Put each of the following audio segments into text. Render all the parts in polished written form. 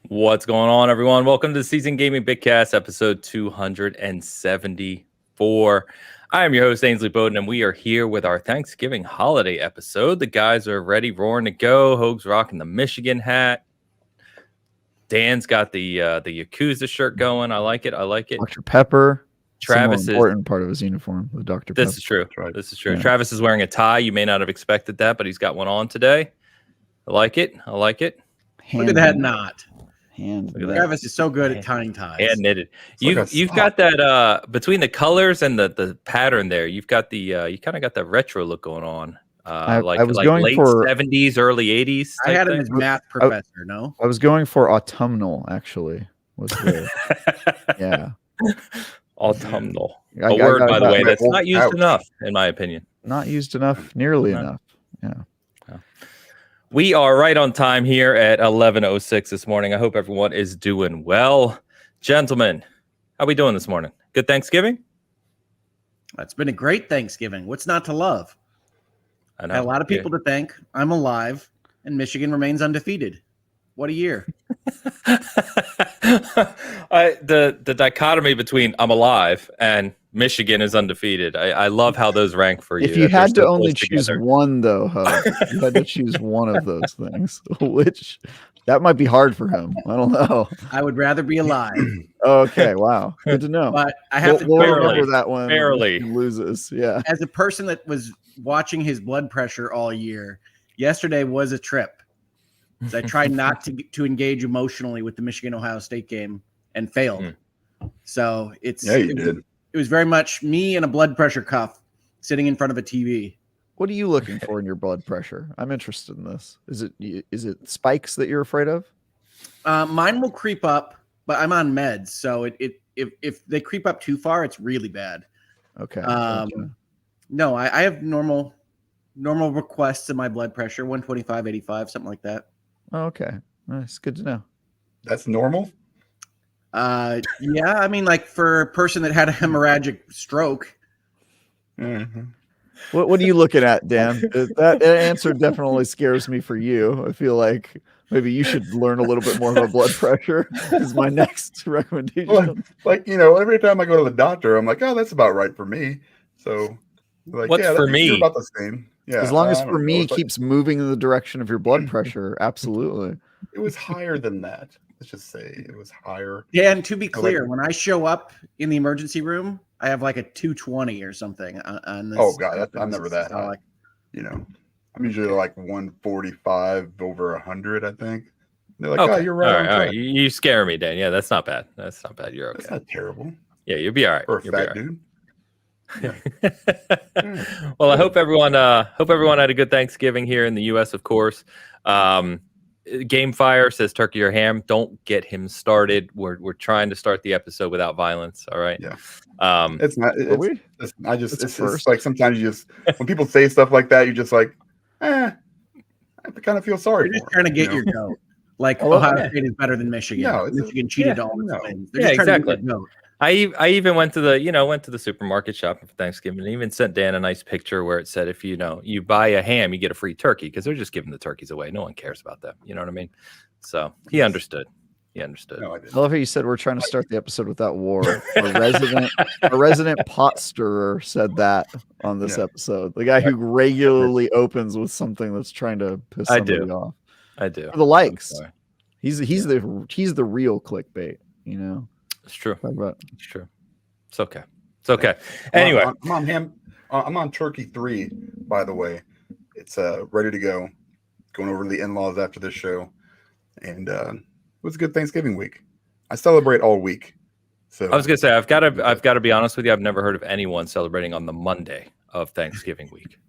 What's going on, everyone? Welcome to the Season Gaming Bitcast, episode 274. I am your host, Ainsley Bowden, and we are here with our Thanksgiving holiday episode. The guys are ready, roaring to go. Hoag's rocking the Michigan hat. Dan's got the Yakuza shirt going. I like it. Dr. Pepper. Travis is important part of his uniform, the Dr. Pepper. This is true. Right. This is true. Yeah. Travis is wearing a tie. You may not have expected that, but he's got one on today. I like it. Look at that knot. Hand. Travis is so good at tying ties. And knitted. You've got that between the colors and the pattern there. You've got the you kind of got that retro look going on. I was like going late for 70s, early 80s. I had him as math professor. No, I was going for autumnal. Actually, was the yeah autumnal. I A word, by the way, that that's not used out. enough, in my opinion. not used enough, nearly No. enough. Yeah. We are right on time here at 11:06 this morning. I hope everyone is doing well. Gentlemen, how we doing this morning? Good Thanksgiving? it's been a great Thanksgiving. What's not to love? I Had a lot of people to thank. I'm alive, and Michigan remains undefeated. What a year! The dichotomy between I'm alive and Michigan is undefeated. I love how those rank for you. If you that they're had to so only close choose together. one, though, you had to choose one of those things, which that might be hard for him. I don't know. I would rather be alive, Okay, wow, good to know. but I have to. We'll barely- remember that one. barely. He loses. Yeah. As a person that was watching his blood pressure all year, yesterday was a trip. So I tried not to engage emotionally with the Michigan-Ohio State game and failed. So Yeah, you did. It was very much me and a blood pressure cuff sitting in front of a TV. What are you looking for in your blood pressure? I'm interested in this. Is it spikes that you're afraid of? Mine will creep up, but I'm on meds, so if they creep up too far, it's really bad. Okay. Um, gotcha. No, I have normal requests in my blood pressure, 125, 85, something like that. Oh, okay. Nice. Good to know. That's normal. Yeah, I mean, like for a person that had a hemorrhagic stroke, Mhm. What are you looking at, Dan? That answer definitely scares me for you. I feel like maybe you should learn a little bit more about blood pressure. Is my next recommendation. Well, like every time I go to the doctor, I'm like, oh, that's about right for me. So, like, What's yeah, for you're me? about the same. Yeah, As long as I don't for know. me It's like- keeps moving in the direction of your blood pressure, absolutely. it was higher than that. Let's just say it was higher. yeah. And to be Oh, clear, like- when I show up in the emergency room, I have like a 220 or something on this. Oh god, I'm never that So, high. like, I'm usually like 145 over 100. I think. They're like, Okay. oh, you're right. All on right, all right. track." You scare me, Dan. Yeah, that's not bad. That's not bad. You're That's okay. not terrible Yeah, you'll be all right. for a You'll be fat all right. dude. Well, I hope everyone had a good Thanksgiving here in the U.S. Of course. Gamefire says turkey or ham. Don't get him started. We're trying to start the episode without violence. All right. Yeah. It's It's not. Are we? It's first. like sometimes you just when people say stuff like that, you're just like, I kind of feel sorry. you're just for trying to them, get you know? your goat. Like I love Ohio that. State is better than Michigan. No, it's- Michigan cheated yeah, all its no. wins. They're Yeah, just trying to exactly. get their goat. I even went to the supermarket shopping for Thanksgiving and even sent Dan a nice picture where it said if you buy a ham you get a free turkey because they're just giving the turkeys away. No one cares about them. You know what I mean? So he understood. He understood. No, I I didn't. love how you said we're trying to start the episode without war. A resident pot stirrer said that on this Yeah. episode. The guy who regularly opens with something that's trying to piss I somebody do. off. I do. For the likes. I'm sorry. He's the real clickbait, you know. It's true. Talk about It's true. It's okay. It's okay. Anyway, I'm on ham. I'm on turkey 3. By the way, it's ready to go. Going over to the in-laws after this show, and it was a good Thanksgiving week. I celebrate all week. So I was gonna say I've got to be honest with you. I've never heard of anyone celebrating on the Monday of Thanksgiving week.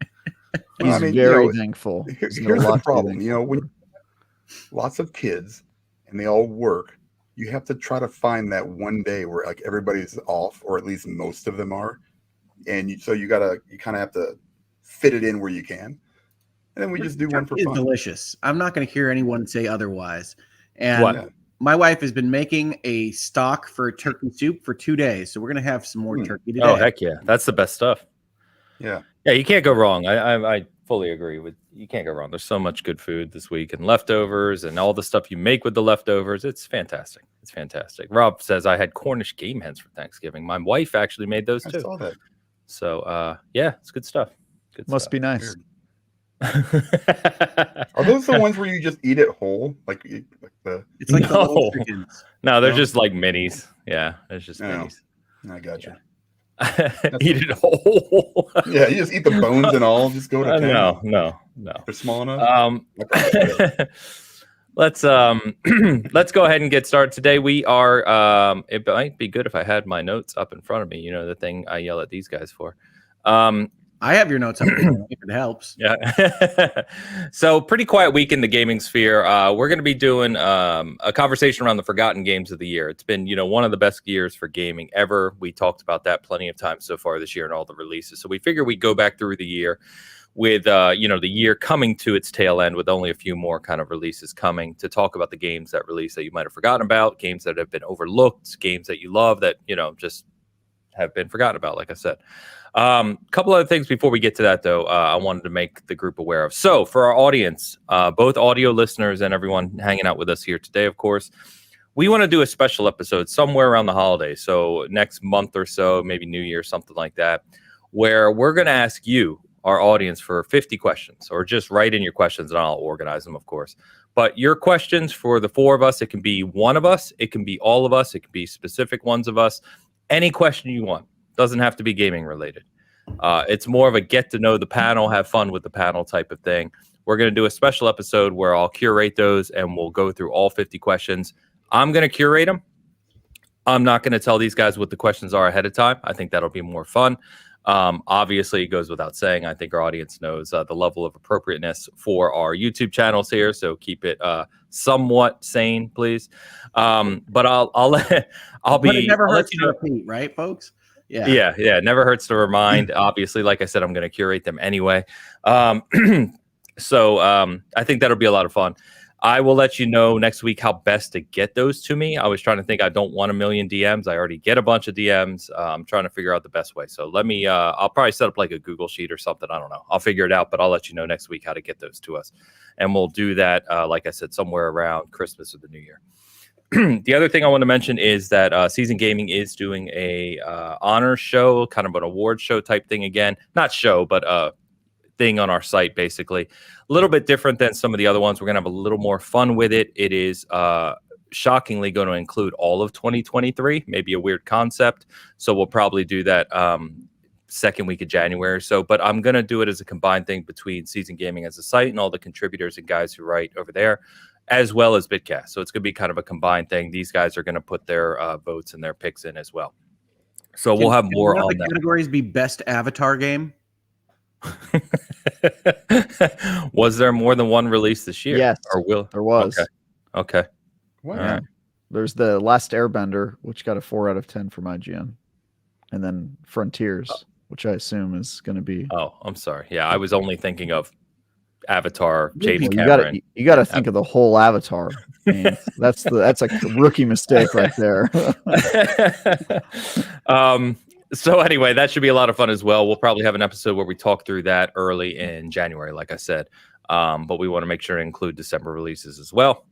Well, he's I mean, very thankful. He's got a here's lot the to be problem. thankful When for. lots of kids and they all work, you have to try to find that one day where like everybody's off, or at least most of them are, and you kind of have to fit it in where you can, and then we just do one for It's fun. delicious. I'm not going to hear anyone say otherwise. And What? my wife has been making a stock for turkey soup for 2 days, so we're going to have some more turkey today. Oh heck yeah, that's the best stuff. Yeah, Yeah, you can't go wrong. I fully agree with you. Can't go wrong. There's so much good food this week and leftovers and all the stuff you make with the leftovers. It's fantastic. It's fantastic. Rob says I had Cornish game hens for Thanksgiving. My wife actually made those too. I saw that. So yeah, it's good stuff. Good Must stuff. be nice. Are those the ones where you just eat it whole? Like the? It's like the little No. chickens. No, they're No? just like minis. Yeah, it's just No. minis. I got you. Eat it whole. Yeah, you just eat the bones and all. Just go to town. No. They're small enough. Let's let's go ahead and get started. Today we are it might be good if I had my notes up in front of me, you know, the thing I yell at these guys for. I have your notes up there if it helps. Yeah. So pretty quiet week in the gaming sphere. We're going to be doing a conversation around the forgotten games of the year. It's been, you know, one of the best years for gaming ever. We talked about that plenty of times so far this year and all the releases. So we figure we'd go back through the year with, you know, the year coming to its tail end with only a few more kind of releases coming to talk about the games that release that you might have forgotten about, games that have been overlooked, games that you love that, you know, just have been forgotten about, like I said. Couple other things before we get to that, though, I wanted to make the group aware of. So for our audience, both audio listeners and everyone hanging out with us here today, of course, we want to do a special episode somewhere around the holidays. So next month or so, maybe New Year, something like that, where we're going to ask you, our audience, for 50 questions, or just write in your questions and I'll organize them, of course. But your questions for the four of us, it can be one of us, it can be all of us, it can be specific ones of us, any question you want. Doesn't have to be gaming related. It's more of a get to know the panel, have fun with the panel type of thing. We're going to do a special episode where I'll curate those and we'll go through all 50 questions. I'm going to curate them. I'm not going to tell these guys what the questions are ahead of time. I think that'll be more fun. Obviously, it goes without saying. I think our audience knows the level of appropriateness for our YouTube channels here, so keep it somewhat sane, please. But I'll be. It never I'll hurts let you to know. repeat, right, folks? Yeah. Yeah. Never hurts to remind. Obviously, like I said, I'm going to curate them anyway. So I think that'll be a lot of fun. I will let you know next week how best to get those to me. I was trying to think. I don't want a million DMs. I already get a bunch of DMs. I'm trying to figure out the best way. So let me. I'll probably set up like a Google sheet or something. I don't know. I'll figure it out. But I'll let you know next week how to get those to us, and we'll do that. Like I said, somewhere around Christmas or the New Year. The other thing I want to mention is that Season Gaming is doing a honor show, kind of an award show type thing again. Not show, but thing on our site, basically. A little bit different than some of the other ones. We're going to have a little more fun with it. It is shockingly going to include all of 2023, maybe a weird concept. So we'll probably do that second week of January or so. But I'm going to do it as a combined thing between Season Gaming as a site and all the contributors and guys who write over there, as well as Bitcast. So it's going to be kind of a combined thing. These guys are going to put their votes and their picks in as well. So we'll have more one of on the that. categories be best avatar game? Was there more than one release this year? Yes, or will there was. Okay. What? All right. There's the Last Airbender, which got a 4 out of 10 from IGN, and then Frontiers, which I assume is going to be. Oh, I'm sorry. Yeah, I was only thinking of Avatar, James Well, Cameron. you got to think of the whole Avatar. Man. That's a rookie mistake right there. So anyway, that should be a lot of fun as well. We'll probably have an episode where we talk through that early in January, like I said. But we want to make sure to include December releases as well.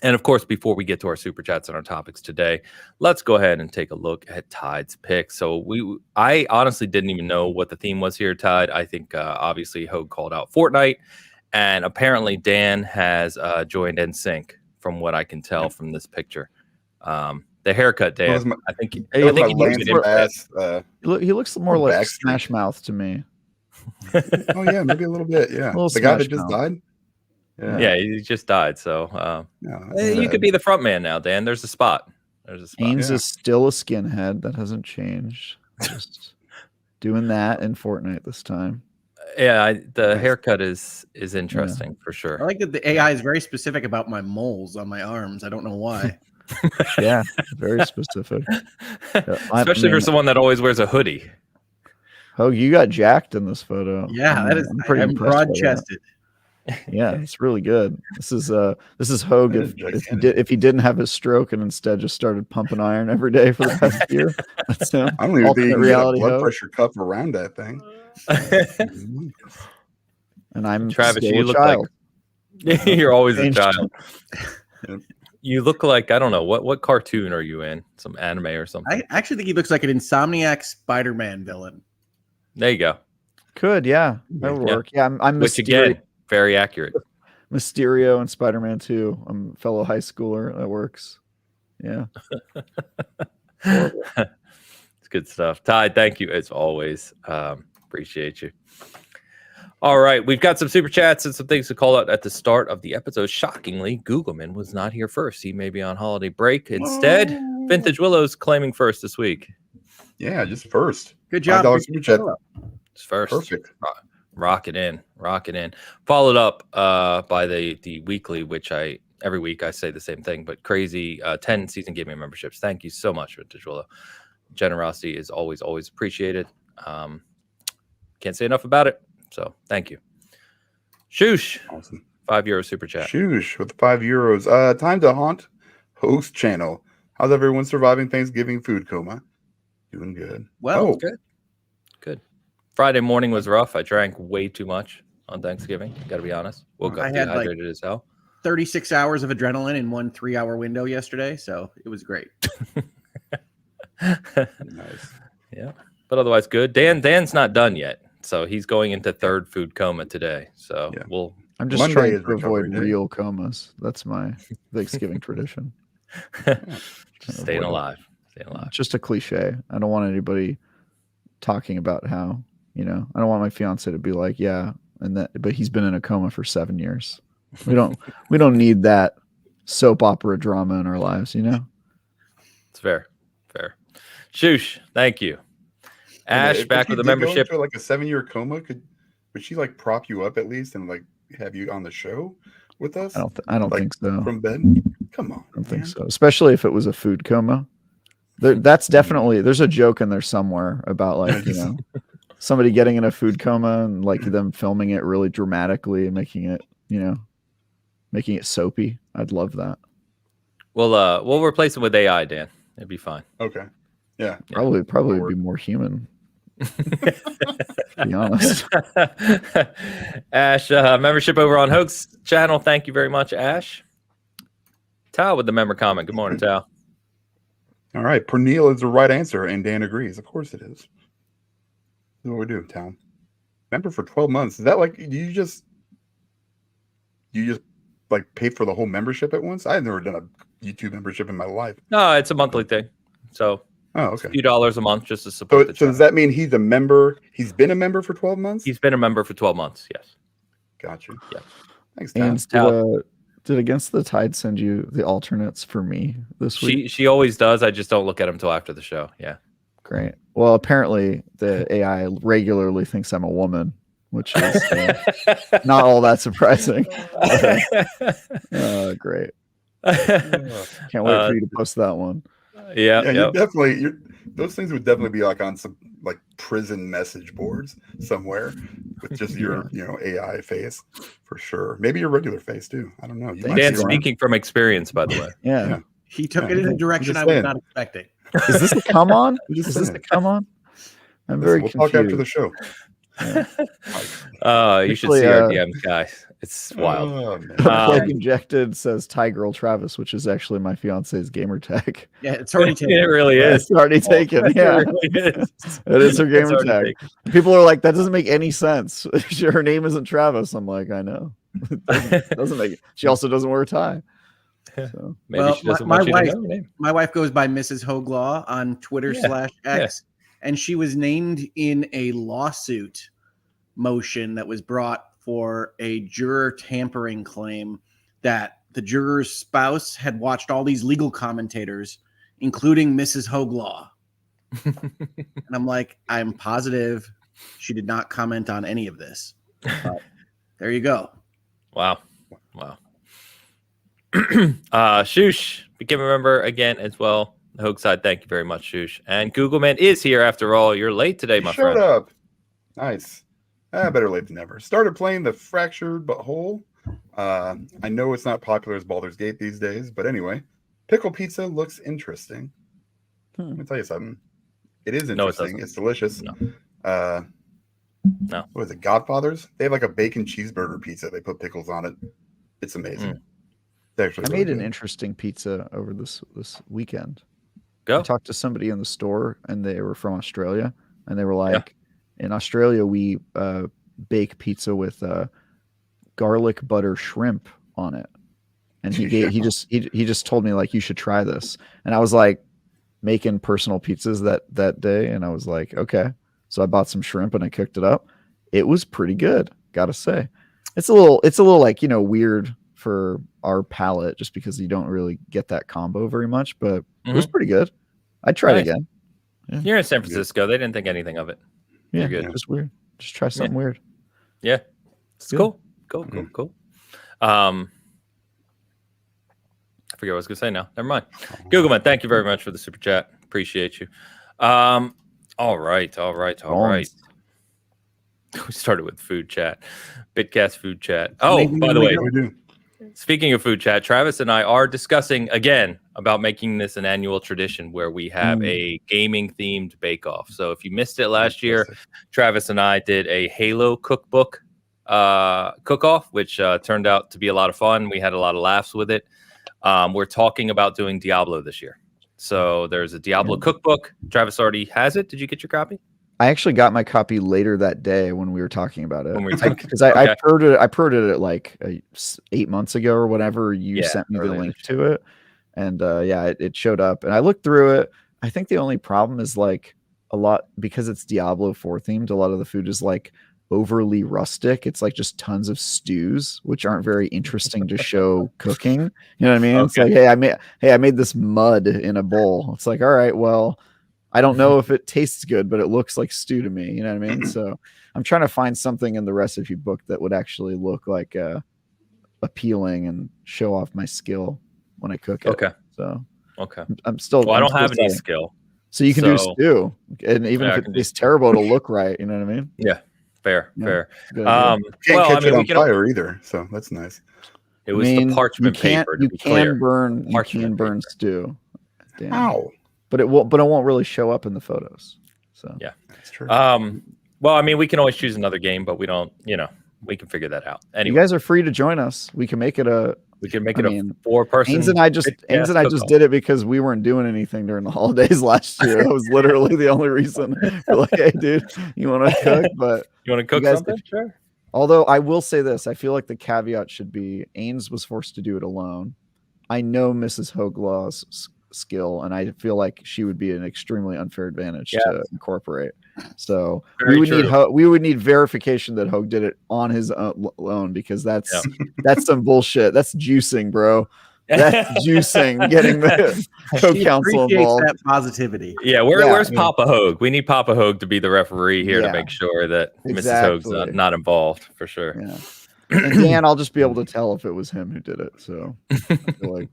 And of course, before we get to our super chats and our topics today, let's go ahead and take a look at Tide's picks. So I honestly didn't even know what the theme was here, Tide. I think obviously Hogue called out Fortnite, and apparently Dan has joined NSYNC, from what I can tell from this picture. The haircut, Dan. I think he He looks more like Smash Mouth to me. Oh yeah, maybe a little bit. Yeah, the guy that just died. Yeah, he just died. So you could be the front man now, Dan. There's a spot. Haynes is still a skinhead. That hasn't changed. Just doing that in Fortnite this time. Yeah, the haircut is interesting for sure. I like that the AI is very specific about my moles on my arms. I don't know why. Yeah, very specific. Especially for someone that always wears a hoodie. Oh, you got jacked in this photo. Yeah, that is. I'm broad-chested. Yeah, it's really good. This is Hogue if he didn't have his stroke and instead just started pumping iron every day for the past year. That's him. I don't even think you can get a blood pressure cuff around that thing. and I'm Travis, still you a look child. like you're always a Changed. child. Yep. You look like, I don't know, what cartoon are you in? Some anime or something? I actually think he looks like an Insomniac Spider-Man villain. There you go. Could, yeah, that would Yeah. work. Yeah, I'm Which Mysterio, again, very accurate. Mysterio and Spider-Man 2. I'm a fellow high schooler. That works. Yeah. It's good stuff. Ty, thank you as always. Appreciate you. All right, we've got some super chats and some things to call out at the start of the episode. Shockingly, Googleman was not here first. He may be on holiday break. Instead, Vintage Willow's claiming first this week. Yeah, just first. Good job. $5 super chat. It's first. Perfect. Rock it in. Followed up by the weekly, which every week I say the same thing, but crazy 10 season gaming memberships. Thank you so much, Vintage Willow. Generosity is always appreciated. Can't say enough about it. So thank you. Shoosh. Awesome. €5 super chat. Shoosh with €5. Time to haunt host channel. How's everyone surviving Thanksgiving food coma? Doing good. Well, Good. Friday morning was rough. I drank way too much on Thanksgiving. Gotta be honest. Woke up I had, dehydrated as hell. 36 hours of adrenaline in one 3-hour window yesterday, so it was great. Nice. Yeah. But otherwise good. Dan's not done yet. So he's going into third food coma today. So Yeah. I'm just Monday trying is to avoid recovery day. real comas. That's my Thanksgiving tradition. Just staying alive. It's just a cliche. I don't want anybody talking about how, I don't want my fiance to be like, yeah, but he's been in a coma for 7 years. We don't need that soap opera drama in our lives, It's fair. Shoosh, thank you. Ash, back with the membership. Go into like a 7-year coma, would she like prop you up at least and like have you on the show with us? I don't Like, think so. From bed? Come on. I don't think so. Especially if it was a food coma. That's definitely, there's a joke in there somewhere about like, somebody getting in a food coma and like them filming it really dramatically and making it soapy. I'd love that. We'll replace it with AI, Dan. It'd be fine. Okay. Yeah. Probably would be more human. To be honest. Ash, membership over on Hoax channel. Thank you very much, Ash. Tal with the member comment. Good morning, Tal. All right. Pernille is the right answer, and Dan agrees. Of course it is. This is what we do, Tal. Member for 12 months. Is that like you just like pay for the whole membership at once? I've never done a YouTube membership in my life. No, it's a monthly thing. So okay. a few dollars a month just to support the So channel. does that mean he's a member? He's been a member for 12 months? He's been a member for 12 months, yes. Gotcha. Yeah. Thanks, Tom. And did Against the Tide send you the alternates for me this week? She always does. I just don't look at them until after the show. Yeah. Great. Well, apparently the AI regularly thinks I'm a woman, which is not all that surprising. Great. Can't wait for you to post that one. Yeah, you're definitely. Those things would definitely be like on some like prison message boards somewhere with just your AI face for sure. Maybe your regular face too. I don't know. Dan speaking from experience, by the way. Yeah. He took it in a direction I was not expecting. Is this a come on? Is this a come on? I'm very confused. We'll talk after the show. You should see our DMs, guys. It's wild. Plague Injected says Ty Girl Travis, which is actually my fiance's gamer tag. Yeah, it's already taken. It really is. It's already taken. Yeah, it really is. It is her gamer tag. People are like, that doesn't make any sense. Her name isn't Travis. I'm like, I know. It doesn't make it. She also doesn't wear a tie. So. Maybe she doesn't want you to know her name. My wife goes by Mrs. Hoglaw on Twitter /X, and she was named in a lawsuit motion that was brought for a juror tampering claim that the juror's spouse had watched all these legal commentators, including Mrs. Hoglaw. And I'm like, I'm positive she did not comment on any of this. But there you go. Wow. Shoosh, became a member again as well. The Hoax side, thank you very much, Shoosh. And Googleman is here after all. You're late today, my friend. Shut up. Nice. Better late than never. Started playing the Fractured But Whole. I know it's not popular as Baldur's Gate these days, but anyway, pickle pizza looks interesting. Let me tell you something. It is interesting. It's delicious. No. No. What is it, Godfather's? They have like a bacon cheeseburger pizza. They put pickles on it. It's amazing. It's actually I really made an good. interesting pizza over this weekend. Go. I talked to somebody in the store, and they were from Australia, and they were like, in Australia, we bake pizza with garlic butter shrimp on it. And he just told me, like, you should try this. And I was like making personal pizzas that day, and I was like, okay. So I bought some shrimp and I cooked it up. It was pretty good, gotta say. It's a little like, weird for our palate, just because you don't really get that combo very much, but it was pretty good. I'd try it again. Yeah. You're in San Francisco. They didn't think anything of it. Yeah, You're good. just weird. Just try something weird. Yeah, it's cool. Cool. I forget what I was gonna say now. Never mind. Googleman, thank you very much for the super chat. Appreciate you. All right. We started with food chat. Bitcast food chat. Oh, by the way, we do. speaking of food chat, Travis and I are discussing again about making this an annual tradition where we have a gaming themed bake off. So if you missed it last year, Travis and I did a Halo cookbook cook off, which turned out to be a lot of fun. We had a lot of laughs with it. We're talking about doing Diablo this year. So there's a Diablo cookbook. Travis already has it. Did you get your copy? I actually got my copy later that day when we were talking about it. Because Okay. I pro'd it like 8 months ago or whatever. You sent me the link to it, and it showed up, and I looked through it. I think the only problem is like a lot, because it's Diablo 4 themed. A lot of the food is like overly rustic. It's like just tons of stews, which aren't very interesting to show cooking. You know what I mean? Okay. It's like, hey, I made this mud in a bowl. It's like, all right, well, I don't know if it tastes good, but it looks like stew to me. You know what I mean? So I'm trying to find something in the recipe book that would actually look like appealing and show off my skill when I cook it. Okay. So okay. I'm still. Well, I don't still have any studying. skill. So you can do stew, and even if it tastes terrible, it'll look right. You know what I mean? Yeah. Fair. Can't catch it on fire either, so that's nice. It was the parchment paper. You can burn stew. Damn. Ow. But it won't really show up in the photos. So yeah, that's true. Well, I mean, we can always choose another game, but we don't. We can figure that out. Anyway, you guys are free to join us. We can make it a 4-person. Ains and I just did it because we weren't doing anything during the holidays last year. That was literally the only reason. We're like, hey, dude, you want to cook? But you want to cook something? Sure. Although I will say this, I feel like the caveat should be Ains was forced to do it alone. I know Mrs. Hoglaw's skill, and I feel like she would be an extremely unfair advantage to incorporate. So we would need verification that Hogue did it on his own, because that's some bullshit. That's juicing, bro. That's juicing. Getting the co-counsel involved. That positivity. Yeah, where's Papa Hogue? We need Papa Hogue to be the referee here to make sure that Mrs. Hogue's not involved for sure. Yeah. And Dan, I'll just be able to tell if it was him who did it. So I feel like,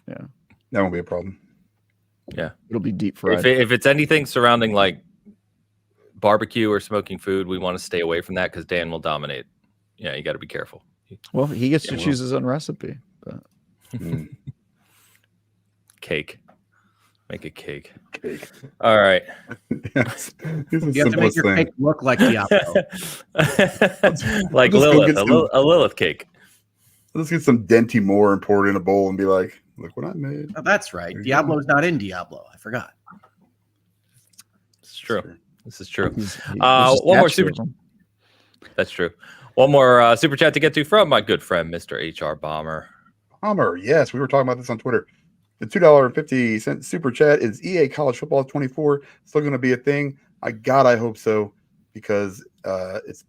that won't be a problem. Yeah, it'll be deep fried. If it's anything surrounding like barbecue or smoking food, we want to stay away from that because Dan will dominate. Yeah, you got to be careful. Well, he gets to choose his own recipe. But cake, make a cake. All right. Yes. You have to make your cake look like Diablo. Like Lilith, a Lilith cake. Let's get some Denti Moore and pour it in a bowl and be like, look what I made. Oh, that's right. Diablo's not in Diablo. I forgot. It's true. This is true. One more super. That's true. One more super chat to get to from my good friend, Mr. HR Bomber. Bomber, yes, we were talking about this on Twitter. The $2.50 super chat is EA College Football 24 still going to be a thing? I hope so, because it's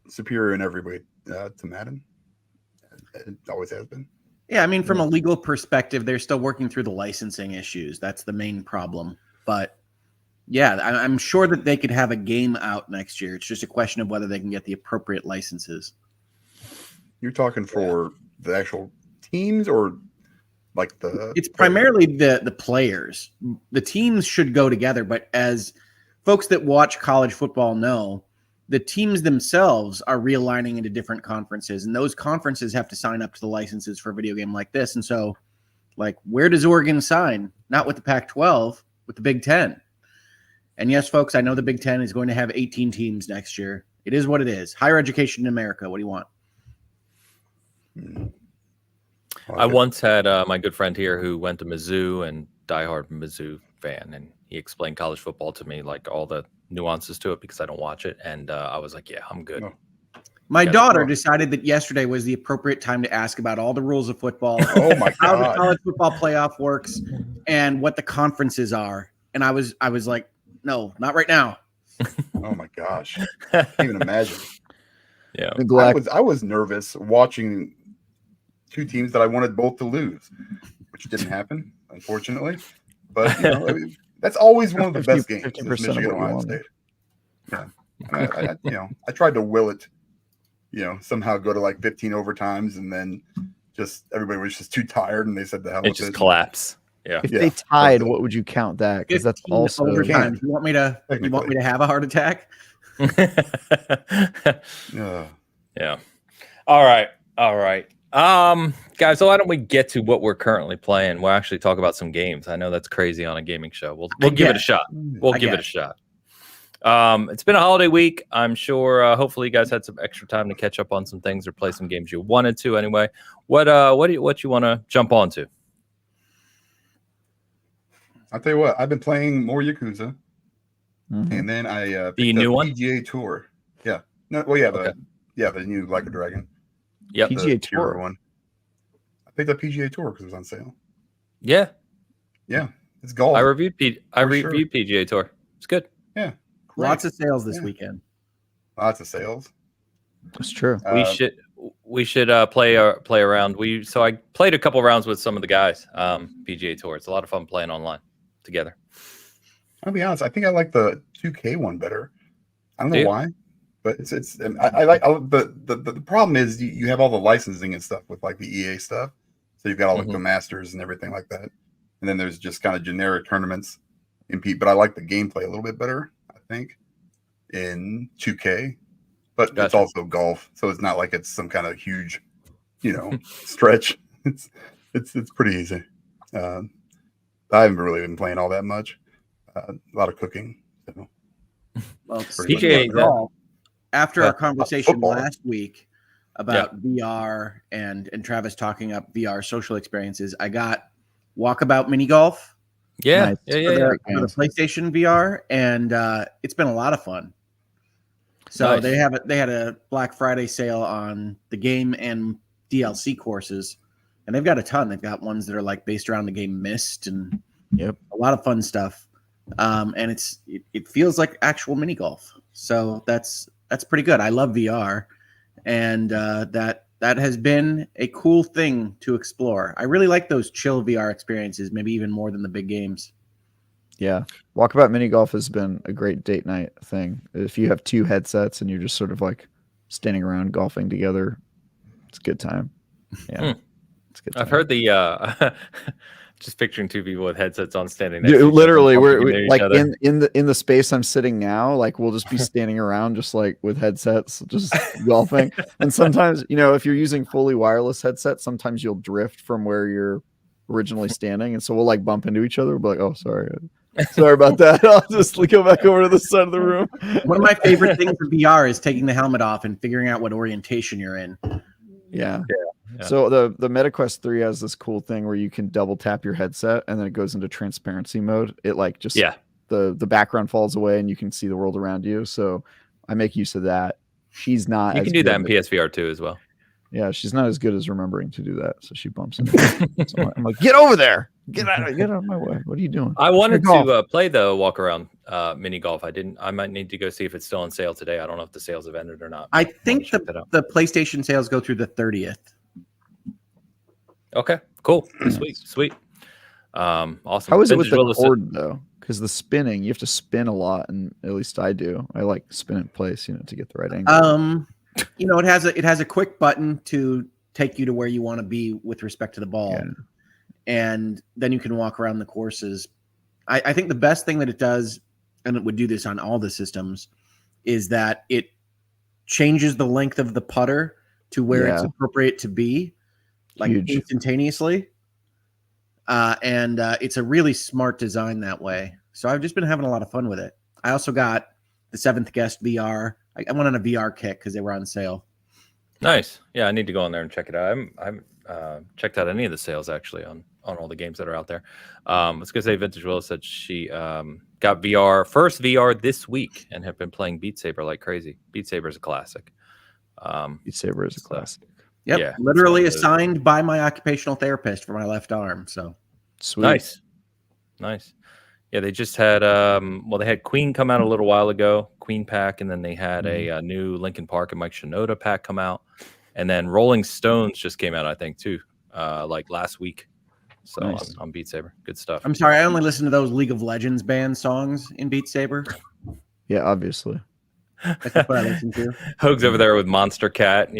superior in every way to Madden. It always has been. Yeah, I mean, from a legal perspective, they're still working through the licensing issues. That's the main problem. But yeah, I'm sure that they could have a game out next year. It's just a question of whether they can get the appropriate licenses. You're talking for the actual teams, or like the? It's primarily the players. The teams should go together, but as folks that watch college football know, the teams themselves are realigning into different conferences, and those conferences have to sign up to the licenses for a video game like this. And so, like, where does Oregon sign? Not with the Pac-12, with the Big Ten. And yes, folks, I know the Big Ten is going to have 18 teams next year, It is what it is. Higher education in America. What do you want? I once had my good friend here who went to Mizzou and diehard Mizzou fan, and he explained college football to me, like all the nuances to it, because I don't watch it. And I was like, yeah, I'm good. No. My daughter decided that yesterday was the appropriate time to ask about all the rules of football, Oh my how the God. college football playoff works, and what the conferences are. And I was like, no, not right now. Oh my gosh. Can't even imagine. Yeah. I was nervous watching two teams that I wanted both to lose, which didn't happen, unfortunately. But that's always one of the best games. 50% Is Michigan of what you Ohio wanted. State. Yeah. I tried to will it, somehow go to like 15 overtimes, and then just everybody was just too tired, and they said the hell It with just it. collapse. Yeah. If they tied, what would you count that? Because that's 15 also overtime. You want me to have a heart attack? Yeah. Yeah. All right. Guys, so why don't we get to what we're currently playing? We'll actually talk about some games. I know that's crazy on a gaming show. We'll give it a shot. We'll give it a shot. It's been a holiday week. I'm sure hopefully you guys had some extra time to catch up on some things or play some games you wanted to anyway. What you want to jump onto? I'll tell you what, I've been playing more Yakuza, Mhm. and then I The picked new up one? PGA Tour. Yeah. No, well, yeah, Okay. the new Like a Dragon. Yep. The PGA Hero Tour. one. I picked up PGA Tour because it was on sale. Yeah. Yeah, it's golf. I reviewed sure. PGA Tour. It's good. Yeah, Lots of sales this weekend. lots of sales. That's true. We should play around. So I played a couple rounds with some of the guys. PGA Tour. It's a lot of fun playing online together. I'll be honest. I think I like the 2K one better. I don't Do know you? why, but I like the problem is you have all the licensing and stuff with like the EA stuff. So you've got all like the Masters and everything like that, and then there's just kind of generic tournaments but I like the gameplay a little bit better, I think, in 2K. But it's Gotcha. also golf, so it's not like it's some kind of huge, stretch. It's pretty easy. I haven't really been playing all that much. A lot of cooking. So. Well, Pretty PGA, much golf, after our conversation football. last week about VR and Travis talking up VR social experiences, I got Walkabout Mini Golf Yeah. Nice. Yeah. for the PlayStation VR, and it's been a lot of fun. So Nice. they had a Black Friday sale on the game and DLC courses, and they've got a ton. They've got ones that are like based around the game Myst and Yep. a lot of fun stuff. And it feels like actual mini golf. So that's pretty good. I love VR, and that has been a cool thing to explore. I really like those chill VR experiences, maybe even more than the big games. Yeah. Walkabout Mini Golf has been a great date night thing. If you have two headsets and you're just sort of like standing around golfing together, it's a good time. Yeah. It's a good time. I've heard the just picturing two people with headsets on standing next Dude, to each other, literally bumping we're into each like other. in the space I'm sitting now, like we'll just be standing around just like with headsets, just golfing. And sometimes, if you're using fully wireless headsets, sometimes you'll drift from where you're originally standing, and so we'll like bump into each other. We'll be like, oh, sorry about that. I'll just go back over to the side of the room. One of my favorite things in VR is taking the helmet off and figuring out what orientation you're in. Yeah. Yeah. So the MetaQuest 3 has this cool thing where you can double tap your headset and then it goes into transparency mode. It like just the background falls away and you can see the world around you. So I make use of that. She's not. You can do that in PSVR 2 as well. Yeah, she's not as good as remembering to do that. So she bumps into me. So I'm like, get over there. Get out of my way. What are you doing? I wanted to play the walk around mini golf. I might need to go see if it's still on sale today. I don't know if the sales have ended or not. I think the PlayStation sales go through the 30th. Okay, cool. Sweet. Awesome. How is it with Vintage the cord though? Because the spinning, you have to spin a lot, and at least I do. I like spin in place, to get the right angle. It has a quick button to take you to where you want to be with respect to the ball, and then you can walk around the courses. I think the best thing that it does, and it would do this on all the systems, is that it changes the length of the putter to where it's appropriate to be, like instantaneously. It's a really smart design that way. So I've just been having a lot of fun with it. I also got the Seventh Guest VR. I went on a VR kick because they were on sale. Nice. Yeah, I need to go on there and check it out. I haven't checked out any of the sales actually on all the games that are out there. I was gonna say Vintage Willow said she got first VR this week and have been playing Beat Saber like crazy. Beat Saber is a classic. Beat Saber is a classic. Yep, yeah, literally assigned by my occupational therapist for my left arm. So Sweet. Nice. Yeah, they just had they had Queen come out a little while ago, Queen pack, and then they had a new Linkin Park and Mike Shinoda pack come out, and then Rolling Stones just came out, I think, too, like last week. So Nice. on Beat Saber, good stuff. I'm sorry, I only listen to those League of Legends band songs in Beat Saber. Yeah, obviously. That's what I listen to. Hoag's over there with Monster Cat,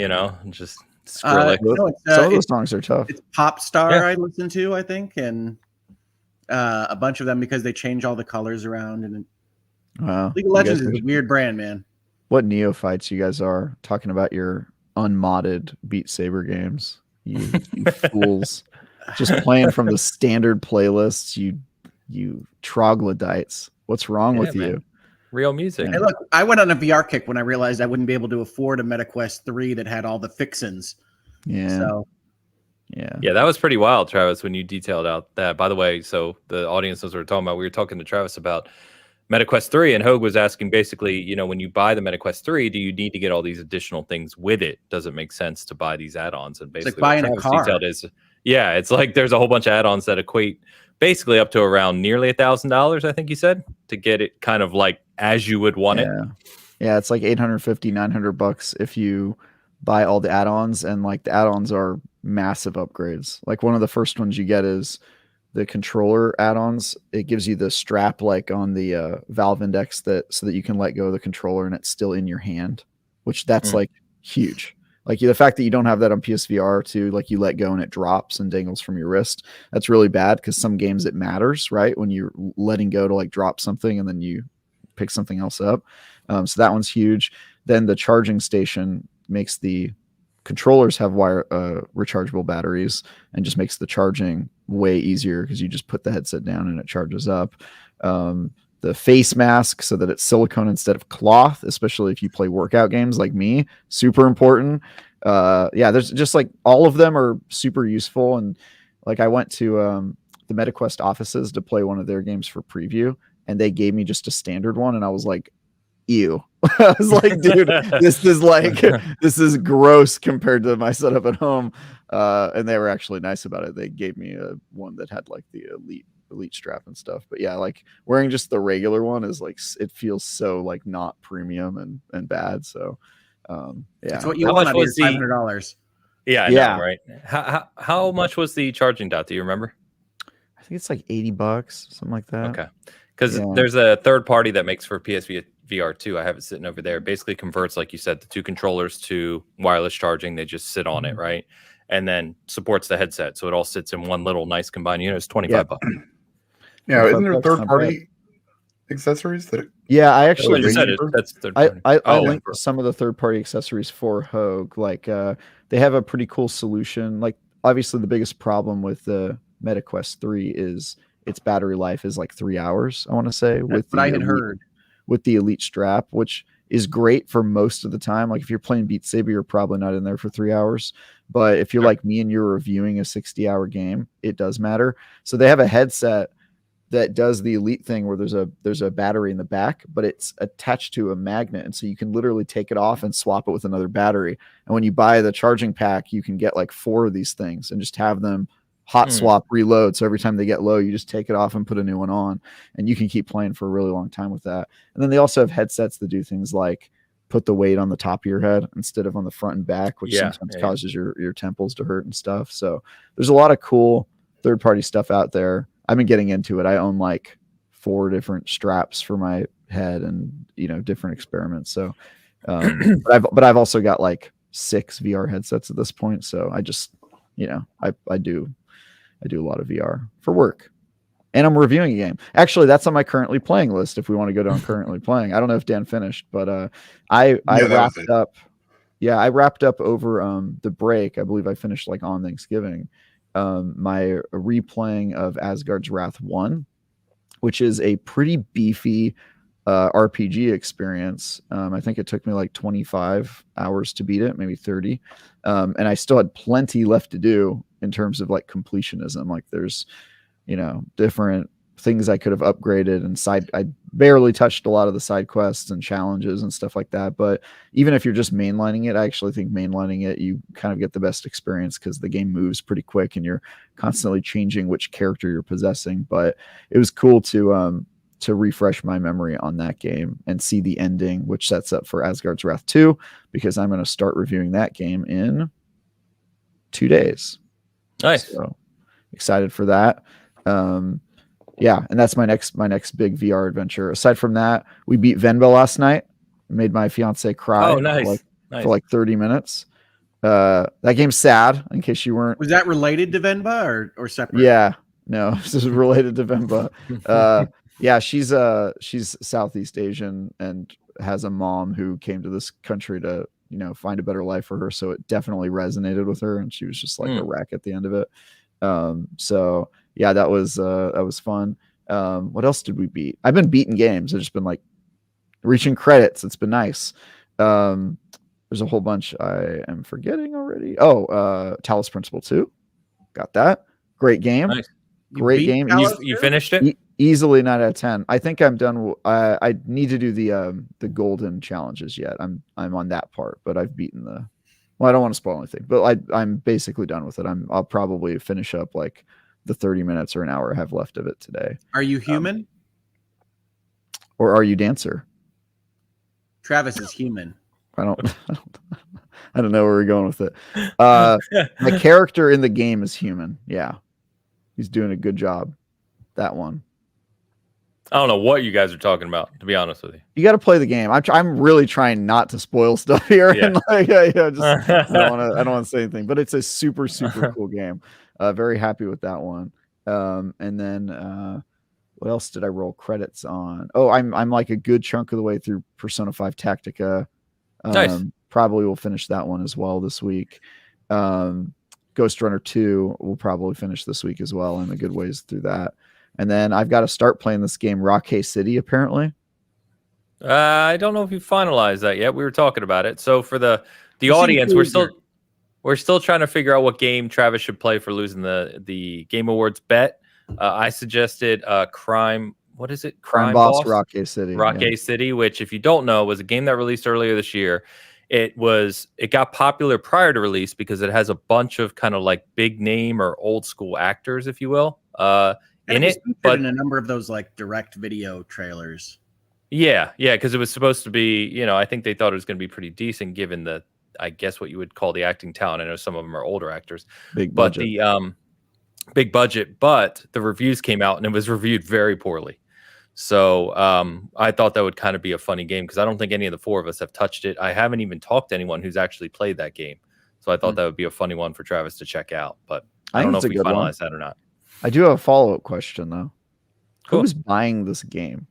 just Skrillex. Some of those songs are tough. It's Pop Star Yeah. I listen to, I think, and a bunch of them because they change all the colors around. And Wow. League of Legends is a weird brand, man. What neophytes you guys are talking about your unmodded Beat Saber games. You fools. Just playing from the standard playlists, you troglodytes. What's wrong with man. you? Real music. Hey, look, I went on a VR kick when I realized I wouldn't be able to afford a MetaQuest 3 that had all the fixins. Yeah. So Yeah, that was pretty wild, Travis, when you detailed out that. By the way, so the audience knows what we're talking about. We were talking to Travis about MetaQuest 3, and Hoag was asking basically, when you buy the MetaQuest 3, do you need to get all these additional things with it? Does it make sense to buy these add-ons? And basically, it's like buying a car. Detailed is, it's like there's a whole bunch of add-ons that equate basically up to around nearly $1,000, I think you said, to get it kind of like as you would want it. Yeah, it's like $850, $900 if you buy all the add-ons, and like the add-ons are massive upgrades. Like one of the first ones you get is the controller add-ons. It gives you the strap like on the Valve Index so that you can let go of the controller and it's still in your hand, which that's like huge. Like the fact that you don't have that on PSVR too, like you let go and it drops and dangles from your wrist. That's really bad because some games it matters, right? When you're letting go to like drop something and then you pick something else up. So that one's huge. Then the charging station makes the controllers have rechargeable batteries and just makes the charging way easier because you just put the headset down and it charges up. The face mask so that it's silicone instead of cloth, especially if you play workout games like me, super important. There's just like all of them are super useful. And like I went to the MetaQuest offices to play one of their games for preview, and they gave me just a standard one, and I was like, ew. I was like, dude, this is gross compared to my setup at home. And they were actually nice about it. They gave me one that had like the elite strap and stuff. But yeah, like wearing just the regular one is like, it feels so like not premium and bad. So it's what you want on your $500. Yeah, I know, right? How much was the charging dot? Do you remember? I think it's like $80, something like that. Okay. Because there's a third party that makes for PSVR 2. I have it sitting over there. It basically converts, like you said, the two controllers to wireless charging. They just sit on it, right? And then supports the headset. So it all sits in one little nice combined unit. It's $25. Yeah, isn't there third party accessories that? Yeah, I actually that's third party. I linked some of the third party accessories for Hoag. Like they have a pretty cool solution. Like obviously the biggest problem with the MetaQuest 3 is its battery life is like 3 hours, I want to say. That's what I had heard. With the Elite strap, which is great for most of the time. Like if you're playing Beat Saber, you're probably not in there for 3 hours. But if you're like me and you're reviewing a 60-hour game, it does matter. So they have a headset that does the Elite thing where there's a battery in the back, but it's attached to a magnet. And so you can literally take it off and swap it with another battery. And when you buy the charging pack, you can get like 4 of these things and just have them hot swap reload. So every time they get low, you just take it off and put a new one on, and you can keep playing for a really long time with that. And then they also have headsets that do things like put the weight on the top of your head instead of on the front and back, which sometimes causes your temples to hurt and stuff. So there's a lot of cool third-party stuff out there. I've been getting into it. I own like 4 different straps for my head and, different experiments. So, but I've also got like 6 VR headsets at this point. So I just, I do a lot of VR for work, and I'm reviewing a game. Actually, that's on my currently playing list. If we want to go down currently playing, I don't know if Dan finished, but I wrapped up. Yeah, I wrapped up over the break. I believe I finished like on Thanksgiving. My replaying of Asgard's Wrath 1, which is a pretty beefy RPG experience. I think it took me like 25 hours to beat it, maybe 30. And I still had plenty left to do in terms of like completionism. Like there's, different things I could have upgraded, and I barely touched a lot of the side quests and challenges and stuff like that. But even if you're just mainlining it, I actually think mainlining it, you kind of get the best experience because the game moves pretty quick and you're constantly changing which character you're possessing. But it was cool to refresh my memory on that game and see the ending, which sets up for Asgard's Wrath 2, because I'm going to start reviewing that game in 2 days. Nice. So excited for that. Yeah, and that's my next big VR adventure. Aside from that, we beat Venba last night. Made my fiance cry. Oh, nice. For like 30 minutes. That game's sad, in case you weren't. Was that related to Venba or separate? Yeah, no, this is related to Venba. Yeah, she's Southeast Asian and has a mom who came to this country to find a better life for her. So it definitely resonated with her, and she was just like a wreck at the end of it. So yeah, that was fun. What else did we beat? I've been beating games. I've just been like reaching credits. It's been nice. There's a whole bunch I am forgetting already. Talos Principle 2. Got that. Great game. Nice. Great game. You finished it? Easily 9 out of 10. I think I'm done. I need to do the golden challenges yet. I'm on that part, but I've beaten the. Well, I don't want to spoil anything, but I'm basically done with it. I'll probably finish up like the 30 minutes or an hour I have left of it today. Are you human? Or are you Dancer? Travis is human. I don't know where we're going with it. My character in the game is human. Yeah. He's doing a good job. That one. I don't know what you guys are talking about, to be honest with you. You got to play the game. I'm really trying not to spoil stuff here. Yeah. And I don't want to say anything, but it's a super, super cool game. Very happy with that one. And then what else did I roll credits on? Oh, I'm like a good chunk of the way through Persona 5 Tactica. Nice. Probably will finish that one as well this week. Ghost Runner 2 will probably finish this week as well. I'm a good ways through that. And then I've got to start playing this game, Rockay City, apparently. I don't know if you finalized that yet. We were talking about it. So for the audience, we're still trying to figure out what game Travis should play for losing the Game Awards bet. I suggested Crime. What is it? Crime Boss Rockay City. Rockay City, which, if you don't know, was a game that released earlier this year. It got popular prior to release because it has a bunch of kind of like big name or old school actors, if you will, in it. But in a number of those like direct video trailers. Yeah, because it was supposed to be, I think they thought it was going to be pretty decent given the, I guess what you would call the acting talent. I know some of them are older actors, big budget, but the reviews came out and it was reviewed very poorly. So I thought that would kind of be a funny game because I don't think any of the four of us have touched it. I haven't even talked to anyone who's actually played that game. So I thought that would be a funny one for Travis to check out. But I don't know if we finalize that or not. I do have a follow-up question, though. Cool. Who's buying this game?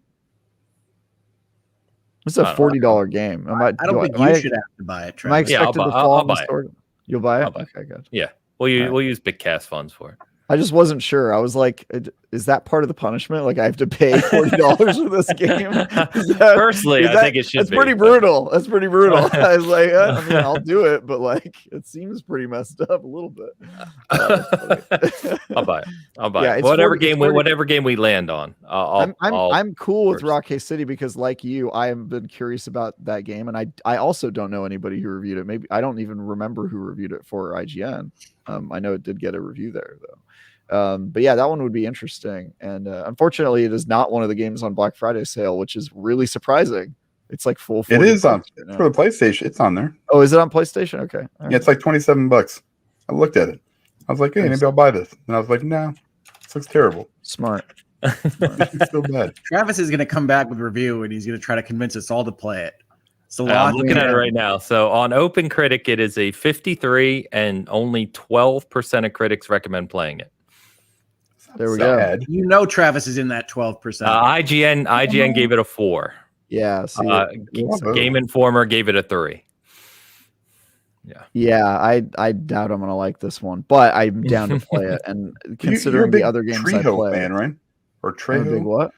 It's a $40 game. I don't think you should have to buy it, Travis. Am I expected to fall in the store? You'll buy it? I'll buy it. Okay, good. Yeah. We'll use Bitcast funds for it. I just wasn't sure. I was like, is that part of the punishment? Like I have to pay $40 for this game? Personally, I think it should be. That's pretty brutal. That's pretty brutal. I was like, I'll do it, but like it seems pretty messed up a little bit. I'll buy it. Yeah, whatever game we land on. I'm cool with Rockay City because like you, I have been curious about that game, and I also don't know anybody who reviewed it. Maybe I don't even remember who reviewed it for IGN. I know it did get a review there though. But yeah, that one would be interesting. And unfortunately, it is not one of the games on Black Friday sale, which is really surprising. It's like full. It is on for the PlayStation. It's on there. Oh, is it on PlayStation? Okay. Yeah, it's like $27. I looked at it. I was like, hey, maybe I'll buy this. And I was like, no, this looks terrible. Smart. It's so bad. Travis is going to come back with a review, and he's going to try to convince us all to play it. So I'm looking at it right now. So on Open Critic, it is a 53, and only 12% of critics recommend playing it. There we go. You know Travis is in that 12%. IGN gave it a 4. Yeah. See, Game Informer gave it a 3. Yeah. I doubt I'm gonna like this one, but I'm down to play it. And considering the other games I play, fan, right? Or Trejo? Big what?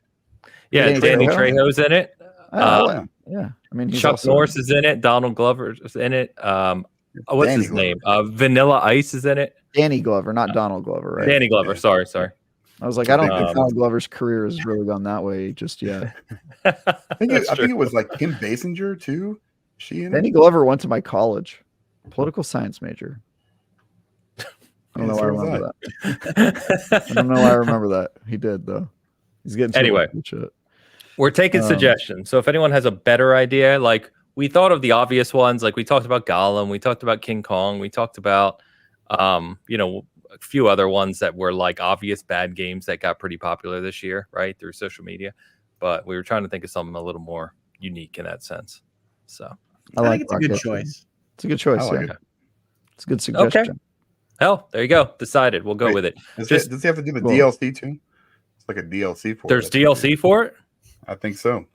Yeah, Danny Trejo's in it. Yeah, I mean, he's Chuck also, Norris is in it. Donald Glover is in it. What's Danny his name? Vanilla Ice is in it. Danny Glover, not Donald Glover, right? Danny Glover. Yeah. Sorry. I was like, I don't think Um, Donald Glover's career has really gone that way just yet. I think it was like Kim Basinger too. She in Danny it? Glover went to my college, political science major. I don't know why I So was remember that. I don't know why I remember that. He did though. He's getting Anyway. shit. We're taking suggestions. So if anyone has a better idea, like we thought of the obvious ones, like we talked about Gollum, we talked about King Kong, we talked about, a few other ones that were like obvious bad games that got pretty popular this year, right, through social media. But we were trying to think of something a little more unique in that sense. So I think it's a good choice. It's a good choice. I like Yeah. it. It's a good suggestion. Hell, there you go. Decided. We'll go Wait, with it. Does he have to do the DLC too? It's like a DLC for There's it. DLC for it? I think so.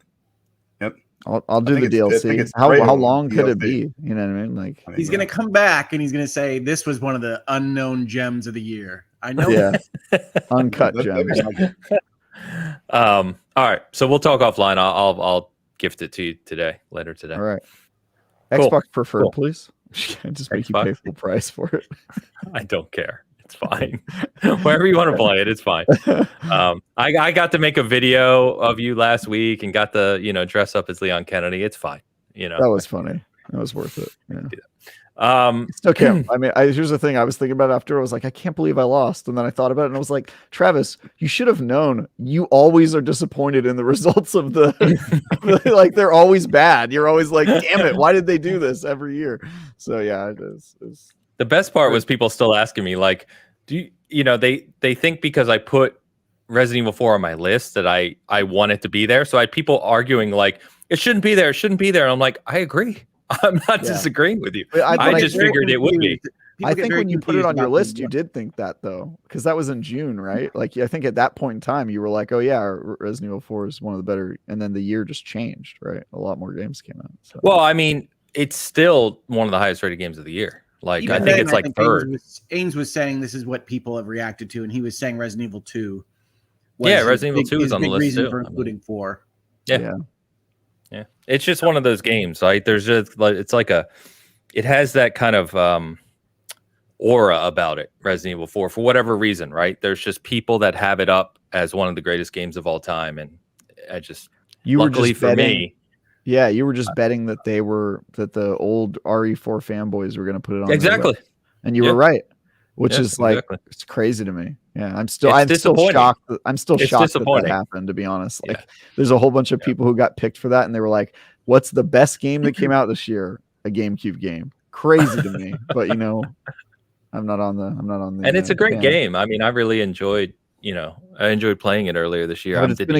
I'll do the think it's- I think DLC. it's How great on long could it DLC. be? You know what I mean? Like, I mean, He's yeah. going to come back and he's going to say, this was one of the unknown gems of the year. I know. yeah, uncut That'd be gems. nice. All right. So we'll talk offline. I'll gift it to you later today. All right. Cool. Xbox preferred, Cool. please. Just make you pay Xbox? full price for it. I don't care. It's fine. Wherever you want to play it, it's fine. I got to make a video of you last week and got to, dress up as Leon Kennedy. It's fine. That was funny. That was worth it. Yeah. It's okay. I mean, here's the thing. I was thinking about it after. I was like, I can't believe I lost. And then I thought about it and I was like, Travis, you should have known. You always are disappointed in the results of the like they're always bad. You're always like, damn it, why did they do this every year? So yeah, it is. The best part was people still asking me, like, do you, they think because I put Resident Evil 4 on my list that I want it to be there. So I had people arguing like, it shouldn't be there. It shouldn't be there. And I'm like, I agree. I'm not disagreeing with you. I just figured it would be. I think when you put it on your list, you did think that though, because that was in June, right? Like, I think at that point in time, you were like, "Oh yeah, Resident Evil 4 is one of the better." And then the year just changed, right? A lot more games came out. So. Well, I mean, it's still one of the highest rated games of the year. Like, Even I think then, it's like third. Ains was saying this is what people have reacted to, and he was saying Resident Evil 2. Yeah, Resident Evil 2 is on the list reason too. for including 4. Yeah. It's just one of those games. Like, there's just like it has that kind of aura about it. Resident Evil 4 for whatever reason, right? There's just people that have it up as one of the greatest games of all time, and I just luckily for me. Yeah, you were just betting that the old RE4 fanboys were going to put it on. Exactly. And you were right, which is like, exactly. It's crazy to me. Yeah, I'm still shocked. I'm still shocked that happened, to be honest. Like, there's a whole bunch of people who got picked for that, and they were like, what's the best game that came out this year? A GameCube game. Crazy to me. But I'm not on the And it's a great game. I mean, I really enjoyed, I enjoyed playing it earlier this year. It's been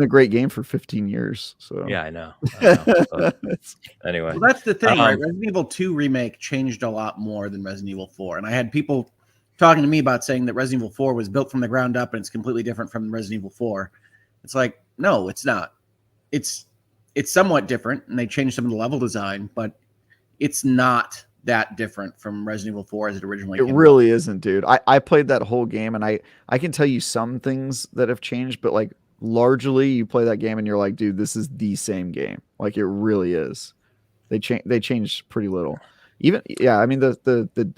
a great game for 15 years. So yeah, I know. So, anyway. Well, that's the thing, right? Resident Evil 2 remake changed a lot more than Resident Evil 4. And I had people talking to me about saying that Resident Evil 4 was built from the ground up and it's completely different from Resident Evil 4. It's like, no, it's not. It's somewhat different, and they changed some of the level design, but it's not that different from Resident Evil 4 as it originally came really isn't, dude. I played that whole game, and I can tell you some things that have changed, but like largely you play that game and you're like, dude, this is the same game. Like, it really is. They changed pretty little. Even I mean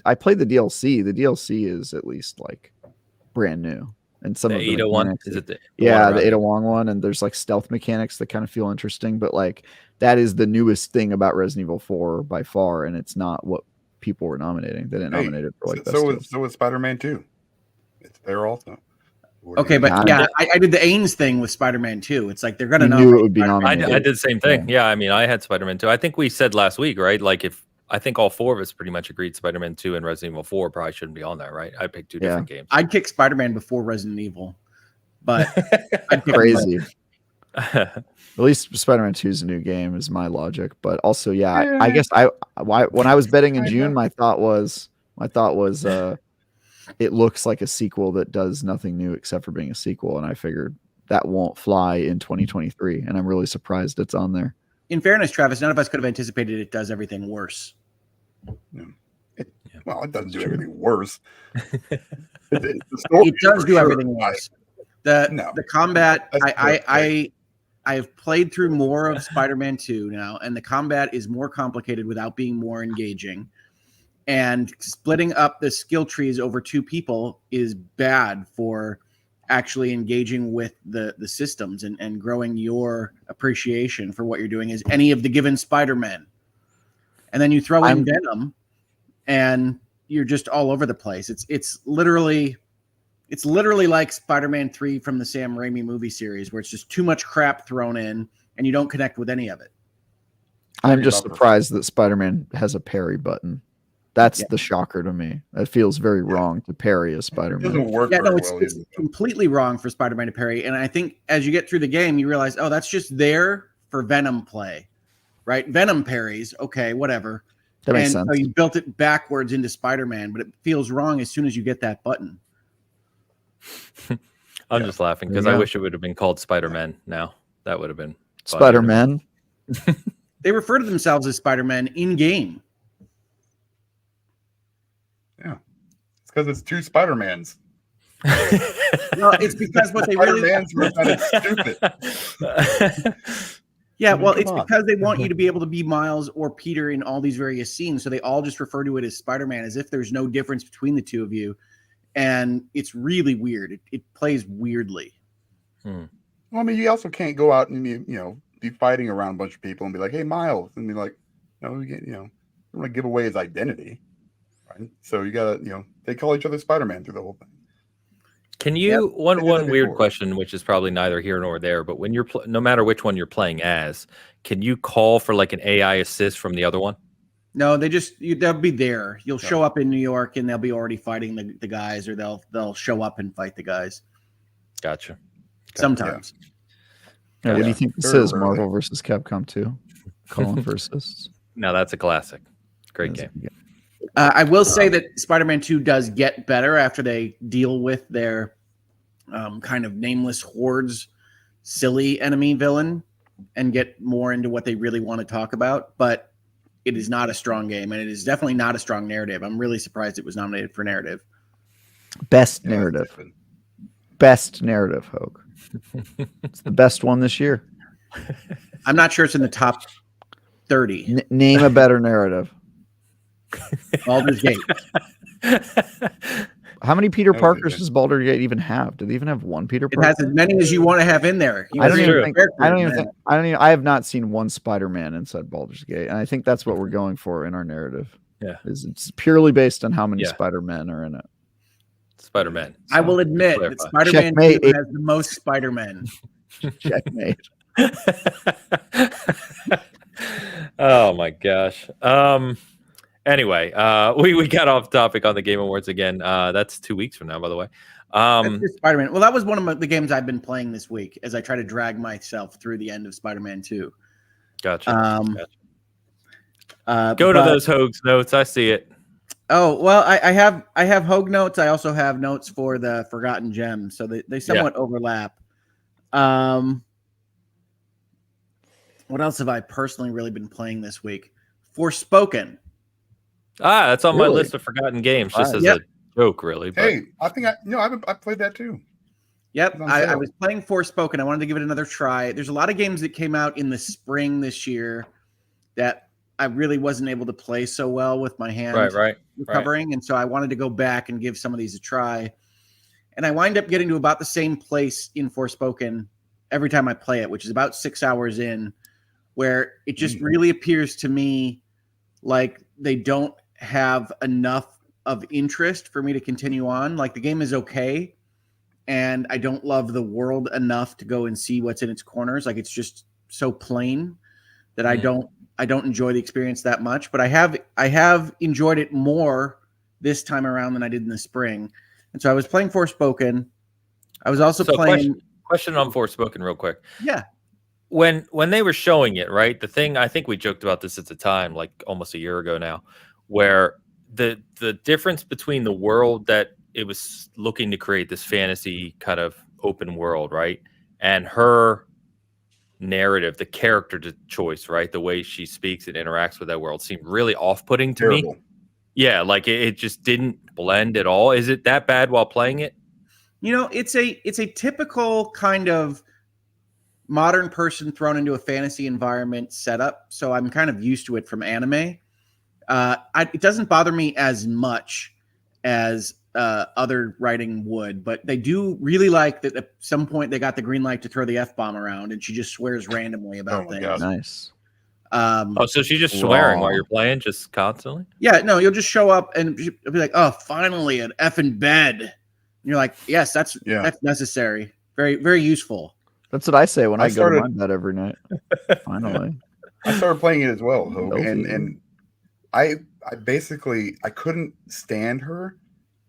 I played the DLC. The DLC is at least like brand new. And some the of the Ada one, is it the Ada Wong one, and there's like stealth mechanics that kind of feel interesting, but like that is the newest thing about Resident Evil 4 by far, and it's not what people were nominating. They didn't nominate it for like so was Spider-Man 2. It's there also. Okay, but I did the Ains thing with Spider-Man 2. It's like they're gonna know it would be nominated. I did the same thing. Yeah, I mean, I had Spider-Man 2. I think we said last week, right? Like, I think all four of us pretty much agreed Spider-Man 2 and Resident Evil 4 probably shouldn't be on there, right? I picked two different games. I'd kick Spider-Man before Resident Evil, but I'd pick crazy. At least Spider-Man 2 is a new game, is my logic. But also, I guess when I was betting in June, my thought was it looks like a sequel that does nothing new except for being a sequel, and I figured that won't fly in 2023, and I'm really surprised it's on there. In fairness, Travis, none of us could have anticipated it does everything worse. Well, it doesn't do everything worse. It does do everything worse. The combat, I I've played through more of Spider-Man 2 now, and the combat is more complicated without being more engaging. And splitting up the skill trees over 2 people is bad for actually engaging with the systems and growing your appreciation for what you're doing as any of the given Spider-Men. And then you throw in Venom, and you're just all over the place. It's literally like Spider-Man 3 from the Sam Raimi movie series, where it's just too much crap thrown in, and you don't connect with any of it. I'm just surprised that Spider-Man has a parry button. That's the shocker to me. It feels very wrong to parry a Spider-Man. It doesn't work. Yeah, no, it's completely wrong for Spider-Man to parry. And I think as you get through the game, you realize, oh, that's just there for Venom play, right? Venom parries, okay, whatever. That makes sense. So you built it backwards into Spider-Man, but it feels wrong as soon as you get that button. I'm just laughing because I wish it would have been called Spider-Man now. That would have been Spider-Man. They refer to themselves as Spider-Man in-game. Yeah. It's because it's 2 Spider-Mans. No, it's because what they Spider-Mans were kind of stupid. Yeah, well, it's because they want you to be able to be Miles or Peter in all these various scenes, so they all just refer to it as Spider-Man as if there's no difference between the 2 of you, and it's really weird. It plays weirdly. Well, I mean, you also can't go out and be fighting around a bunch of people and be like, "Hey, Miles," and be like, "No, you don't want to give away his identity, right?" So you gotta, they call each other Spider-Man through the whole thing. Can you one weird question, which is probably neither here nor there, but when you're no matter which one you're playing as, can you call for like an AI assist from the other one? No, they'll be there. You'll show up in New York and they'll be already fighting the guys, or they'll show up and fight the guys. Gotcha. Sometimes. Yeah, what do you think this is? Marvel versus Capcom 2? Calling for assists. No, that's a classic. Great game. I will say that Spider-Man 2 does get better after they deal with their kind of nameless hordes, silly enemy villain, and get more into what they really want to talk about. But it is not a strong game, and it is definitely not a strong narrative. I'm really surprised it was nominated for narrative. Best narrative. Best narrative, Hogue. It's the best one this year. I'm not sure it's in the top 30. Name a better narrative. Baldur's Gate. How many Peter Parkers does Baldur's Gate even have? Do they even have one Peter Parker? It has as many as you want to have in there. I have not seen one Spider-Man inside Baldur's Gate, and I think that's what we're going for in our narrative. Yeah, it's purely based on how many Spider-Men are in it. Spider-Man. I will admit that Spider-Man 2 has the most Spider-Men. Checkmate. Oh my gosh. Anyway, we got off topic on the Game Awards again. That's 2 weeks from now, by the way. Spider-Man. Well, that was one of the games I've been playing this week as I try to drag myself through the end of Spider-Man 2. Gotcha. Go to those Hogue's notes. I see it. Oh, well, I have Hogue notes. I also have notes for the Forgotten Gems, so they somewhat overlap. What else have I personally really been playing this week? Forspoken. That's on my list of forgotten games, just as a joke, really. But. Hey, I think I played that too. Yep, I was playing Forspoken. I wanted to give it another try. There's a lot of games that came out in the spring this year that I really wasn't able to play so well with my hand recovering, and so I wanted to go back and give some of these a try. And I wind up getting to about the same place in Forspoken every time I play it, which is about 6 hours in, where it just really appears to me like they don't have enough of interest for me to continue on. Like, the game is okay, and I don't love the world enough to go and see what's in its corners. Like, it's just so plain that I don't enjoy the experience that much. But I have enjoyed it more this time around than I did in the spring. And so I was playing Forspoken. I was also playing. Question on Forspoken, real quick. Yeah. When they were showing it, right? The thing, I think we joked about this at the time, like almost a year ago now, where the difference between the world that it was looking to create, this fantasy kind of open world, right, and her narrative, the character choice, right, the way she speaks and interacts with that world seemed really off-putting to me. Yeah, like it just didn't blend at all. Is it that bad while playing it? It's a typical kind of modern person thrown into a fantasy environment setup, so I'm kind of used to it from anime. It doesn't bother me as much as other writing would, but they do really like that at some point they got the green light to throw the F-bomb around and she just swears randomly about Oh my things. God. Nice. So she's just swearing while you're playing, just constantly? Yeah, no, you'll just show up and you'll be like, oh, finally an effing bed. And you're like, yes, that's necessary. Very, very useful. That's what I say when I go to my started- bed every night. Finally. I started playing it as well, Hope, Nope. and I basically I couldn't stand her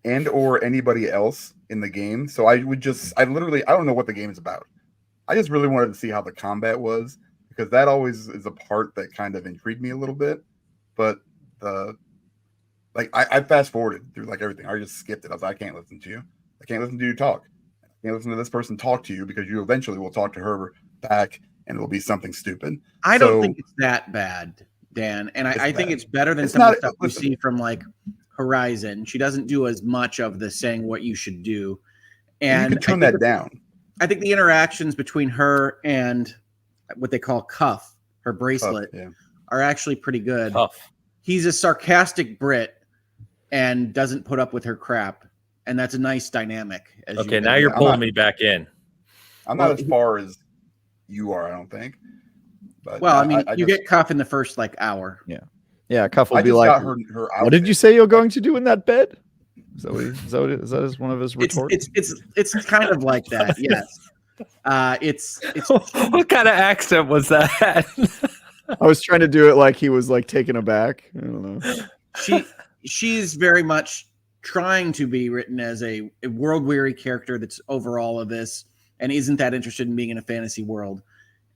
and or anybody else in the game. So I don't know what the game is about. I just really wanted to see how the combat was, because that always is a part that kind of intrigued me a little bit. But I fast forwarded through like everything. I just skipped it. I was like, I can't listen to you. I can't listen to you talk. I can't listen to this person talk to you, because you eventually will talk to her back and it'll be something stupid. I don't think it's that bad, Dan. And I think it's better than some of the stuff we see from like Horizon. She doesn't do as much of the saying what you should do. And you can turn that down. I think the interactions between her and what they call Cuff, her bracelet, are actually pretty good. Tough. He's a sarcastic Brit and doesn't put up with her crap. And that's a nice dynamic. Okay, now you're pulling me back in. I'm not as far as you are, I don't think. But well, I mean, you get Cuff in the first like hour. Yeah, Cuff will be like, got her what did you say you're going to do in that bed? Is that one of his retorts? It's kind of like that, yes. It's What kind of accent was that? I was trying to do it like he was like taken aback. I don't know. She's very much trying to be written as a world weary character that's over all of this and isn't that interested in being in a fantasy world.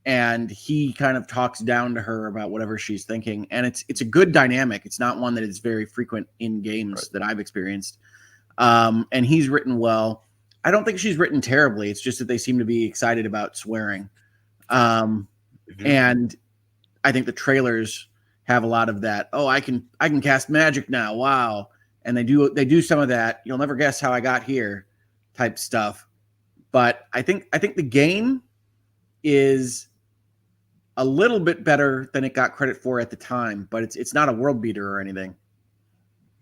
And he kind of talks down to her about whatever she's thinking. And it's a good dynamic. It's not one that is very frequent in games that I've experienced. And he's written well. I don't think she's written terribly. It's just that they seem to be excited about swearing. And I think the trailers have a lot of that. Oh, I can cast magic now. Wow. And they do some of that. You'll never guess how I got here type stuff. But I think the game is a little bit better than it got credit for at the time, but it's not a world beater or anything.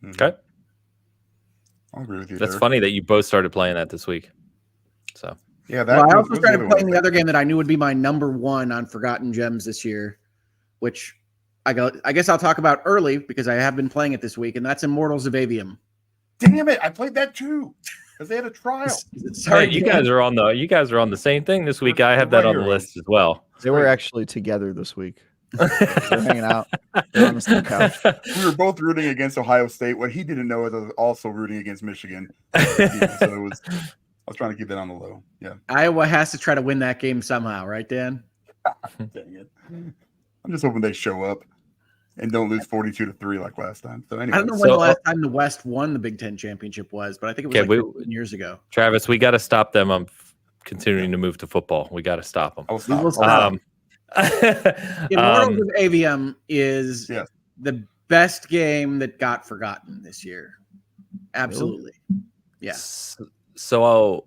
Okay. I'll agree with you. That's funny that you both started playing that this week. So yeah, I also started playing the other game that I knew would be my number one on Forgotten Gems this year, which I guess I'll talk about early because I have been playing it this week, and that's Immortals of Aveum. Damn it! I played that too because they had a trial. Sorry, you guys are on the same thing this week. I have that on the list as well. They were actually together this week. They're hanging out. They're on the same couch. We were both rooting against Ohio State. What he didn't know is I was also rooting against Michigan. So I was trying to keep that on the low. Yeah. Iowa has to try to win that game somehow, right, Dan? Dang it. I'm just hoping they show up and don't lose 42-3 like last time. So anyway. I don't know when the last time the West won the Big Ten championship was, but I think it was 15 years ago. Travis, we got to stop them. Continuing to move to football. We got to stop them. Immortals of Aveum is the best game that got forgotten this year. Absolutely. Yes. So,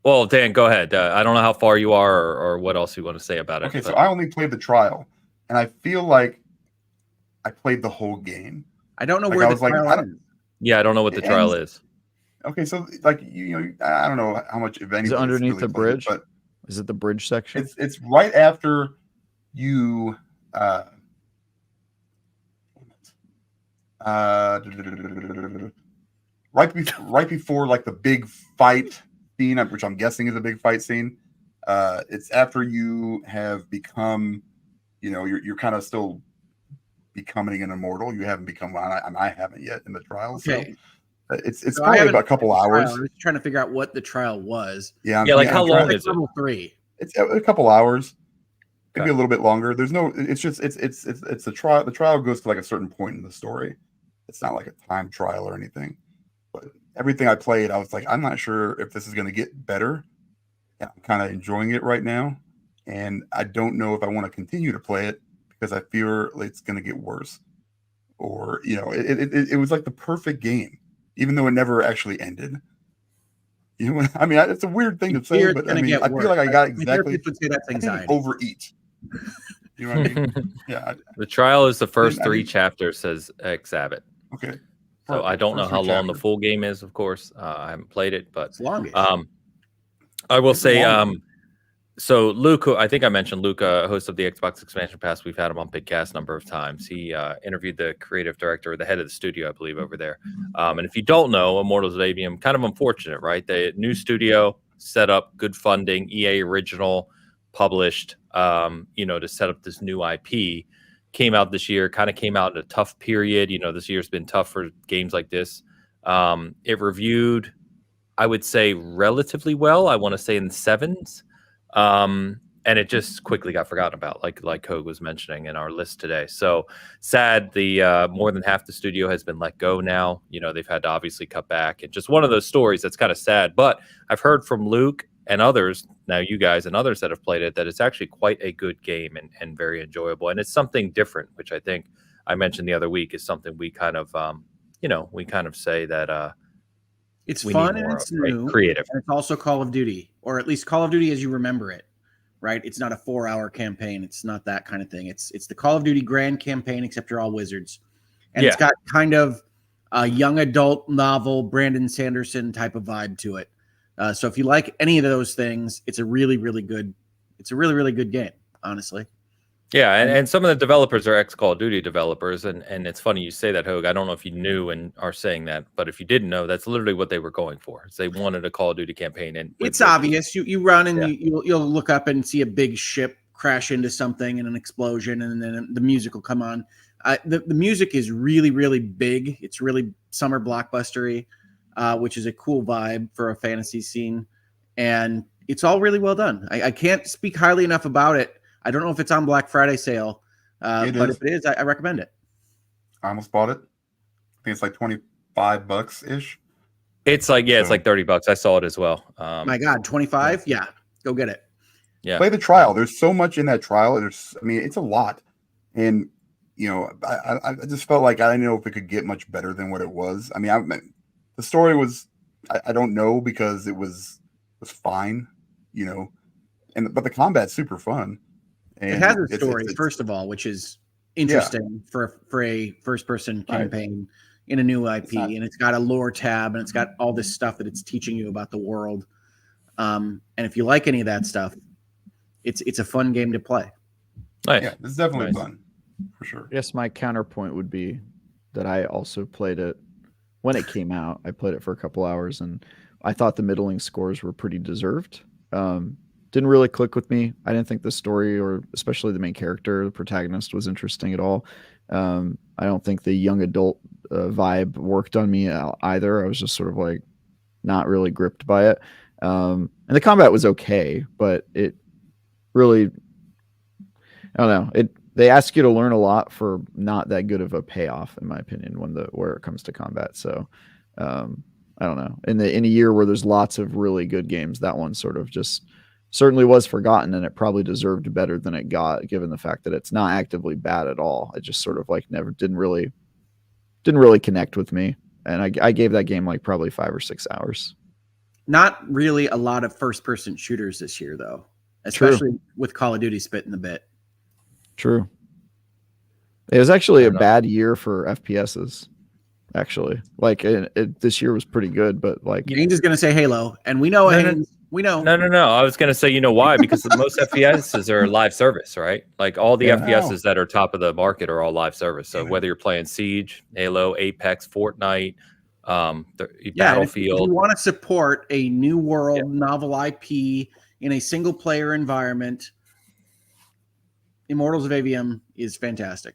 well, Dan, go ahead. I don't know how far you are or what else you want to say about it. Okay, so I only played the trial, and I feel like I played the whole game. I don't know where the trial is. Yeah, I don't know what the trial is. Okay, so like I don't know how much if anything. Is it underneath really the bridge? But is it the bridge section? It's right after you. Right before like the big fight scene, which I'm guessing is a big fight scene. It's after you have become, you're kind of still becoming an immortal. You haven't become one, and I haven't yet in the trial. Okay. So it's probably about a couple hours. I was trying to figure out what the trial was. Yeah. How long is it? Level 3. It's a couple hours. Maybe a little bit longer. It's the trial. The trial goes to like a certain point in the story. It's not like a time trial or anything. But everything I played, I was like, I'm not sure if this is going to get better. And I'm kind of enjoying it right now. And I don't know if I want to continue to play it because I fear it's going to get worse. Or, it was like the perfect game, even though it never actually ended. You know, I mean, it's a weird thing to say, Fear but it's I gonna mean, get I feel worse. like I got My exactly. therapist would say that's I didn't anxiety. overeat. You know what I mean? Yeah. The trial is the first I 3 didn't- chapters, says Exabit. Okay. So I Perfect. don't know First how three long the chapters. full game is, of course. I haven't played it, but It's longish. I will It's a say, long one. so Luke, I think I mentioned Luke, host of the Xbox Expansion Pass. We've had him on Bitcast a number of times. He interviewed the creative director, the head of the studio, I believe, over there. And if you don't know, Immortals of Aveum, kind of unfortunate, right? The new studio set up, good funding, EA original, published, to set up this new IP. Came out this year, kind of came out in a tough period. This year's been tough for games like this. It reviewed, I would say, relatively well. I want to say in the 7s. And it just quickly got forgotten about, like Hogue was mentioning in our list today. So sad. The more than half the studio has been let go now. They've had to obviously cut back, and just one of those stories that's kind of sad. But I've heard from Luke and others, now you guys and others that have played it, that it's actually quite a good game and very enjoyable. And it's something different, which I think I mentioned the other week is something we kind of, say that it's we fun need and more it's of, right? new. Creative. And it's also Call of Duty, or at least Call of Duty as you remember it, right? It's not a 4-hour campaign. It's not that kind of thing. It's the Call of Duty grand campaign, except you're all wizards. And it's got kind of a young adult novel, Brandon Sanderson type of vibe to it. So if you like any of those things, it's a really, really good game, honestly. Yeah, and some of the developers are ex-Call of Duty developers, and it's funny you say that, Hogue. I don't know if you knew and are saying that, but if you didn't know, that's literally what they were going for. They wanted a Call of Duty campaign, and It's obvious. You run and you'll look up and see a big ship crash into something and an explosion, and then the music will come on. The music is really, really big. It's really summer blockbustery, which is a cool vibe for a fantasy scene, and it's all really well done. I can't speak highly enough about it. I don't know if it's on Black Friday sale, but if it is, I recommend it. I almost bought it. I think it's like $25 ish. It's like it's like $30. I saw it as well. My God, 25? Yeah, go get it. Yeah, play the trial. There's so much in that trial. It's a lot, and I just felt like I didn't know if it could get much better than what it was. I mean, the story was I don't know, because it was fine, but the combat's super fun. And it has a story, first of all, which is interesting for a first-person campaign in a new IP, and it's got a lore tab, and it's got all this stuff that it's teaching you about the world. And if you like any of that stuff, it's a fun game to play. Nice. Yeah, it's definitely fun for sure. I guess my counterpoint would be that I also played it when it came out. I played it for a couple hours, and I thought the middling scores were pretty deserved. Didn't really click with me. I didn't think the story, or especially the main character, the protagonist, was interesting at all. I don't think the young adult vibe worked on me either. I was just sort of like not really gripped by it. And the combat was okay, but it really, I don't know. They ask you to learn a lot for not that good of a payoff, in my opinion, where it comes to combat. So I don't know. In a year where there's lots of really good games, that one sort of just certainly was forgotten, and it probably deserved better than it got, given the fact that it's not actively bad at all. It just sort of like didn't really connect with me, and I gave that game like probably 5 or 6 hours. Not really a lot of first-person shooters this year, though, especially with Call of Duty spitting the bit. True. It was actually a bad year for FPSs. Actually, like this year was pretty good, but like Haynes is going to say Halo, and we know Haynes. We know. No. I was going to say, why? Because the most FPSs are live service, right? Like all the FPSs that are top of the market are all live service. So whether you're playing Siege, Halo, Apex, Fortnite, Battlefield. If you want to support a new world novel IP in a single player environment, Immortals of Aveum is fantastic.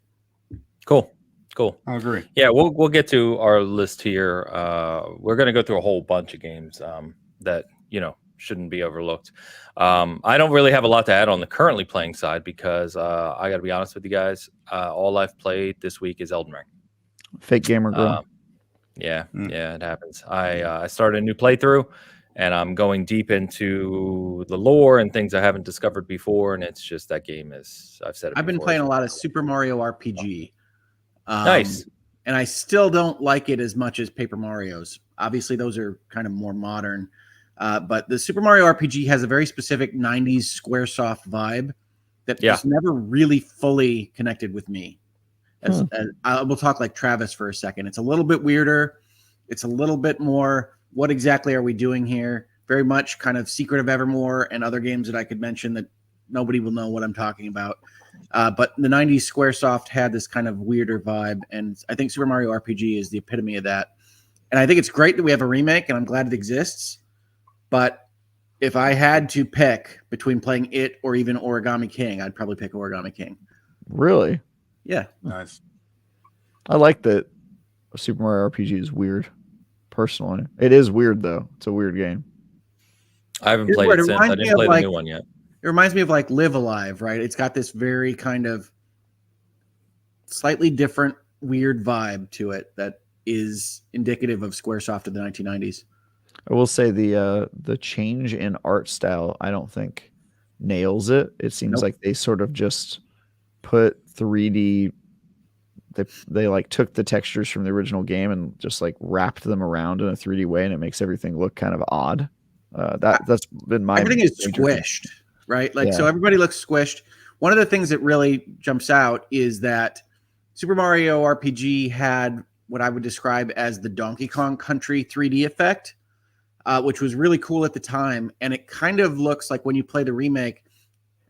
Cool. I agree. Yeah, we'll get to our list here. We're going to go through a whole bunch of games that shouldn't be overlooked. I don't really have a lot to add on the currently playing side, because I got to be honest with you guys. All I've played this week is Elden Ring. Fake gamer girl. Yeah, it happens. I started a new playthrough, and I'm going deep into the lore and things I haven't discovered before, and it's just that game is. I've been playing a lot of Super Mario RPG. Nice. And I still don't like it as much as Paper Mario's. Obviously, those are kind of more modern. But the Super Mario RPG has a very specific 90s Squaresoft vibe that just never really fully connected with me. As I will talk like Travis for a second. It's a little bit weirder. It's a little bit more, what exactly are we doing here? Very much kind of Secret of Evermore and other games that I could mention that nobody will know what I'm talking about. But the 90s Squaresoft had this kind of weirder vibe, and I think Super Mario RPG is the epitome of that. And I think it's great that we have a remake, and I'm glad it exists. But if I had to pick between playing it or even Origami King, I'd probably pick Origami King. Really? Yeah. Nice. I like that Super Mario RPG is weird, personally. It is weird, though. It's a weird game. I haven't played it since. I didn't play the new one yet. It reminds me of like Live Alive, right? It's got this very kind of slightly different, weird vibe to it that is indicative of Squaresoft of the 1990s. I will say the change in art style, I don't think nails it. It seems like they sort of just put 3D. They like took the textures from the original game and just like wrapped them around in a 3D way, and it makes everything look kind of odd. That's been my everything is squished, right? Like so everybody looks squished. One of the things that really jumps out is that Super Mario RPG had what I would describe as the Donkey Kong Country 3D effect, which was really cool at the time. And it kind of looks like when you play the remake,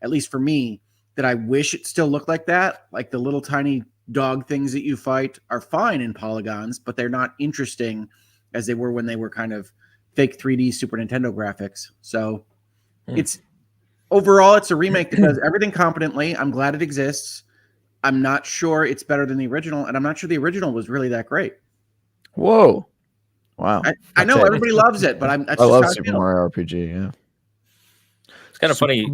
at least for me, that I wish it still looked like that. Like the little tiny dog things that you fight are fine in polygons, but they're not interesting as they were when they were kind of fake 3D Super Nintendo graphics. So it's overall, it's a remake that does everything competently. I'm glad it exists. I'm not sure it's better than the original, and I'm not sure the original was really that great. Whoa. Wow. I know everybody loves it, but I love Super Mario RPG, yeah. It's kind of funny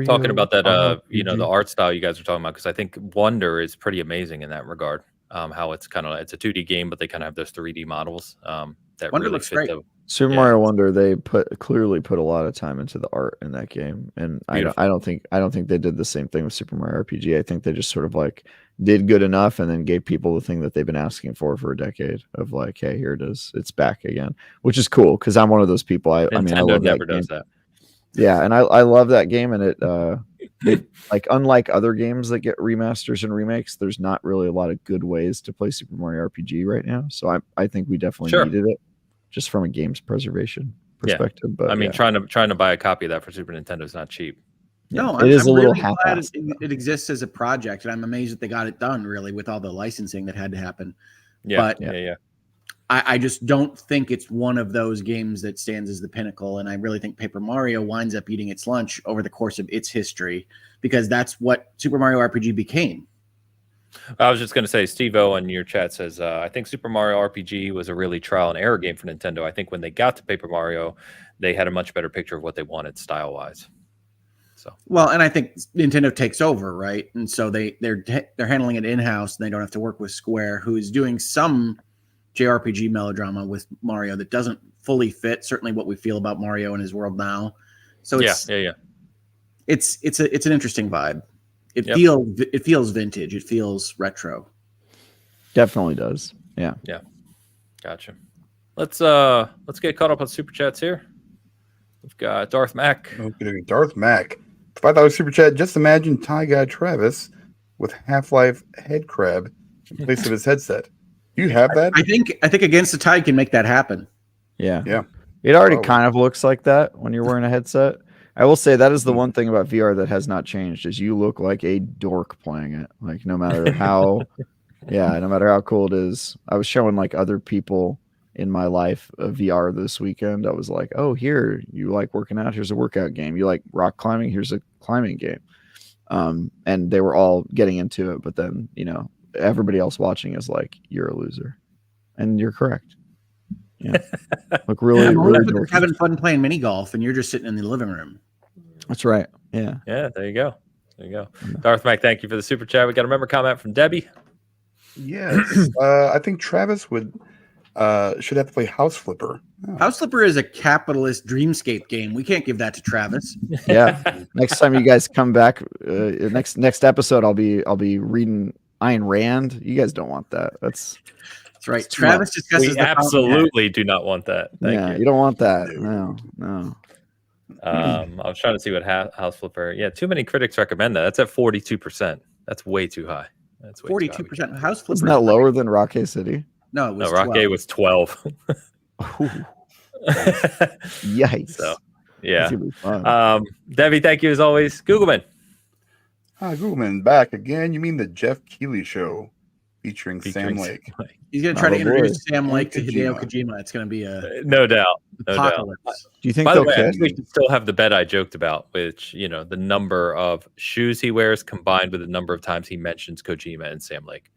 talking about that, the art style you guys are talking about, because I think Wonder is pretty amazing in that regard. How it's a 2D game, but they kind of have those 3D models that Wonder really looks fit great. Super Mario Wonder, they clearly put a lot of time into the art in that game, and I don't think they did the same thing with Super Mario RPG. I think they just sort of like did good enough, and then gave people the thing that they've been asking for a decade of like, hey, here it is, it's back again, which is cool because I'm one of those people. I mean, I love never that game. does that. Yeah, and I love that game, and it like unlike other games that get remasters and remakes, there's not really a lot of good ways to play Super Mario RPG right now. So I think we definitely needed it, just from a games preservation perspective. Yeah. But I mean, trying to buy a copy of that for Super Nintendo is not cheap. No, it is I'm a little really glad half-assed. it exists as a project, and I'm amazed that they got it done really with all the licensing that had to happen. Yeah, but I just don't think it's one of those games that stands as the pinnacle, and I really think Paper Mario winds up eating its lunch over the course of its history, because that's what Super Mario RPG became. I was just going to say, Steve-O in your chat says, I think Super Mario RPG was a really trial and error game for Nintendo. I think when they got to Paper Mario, they had a much better picture of what they wanted style-wise. So well, and I think Nintendo takes over, right? And so they're handling it in-house, and they don't have to work with Square, who is doing some JRPG melodrama with Mario that doesn't fully fit certainly what we feel about Mario and his world now. So it's an interesting vibe. It feels vintage. It feels retro. Definitely does. Yeah. Yeah. Gotcha. Let's get caught up on super chats here. We've got Darth Mac. Okay, Darth Mac. $5 super chat. Just imagine Thai guy Travis with Half-Life head crab in place of his headset. Do you have that? I think Against the Tide can make that happen. Yeah. Yeah. It already kind of looks like that when you're wearing a headset. I will say that is the one thing about VR that has not changed, is you look like a dork playing it. Like no matter how no matter how cool it is. I was showing like other people in my life a VR this weekend. I was like, oh, here, you like working out, here's a workout game. You like rock climbing, here's a climbing game. And they were all getting into it, but then, everybody else watching is like, you're a loser. And you're correct. Yeah. Look really having fun playing mini golf, and you're just sitting in the living room. That's right. Yeah. Yeah, there you go. Darth Mac, thank you for the super chat. We got a member comment from Debbie. Yes. I think Travis should have to play House Flipper. Oh. House Flipper is a capitalist dreamscape game. We can't give that to Travis. Yeah. Next time you guys come back, next episode, I'll be reading Ayn Rand. You guys don't want that. That's That's right. It's too Travis much. discusses We the Fountainhead. absolutely do not want that. Thank Yeah, you. you don't want that. No. No. I was trying to see what House Flipper. Yeah, too many critics recommend that. That's at 42%. That's way too high. That's way too high. 42% House Flipper. Isn't that lower than Rocket City? No, it was No, Rock 12. A was 12. Ooh, yikes. So, That's yeah. gonna be fun. Debbie, thank you as always. Googleman. Hi, Googleman, back again. You mean the Jeff Keighley show featuring Sam Lake? He's going to try to Probably. introduce Sam Lake to And Hideo Kojima. Kojima. It's going to be a No doubt. No doubt. apocalypse. Do you think By the they'll way, I kiss? think we should still have the bet I joked about, which, you know, the number of shoes he wears combined with the number of times he mentions Kojima and Sam Lake.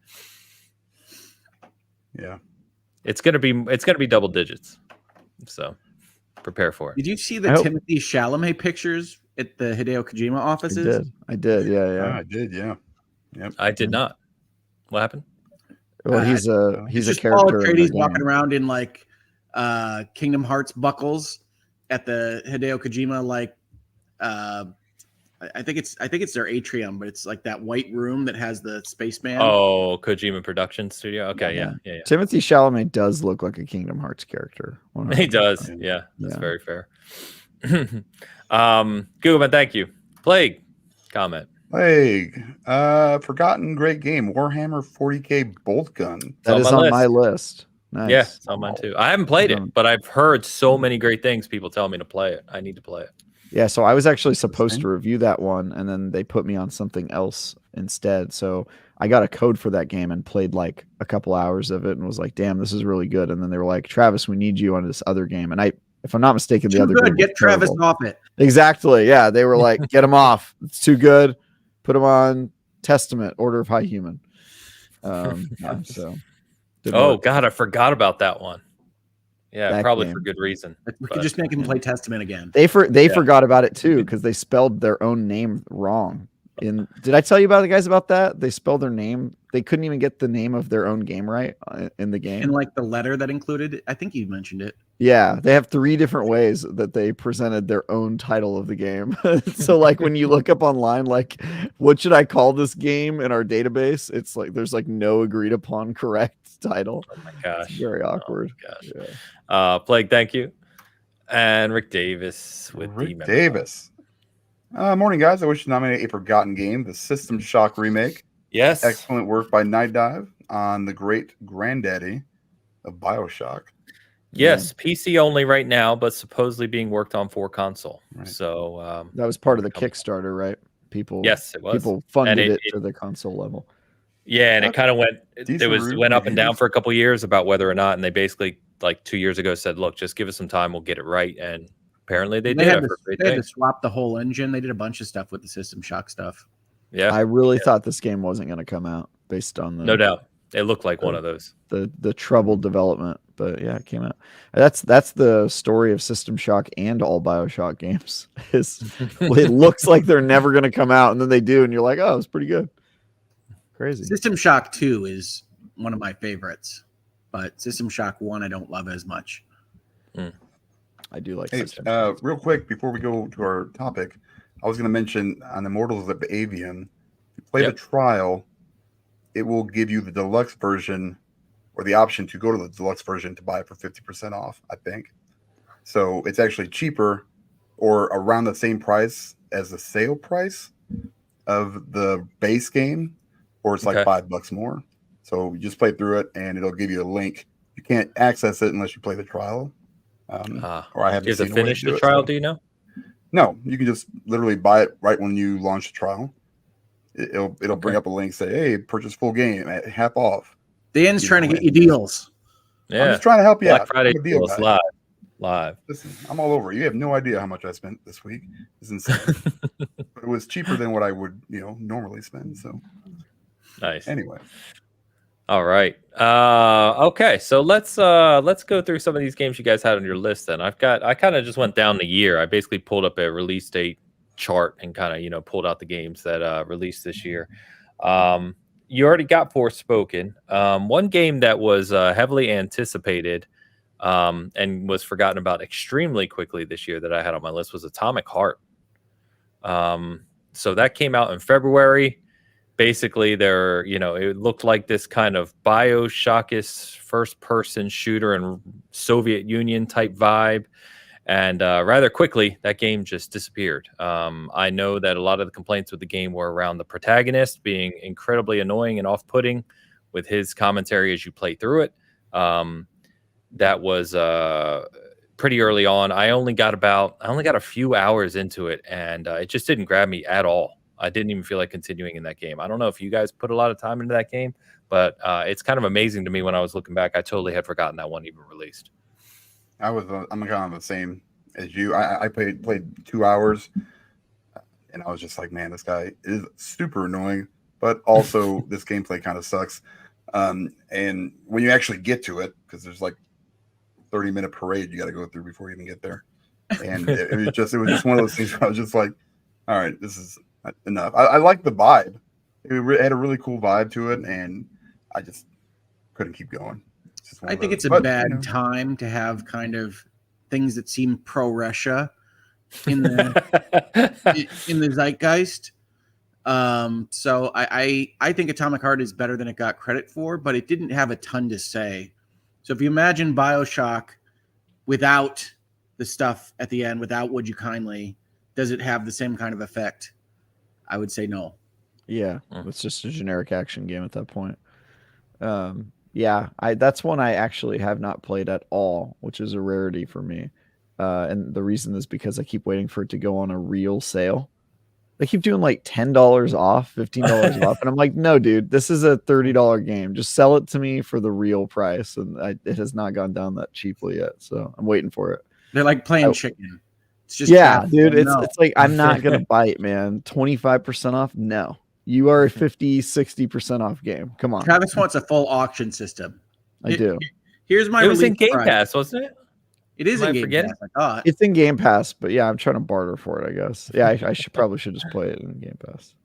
Yeah. It's gonna be double digits. So prepare for it. Did you see the Timothy Chalamet pictures at the Hideo Kojima offices? I did. Yeah. I did, yeah. Yep. I did not. What happened? Well, he's a Just character. Paul in the Atreides game. walking around in like Kingdom Hearts buckles at the Hideo Kojima I think it's their atrium, but it's like that white room that has the spaceman. Oh, Kojima Production Studio. Okay, yeah. Timothy Chalamet does look like a Kingdom Hearts character. 100%. He does. Yeah, that's Yeah. very fair. Googleman, thank you. Plague comment. Plague. Forgotten great game. Warhammer 40K Bolt Gun. That is on my list. Nice. Yeah, it's on mine too. I haven't played it, but I've heard so many great things. People tell me to play it. I need to play it. Yeah, so I was actually supposed to review that one, and then they put me on something else instead. So I got a code for that game and played like a couple hours of it and was like, damn, this is really good. And then they were like, Travis, we need you on this other game. And if I'm not mistaken, the other game was get Travis terrible. off it. Exactly. Yeah, they were like, get him off. It's too good. Put him on Testament, Order of High Human. God, I forgot about that one. Yeah, that probably game. for good reason. We could just make him play Testament again. They forgot about it too because they spelled their own name wrong. Did I tell you about that? They spelled their name. They couldn't even get the name of their own game right in the game. And like the letter that included it, I think you mentioned it. Yeah, they have 3 different ways that they presented their own title of the game. So like when you look up online, like what should I call this game in our database? It's like there's like no agreed upon correct title. Oh my gosh, it's very awkward. Oh my gosh. Yeah. Plague, thank you. And Rick Davis with Rick Davis. Morning, guys. I wish to nominate a forgotten game, the System Shock remake. Yes. Excellent work by Night Dive on the great granddaddy of BioShock. Yes, PC only right now, but supposedly being worked on for console. Right. So that was part of the Kickstarter, right? People, yes, it was. People funded it to the console level. Yeah, and it kind of went up and down for a couple of years about whether or not, and they basically like 2 years ago said, "Look, just give us some time, we'll get it right." And apparently they did. They had to swap the whole engine. They did a bunch of stuff with the System Shock stuff. Yeah, I really thought this game wasn't going to come out based on the. No doubt, it looked like one of those. The troubled development, but yeah, it came out. That's the story of System Shock and all BioShock games. It looks like they're never going to come out, and then they do, and you're like, oh, it's pretty good. Crazy. System Shock 2 is one of my favorites, but System Shock 1 I don't love as much. I do like System Shock. Real quick, before we go to our topic, I was going to mention on Immortals of Aveum, if you play the trial, it will give you the deluxe version or the option to go to the deluxe version to buy it for 50% off, I think. So it's actually cheaper or around the same price as the sale price of the base game, or it's like $5 more. So you just play through it and it'll give you a link. You can't access it unless you play the trial. Or I haven't seen finish the trial, do you know? No, you can just literally buy it right when you launch the trial. It'll bring up a link, say, "Hey, purchase full game at half off." Dan's trying to get you deals. Yeah, I'm just trying to help you Black out. Friday deals live. Listen, I'm all over. You have no idea how much I spent this week. It's insane. But it was cheaper than what I would, normally spend. So nice. Anyway. All right. Okay. So let's go through some of these games you guys had on your list. Then I kind of just went down the year. I basically pulled up a release date chart and kind of pulled out the games that released this year. You already got Forspoken. One game that was heavily anticipated and was forgotten about extremely quickly this year that I had on my list was Atomic Heart. So that came out in February. basically it looked like this kind of BioShock-ish first-person shooter and Soviet Union type vibe. And rather quickly, that game just disappeared. I know that a lot of the complaints with the game were around the protagonist being incredibly annoying and off-putting with his commentary as you play through it. That was pretty early on. I only got a few hours into it, and it just didn't grab me at all. I didn't even feel like continuing in that game. I don't know if you guys put a lot of time into that game, but it's kind of amazing to me when I was looking back. I totally had forgotten that one even released. I'm kind of the same as you. I played 2 hours, and I was just like, man, this guy is super annoying, but also this gameplay kind of sucks. And when you actually get to it, because there's like 30-minute parade you got to go through before you even get there, and it was just one of those things where I was just like, all right, this is enough. I like the vibe. It had a really cool vibe to it, and I just couldn't keep going. I think it's a bad time to have kind of things that seem pro-Russia in the in the zeitgeist. So I think Atomic Heart is better than it got credit for, but it didn't have a ton to say. So if you imagine BioShock without the stuff at the end, without Would You Kindly, does it have the same kind of effect? I would say no. Yeah, it's just a generic action game at that point. Yeah, that's one I actually have not played at all, which is a rarity for me. And the reason is because I keep waiting for it to go on a real sale. They keep doing like $10 off, $15 off. And I'm like, no, dude, this is a $30 game. Just sell it to me for the real price. And it has not gone down that cheaply yet. So I'm waiting for it. They're like playing chicken. It's just dude, it's like, I'm not going to bite, man. 25% off? No. You are a 50, 60% off game. Come on. Travis wants a full auction system. I do. Here's my It was in Game Pass, wasn't it? It is in Game Pass, I thought. It's in Game Pass, but yeah, I'm trying to barter for it, I guess. Yeah, I probably should just play it in Game Pass.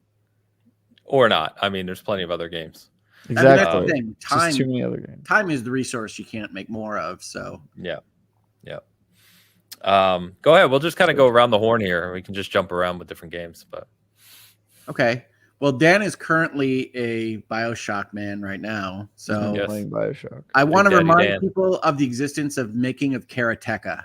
Or not. I mean, there's plenty of other games. Exactly. That's the thing. Just too many other games. Time is the resource you can't make more of, so. Yeah. Go ahead. We'll just kind of go around the horn here. We can just jump around with different games, but okay. Well, Dan is currently a BioShock man right now, so I'm playing BioShock. I want to remind people of the existence of Making of Karateka.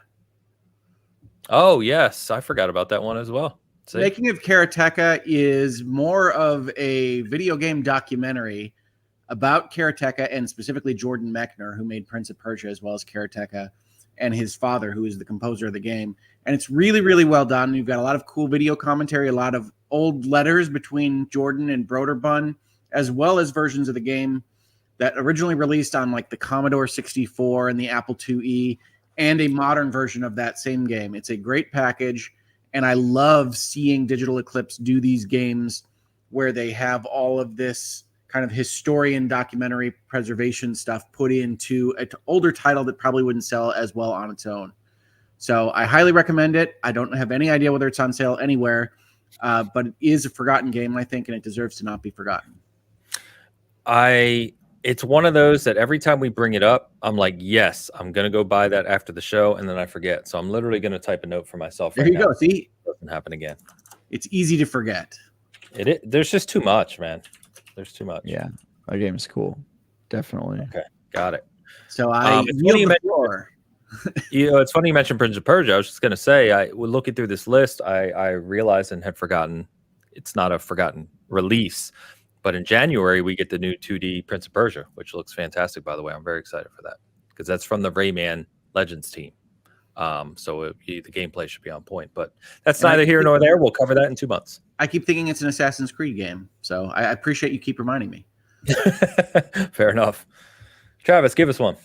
Oh yes, I forgot about that one as well. See? Making of Karateka is more of a video game documentary about Karateka and specifically Jordan Mechner, who made Prince of Persia as well as Karateka, and his father, who is the composer of the game. And it's really, really well done. You've got a lot of cool video commentary, a lot of old letters between Jordan and Broderbund, as well as versions of the game that originally released on like the Commodore 64 and the Apple IIe, and a modern version of that same game. It's a great package, and I love seeing Digital Eclipse do these games where they have all of this kind of historian documentary preservation stuff put into an older title that probably wouldn't sell as well on its own. So I highly recommend it. I don't have any idea whether it's on sale anywhere, but it is a forgotten game, I think, and it deserves to not be forgotten. It's one of those that every time we bring it up, I'm like, yes, I'm going to go buy that after the show, and then I forget. So I'm literally going to type a note for myself right now. There you go. See? It doesn't happen again. It's easy to forget. There's just too much, man. There's too much. Yeah, that game is cool. Definitely. Okay, got it. So it's funny you mentioned Prince of Persia. I was just going to say, looking through this list, I realized and had forgotten. It's not a forgotten release, but in January we get the new 2D Prince of Persia, which looks fantastic. By the way, I'm very excited for that because that's from the Rayman Legends team. So the gameplay should be on point, but that's neither here nor there. We'll cover that in 2 months. I keep thinking it's an Assassin's Creed game, so I appreciate you keep reminding me. Fair enough. Travis, give us one.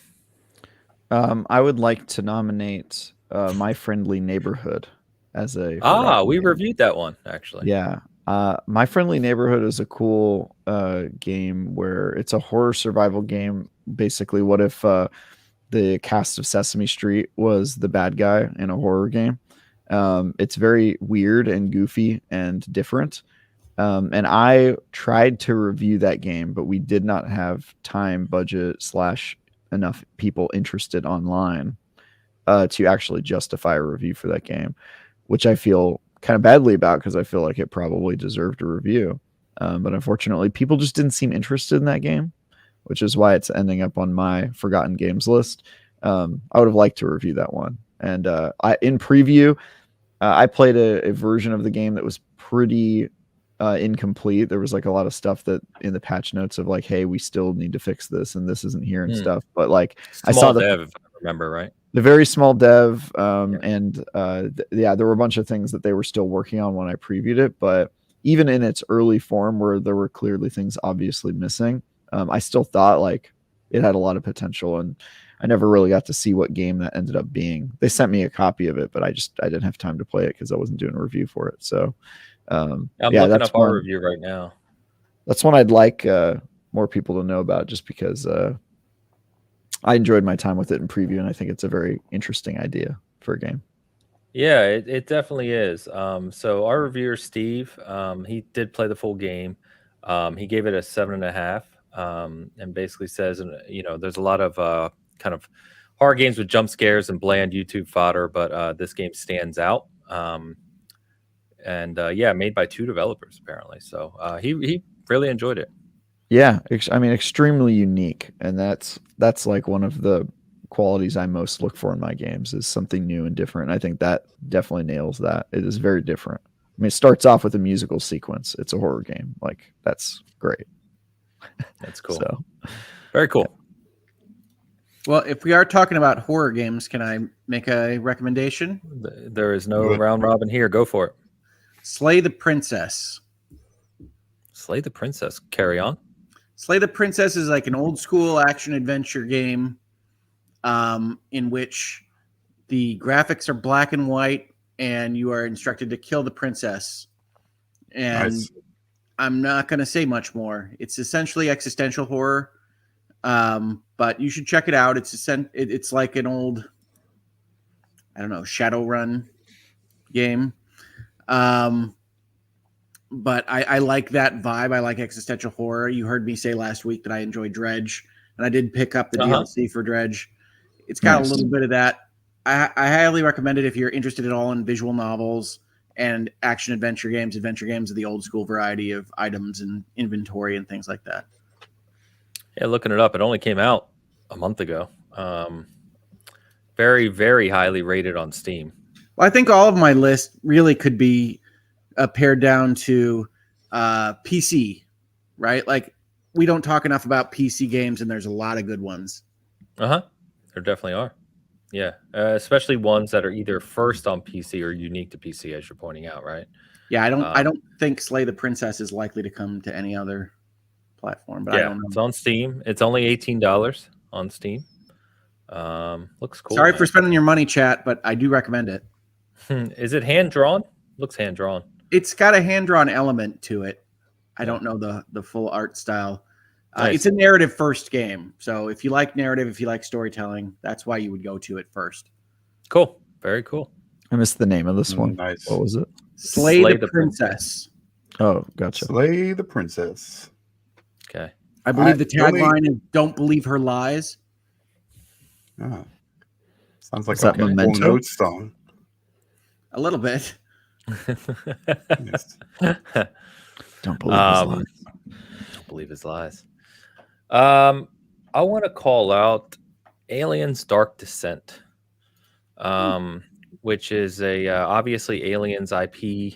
I would like to nominate My Friendly Neighborhood as a. We reviewed that one actually. Yeah. My Friendly Neighborhood is a cool game where it's a horror survival game. Basically, what if the cast of Sesame Street was the bad guy in a horror game? It's very weird and goofy and different. And I tried to review that game, but we did not have time, budget / enough people interested online to actually justify a review for that game, which I feel kind of badly about because I feel like it probably deserved a review. But unfortunately, people just didn't seem interested in that game, which is why it's ending up on my forgotten games list. I would have liked to review that one. And in preview, I played a version of the game that was pretty incomplete. There was like a lot of stuff that in the patch notes of like, hey, we still need to fix this and this isn't here and stuff. But like I saw dev, if I remember right. The very small dev, and there were a bunch of things that they were still working on when I previewed it. But even in its early form, where there were clearly things obviously missing, I still thought like it had a lot of potential, and I never really got to see what game that ended up being. They sent me a copy of it, but I didn't have time to play it because I wasn't doing a review for it. So I'm looking up our review right now. That's one I'd like more people to know about, just because I enjoyed my time with it in preview, and I think it's a very interesting idea for a game. Yeah, it definitely is. So our reviewer Steve, he did play the full game. He gave it a 7.5, and basically says, there's a lot of kind of horror games with jump scares and bland YouTube fodder, but this game stands out. Made by 2 developers apparently. So he really enjoyed it. Yeah, I mean, extremely unique, and that's like one of the qualities I most look for in my games, is something new and different. And I think that definitely nails that. It is very different. I mean, it starts off with a musical sequence. It's a horror game. Like, that's great. That's cool. So, very cool. Well, if we are talking about horror games, can I make a recommendation? There is no round robin here. Go for it. Slay the Princess. Slay the Princess. Carry on. Slay the Princess is like an old school action adventure game in which the graphics are black and white, and you are instructed to kill the princess. And nice. I'm not going to say much more. It's essentially existential horror, but you should check it out. It's like an old, Shadowrun game. But I like that vibe. I like existential horror. You heard me say last week that I enjoy Dredge, and I did pick up the DLC for Dredge. It's got a little bit of that. I highly recommend it if you're interested at all in visual novels and action adventure games of the old school variety of items and inventory and things like that. Yeah, looking it up, it only came out a month ago. Very, very highly rated on Steam. Well, I think all of my list really could be pared down to PC, right? Like, we don't talk enough about PC games, and there's a lot of good ones. There definitely are. Yeah, especially ones that are either first on PC or unique to PC, as you're pointing out, right? Yeah, I don't think Slay the Princess is likely to come to any other platform, but I don't know. It's on Steam. It's only $18 on Steam. Looks cool. Sorry for spending your money, chat, but I do recommend it. Is it hand drawn? Looks hand drawn. It's got a hand drawn element to it. I don't know the full art style. Nice. It's a narrative first game. So if you like narrative, if you like storytelling, that's why you would go to it first. Cool. Very cool. I missed the name of this one. Nice. What was it? Slay the Princess. Oh, gotcha. Slay the Princess. Okay. I believe the tagline is "Don't believe her lies." Oh. Sounds like a Memento Notes song. A little bit. Yes. Don't believe his lies. Don't believe his lies. I want to call out Aliens Dark Descent, which is a obviously Aliens IP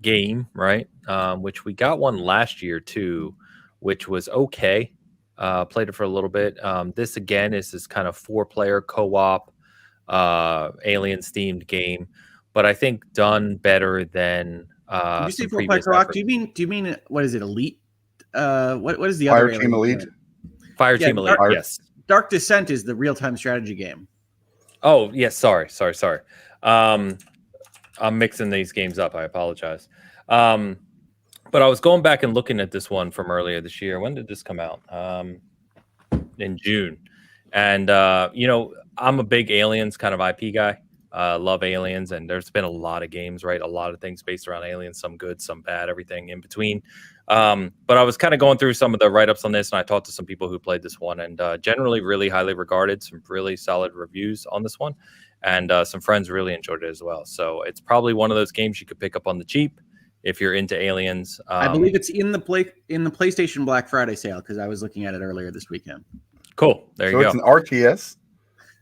game, right? Which we got one last year too, which was okay. Played it for a little bit. This again is this kind of 4-player co-op Aliens themed game, but I think done better than Did you say 4-player co-op? Do you mean what is it, Elite? What is the Fire other Team Elite? Fire Team Elite, yes. Dark Descent is the real-time strategy game. Oh, yes, sorry. I'm mixing these games up. I apologize. But I was going back and looking at this one from earlier this year. When did this come out? In June. And, I'm a big Aliens kind of IP guy. Love Aliens, and there's been a lot of games, right? A lot of things based around Aliens, some good, some bad, everything in between. But I was kind of going through some of the write-ups on this, and I talked to some people who played this one, and generally really highly regarded, some really solid reviews on this one, and some friends really enjoyed it as well. So it's probably one of those games you could pick up on the cheap if you're into Aliens. I believe it's in the PlayStation Black Friday sale because I was looking at it earlier this weekend. Cool. There So you it's go. an RTS.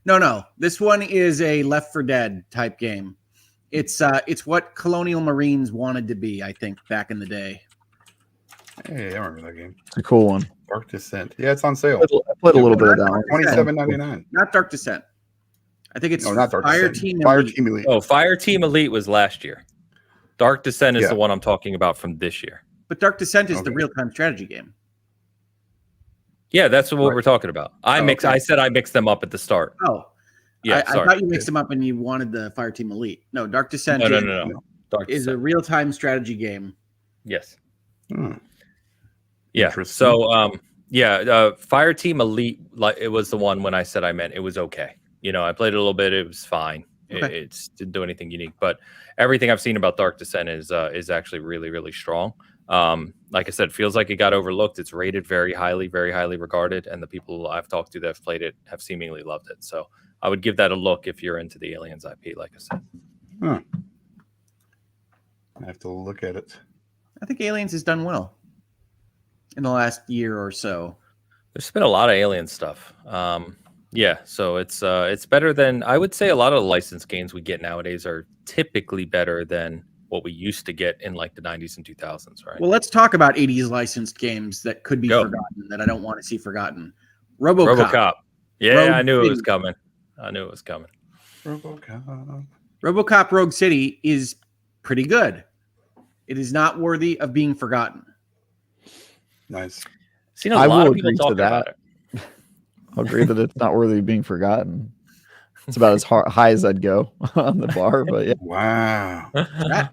No. This one is a Left 4 Dead type game. It's what Colonial Marines wanted to be, I think, back in the day. Hey, I remember that game. It's a cool one. Dark Descent. Yeah, it's on sale. I played a little bit of that one. $27.99. Not Dark Descent. I think it's No, not Dark Fire Descent. Team Fire Elite. Team Elite. Oh, Fire Team Elite was last year. Dark Descent is Yeah. the one I'm talking about from this year. But Dark Descent is the Okay. real-time strategy game. Yeah, that's what Right. we're talking about. Okay. I said I mixed them up at the start. Oh, Yeah, I sorry. thought you mixed them up and you wanted the Fire Team Elite. No, Dark Descent No. Dark is a Descent. real-time strategy game. Yes. Hmm. Yeah. Interesting. So, Fire Team Elite, like it was the one when I said I meant it was okay. I played it a little bit. It was fine. Okay. It didn't do anything unique, but everything I've seen about Dark Descent is actually really, really strong. Like I said, feels like it got overlooked. It's rated very highly regarded, and the people I've talked to that have played it have seemingly loved it. So I would give that a look if you're into the Aliens IP, like I said. Huh. I have to look at it. I think Aliens has done well in the last year or so. There's been a lot of Alien stuff. So it's better than, I would say, a lot of the licensed games we get nowadays are typically better than what we used to get in like the 90s and 2000s, right? Well, let's talk about 80s licensed games that could be Go. forgotten that I don't want to see forgotten. RoboCop. Yeah, Rogue I knew it was City. coming. RoboCop. Rogue City is pretty good. It is not worthy of being forgotten. Nice. Seen a I lot will of people agree to talking that. about it. I'll agree that it's not worthy of being forgotten. It's about as high as I'd go on the bar, but yeah. Wow.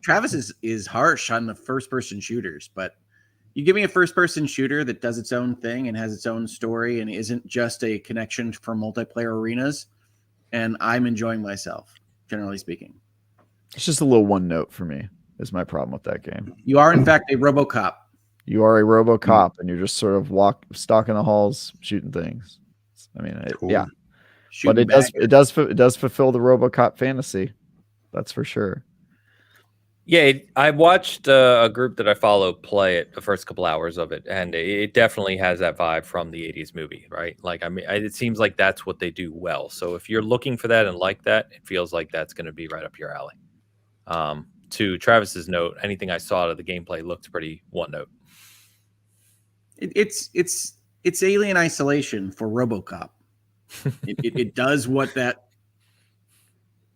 Travis is harsh on the first-person shooters, but you give me a first-person shooter that does its own thing and has its own story and isn't just a connection for multiplayer arenas, and I'm enjoying myself, generally speaking. It's just a little one note for me is my problem with that game. You are, in fact, a RoboCop. You are a RoboCop and you're just sort of stalking the halls, shooting things. I mean, Cool. yeah, Shooting but it does fulfill the RoboCop fantasy. That's for sure. Yeah, I watched a group that I follow play it the first couple hours of it, and it definitely has that vibe from the 80s movie, right? Like, I mean, it seems like that's what they do well. So if you're looking for that and like that, it feels like that's going to be right up your alley. To Travis's note, anything I saw of the gameplay looked pretty one note. It's Alien Isolation for RoboCop. It does what that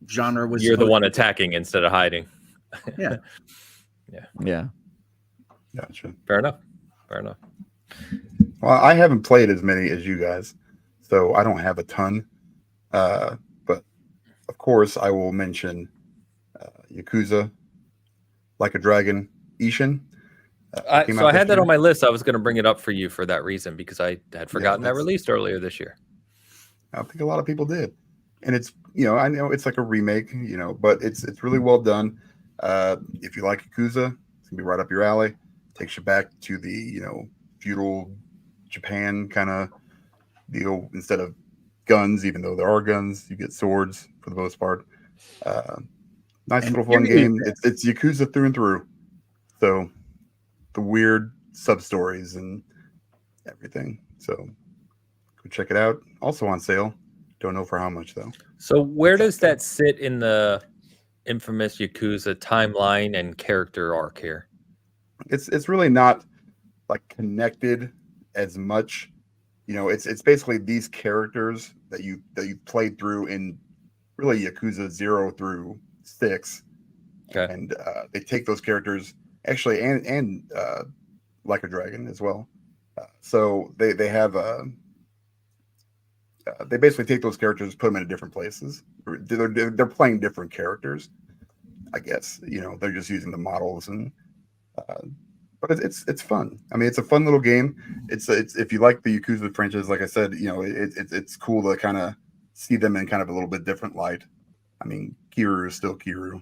genre was. You're the supposed one to. attacking instead of hiding. Yeah. Yeah. Gotcha. Fair enough. Well, I haven't played as many as you guys, so I don't have a ton. But of course, I will mention Yakuza, Like a Dragon, Ishin. So I had that on my list. I was going to bring it up for you for that reason because I had forgotten that released earlier this year. I think a lot of people did, and it's I know it's like a remake, but it's really well done. If you like Yakuza, it's gonna be right up your alley. Takes you back to the feudal Japan kind of deal. Instead of guns, even though there are guns, you get swords for the most part. Nice And little fun game. It's Yakuza through and through. So the weird sub stories and everything. So go check it out. Also on sale. Don't know for how much though. So where does that sit in the infamous Yakuza timeline and character arc here? It's really not like connected as much. It's basically these characters that you played through in really Yakuza 0 through 6. Okay. And they take those characters actually and Like a Dragon as well. So they have they basically take those characters, put them in different places. They're playing different characters, I guess. They're just using the models and. But it's fun. I mean, it's a fun little game. It's if you like the Yakuza franchise, like I said, it's cool to kind of see them in kind of a little bit different light. I mean, Kiryu is still Kiryu,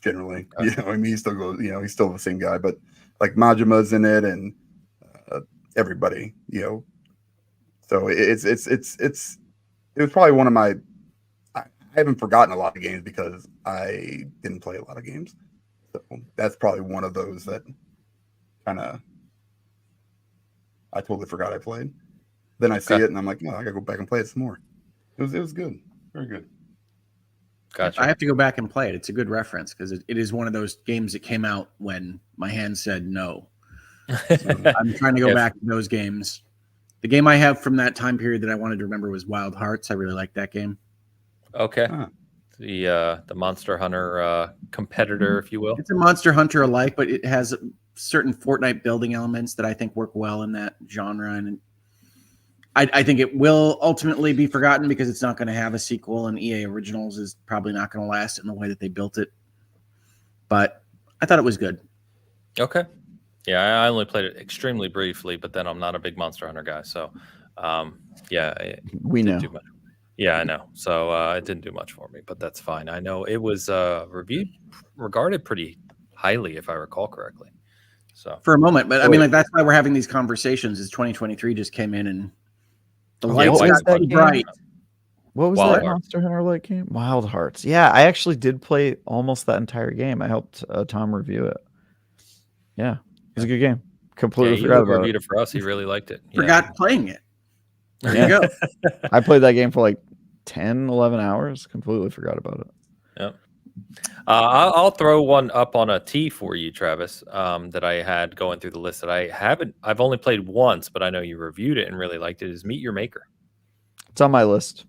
generally. I mean, he still goes. He's still the same guy. But like Majima's in it, and everybody. So it was probably one of my. I haven't forgotten a lot of games because I didn't play a lot of games. So that's probably one of those that kind of I totally forgot I played. Then I see it and I'm like, oh, I gotta go back and play it some more. It was good, very good. Gotcha. I have to go back and play it. It's a good reference because it is one of those games that came out when my hand said no. So I'm trying to go back to those games. The game I have from that time period that I wanted to remember was Wild Hearts. I really like that game. Okay. The Monster Hunter competitor, if you will. It's a Monster Hunter alike, but it has certain Fortnite building elements that I think work well in that genre. And I think it will ultimately be forgotten because it's not going to have a sequel, and EA Originals is probably not going to last in the way that they built it. But I thought it was good. Okay. Yeah, I only played it extremely briefly, but then I'm not a big Monster Hunter guy. So, we know. Yeah, I know. So it didn't do much for me, but that's fine. I know it was regarded pretty highly, if I recall correctly. So for a moment, but I mean, like that's why we're having these conversations. Is 2023 just came in and the lights got too bright. What was that Monster Hunter like game? Wild Hearts. Yeah, I actually did play almost that entire game. I helped Tom review it. Yeah, it was a good game. Completely forgot about it. Reviewed it for us. He really liked it. Forgot playing it. There you go. I played that game for like 10, 11 hours. Completely forgot about it. Yep. I'll throw one up on a T for you, Travis, that I had going through the list that I've only played once, but I know you reviewed it and really liked it, is Meet Your Maker. It's on my list.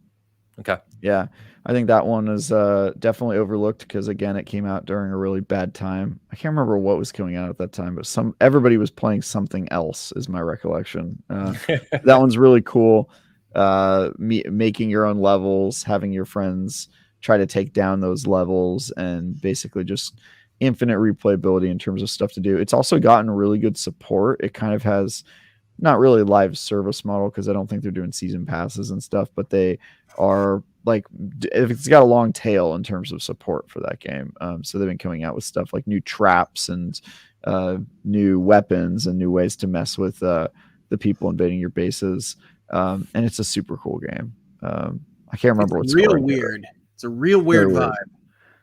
Okay. Yeah. I think that one is definitely overlooked because, again, it came out during a really bad time. I can't remember what was coming out at that time, but everybody was playing something else is my recollection. That one's really cool. Making your own levels, having your friends try to take down those levels, and basically just infinite replayability in terms of stuff to do. It's also gotten really good support. It kind of has not really live service model because I don't think they're doing season passes and stuff, but they are like, if it's got a long tail in terms of support for that game. So they've been coming out with stuff like new traps and new weapons and new ways to mess with the people invading your bases. And it's a super cool game. I can't remember what's real weird. It's a real weird vibe.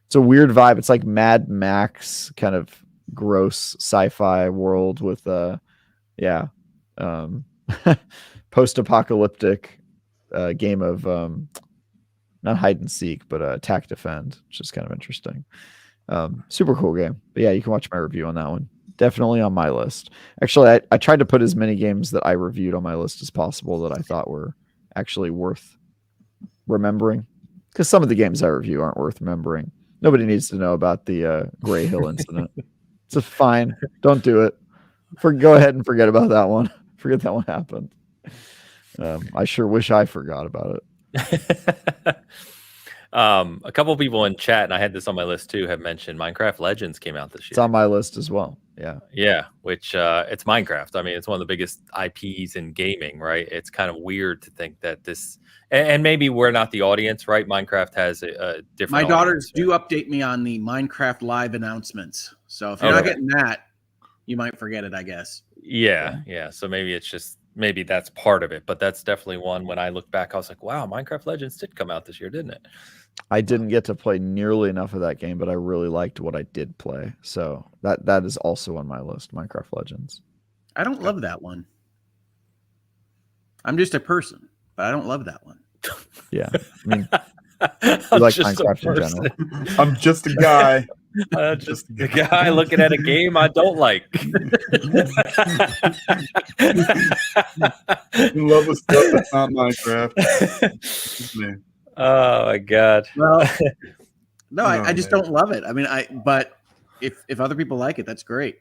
It's a weird vibe. It's like Mad Max kind of gross sci-fi world with post-apocalyptic game of not hide and seek, but attack defend, which is kind of interesting. Super cool game. But yeah, you can watch my review on that one. Definitely on my list. Actually, I tried to put as many games that I reviewed on my list as possible that I thought were actually worth remembering. Because some of the games I review aren't worth remembering. Nobody needs to know about the Gray Hill incident. It's fine. Don't do it. Go ahead and forget about that one. Forget that one happened. I sure wish I forgot about it. A couple of people in chat, and I had this on my list too, have mentioned Minecraft Legends came out this year. It's on my list as well. Yeah, which it's Minecraft. I mean, it's one of the biggest IPs in gaming, right? It's kind of weird to think that this, and maybe we're not the audience, right? Minecraft has a different. My daughters do update me on the Minecraft live announcements, so if you're not getting that, you might forget it, I guess. Yeah. So maybe that's part of it, but that's definitely one. When I look back, I was like, wow, Minecraft Legends did come out this year, didn't it? I didn't get to play nearly enough of that game, but I really liked what I did play. So that is also on my list, Minecraft Legends. I don't love that one. I'm just a person, but I don't love that one. Yeah. I mean, you like Minecraft in general. I'm just a guy. Just a guy looking at a game I don't like. In love with stuff that's not Minecraft. Man. Oh my god. Well, no, I just don't love it. I mean, but if other people like it, that's great.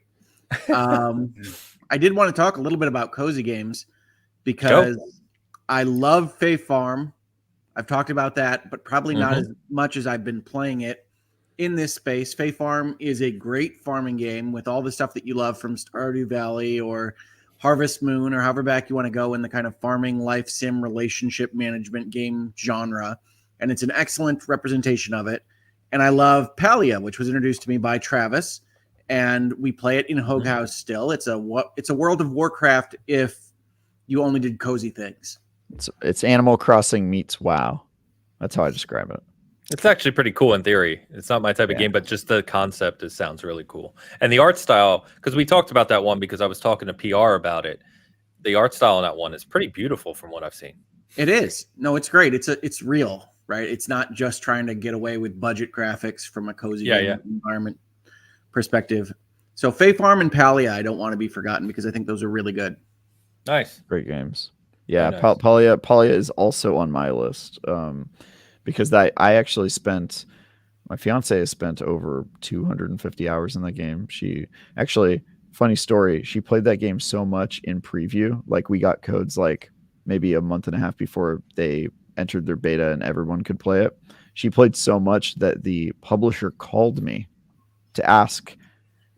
I did want to talk a little bit about cozy games because I love Fae Farm. I've talked about that, but probably not as much as I've been playing it in this space. Fae Farm is a great farming game with all the stuff that you love from Stardew Valley or Harvest Moon or however back you want to go in the kind of farming, life sim, relationship management game genre. And it's an excellent representation of it. And I love Palia, which was introduced to me by Travis. And we play it in Hogue House still. It's a World of Warcraft if you only did cozy things. It's Animal Crossing meets WoW. That's how I describe it. It's actually pretty cool in theory. It's not my type of game, but just the concept sounds really cool. And the art style, because we talked about that one because I was talking to PR about it. The art style in that one is pretty beautiful from what I've seen. It is. No, it's great. It's real, right? It's not just trying to get away with budget graphics from a cozy environment perspective. So Fae Farm and Palia, I don't want to be forgotten because I think those are really good. Nice. Great games. Yeah, Nice. Palia is also on my list. Because I actually spent, my fiance has spent over 250 hours in that game. She actually, funny story, she played that game so much in preview. Like we got codes like maybe a month and a half before they entered their beta and everyone could play it. She played so much that the publisher called me to ask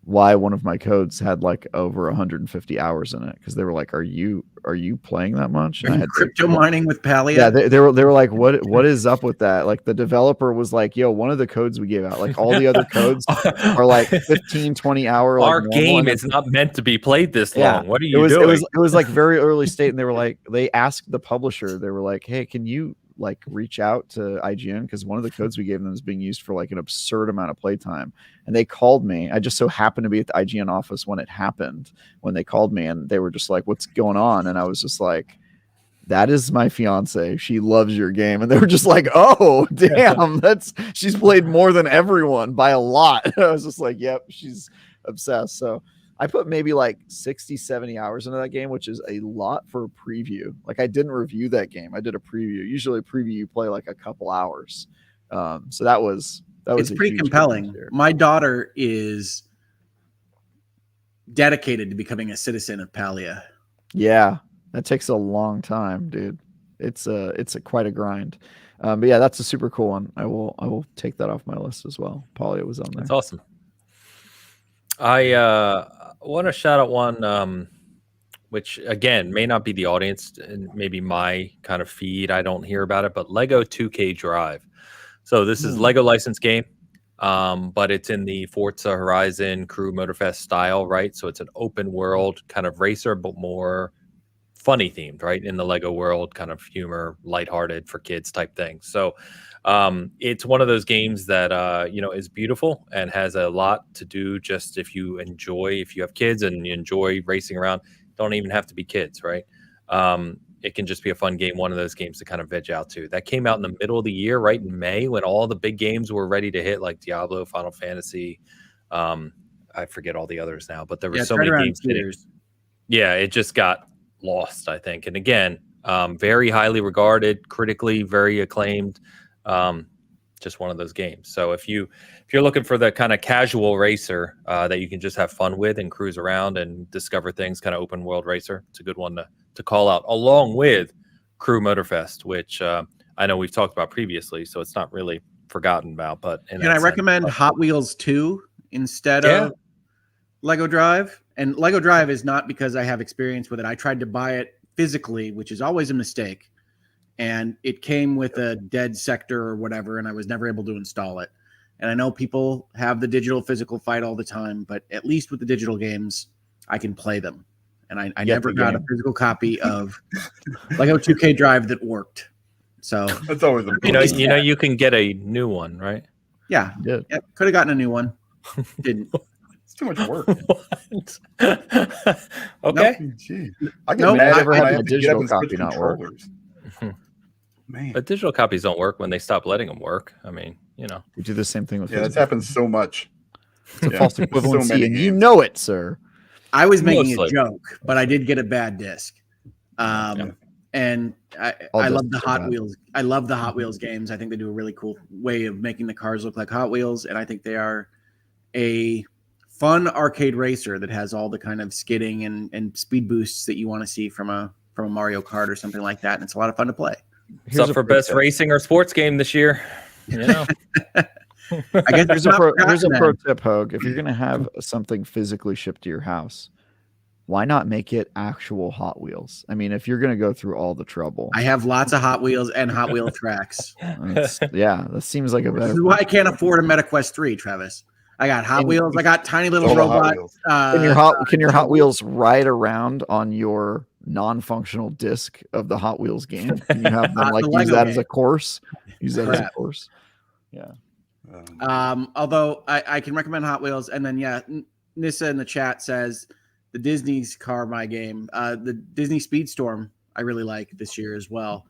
why one of my codes had like over 150 hours in it, because they were like, are you playing that much? Are you crypto mining with Palia? Yeah, they were like, what is up with that? Like the developer was like, yo, one of the codes we gave out, like all the other codes are like 15 20 hour, like our game is not meant to be played this long. What are you doing? It was like very early state, and they were like, they asked the publisher, they were like, hey, can you like reach out to IGN, because one of the codes we gave them is being used for like an absurd amount of playtime. And they called me. I just so happened to be at the IGN office when it happened, when they called me, and they were just like, what's going on? And I was just like, that is my fiance. She loves your game. And they were just like, oh, damn, she's played more than everyone by a lot. I was just like, yep, she's obsessed. So I put maybe like 60, 70 hours into that game, which is a lot for a preview. Like I didn't review that game. I did a preview. Usually a preview, you play like a couple hours. So that was it's pretty compelling. My daughter is dedicated to becoming a citizen of Palia. Yeah, that takes a long time, dude. It's quite a grind. But yeah, that's a super cool one. I will take that off my list as well. Palia was on there. That's awesome. I want to shout out one, which again may not be the audience and maybe my kind of feed. I don't hear about it, but Lego 2K Drive. So this is Lego licensed game, but it's in the Forza Horizon Crew Motorfest style, right? So it's an open world kind of racer, but more funny themed, right? In the Lego world, kind of humor, lighthearted for kids type thing. So it's one of those games that is beautiful and has a lot to do. Just if you have kids and you enjoy racing around, don't even have to be kids, right? It can just be a fun game, one of those games to kind of veg out to. That came out in the middle of the year, right in May, when all the big games were ready to hit, like Diablo, Final Fantasy. I forget all the others now, but there were so many games hitting. Yeah, it just got lost, I think. And again, very highly regarded, critically very acclaimed. Just one of those games. So if you're looking for the kind of casual racer that you can just have fun with and cruise around and discover things, kind of open world racer, it's a good one to call out, along with Crew Motorfest, which I know we've talked about previously, so it's not really forgotten about. But can I recommend Hot Wheels 2 instead of Lego Drive? And Lego Drive is not because I have experience with it. I tried to buy it physically, which is always a mistake. And it came with a dead sector or whatever, and I was never able to install it. And I know people have the digital physical fight all the time, but at least with the digital games, I can play them. And I never got a physical copy of Lego 2K Drive that worked. So that's always you can get a new one, right? Yeah. Could have gotten a new one. Didn't. It's too much work. Okay. Gee. I never had a digital copy not work. Man, but digital copies don't work when they stop letting them work. I mean, we do the same thing with that's happened so much. It's a false equivalency, and you know it, sir. I was making a joke, but I did get a bad disc. And I love the Hot Wheels. I love the Hot Wheels games. I think they do a really cool way of making the cars look like Hot Wheels, and I think they are a fun arcade racer that has all the kind of skidding and speed boosts that you want to see from a Mario Kart or something like that, and it's a lot of fun to play. It's up for best racing or sports game this year. I guess here's a pro tip, Hogue. If you're going to have something physically shipped to your house, why not make it actual Hot Wheels? I mean, if you're going to go through all the trouble. I have lots of Hot Wheels and Hot Wheel tracks. That seems like a better. This is why I can't afford a MetaQuest 3, Travis. I got Hot Wheels. I got tiny little robots. Can your Hot Wheels ride around on your non-functional disc of the Hot Wheels game? Can you have them use that as a course? Use that as a course. Yeah. Although I can recommend Hot Wheels, and then Nissa in the chat says the Disney's car my game. The Disney Speedstorm I really like this year as well.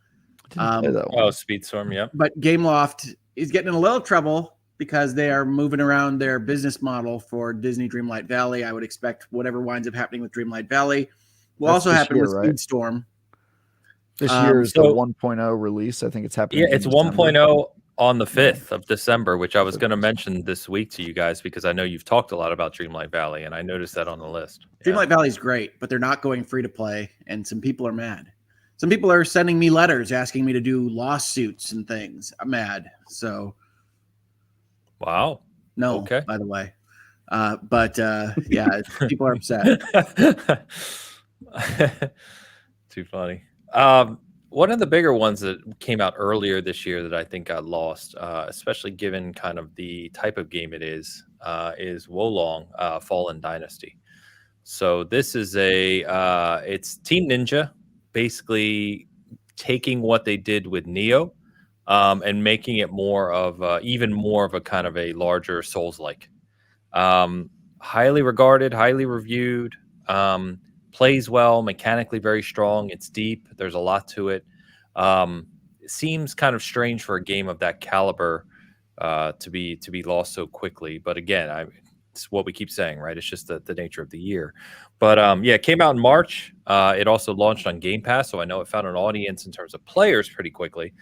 Didn't play that one. Oh, Speedstorm, yep. But Gameloft is getting in a little trouble because they are moving around their business model for Disney Dreamlight Valley. I would expect whatever winds up happening with Dreamlight Valley will That's also this happen year, with right? Speedstorm. This year is the so- 1.0 release. I think it's happening. Yeah, in it's December. 1.0 on the 5th of December, which I was going to mention this week to you guys because I know you've talked a lot about Dreamlight Valley, and I noticed that on the list. Dreamlight Valley is great, but they're not going free to play, and some people are mad. Some people are sending me letters asking me to do lawsuits and things. I'm mad. So, Wow. no, Okay. by the way. Yeah, people are upset. Too funny. One of the bigger ones that came out earlier this year that I think got lost, especially given kind of the type of game it is Wolong Fallen Dynasty. So this is it's Team Ninja basically taking what they did with Neo and making it more of even more of a kind of a larger Souls-like. Highly regarded, highly reviewed, plays well, mechanically very strong. It's deep. There's a lot to it. It seems kind of strange for a game of that caliber to be lost so quickly. But again, it's what we keep saying, right? It's just the nature of the year. But it came out in March. It also launched on Game Pass, so I know it found an audience in terms of players pretty quickly.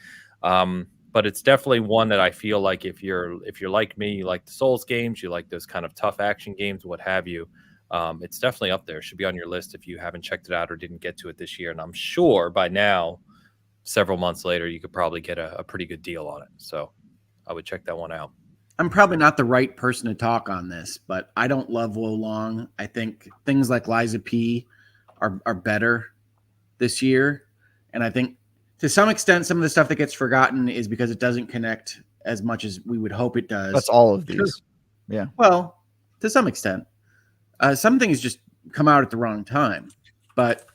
But it's definitely one that I feel like if you're like me, you like the Souls games, you like those kind of tough action games, what have you. It's definitely up there. It should be on your list if you haven't checked it out or didn't get to it this year. And I'm sure by now, several months later, you could probably get a pretty good deal on it. So I would check that one out. I'm probably not the right person to talk on this, but I don't love Wolong. I think things like Liza P are better this year. And I think to some extent, some of the stuff that gets forgotten is because it doesn't connect as much as we would hope it does. That's all of these. Sure. Yeah. Well, to some extent. Some things just come out at the wrong time. But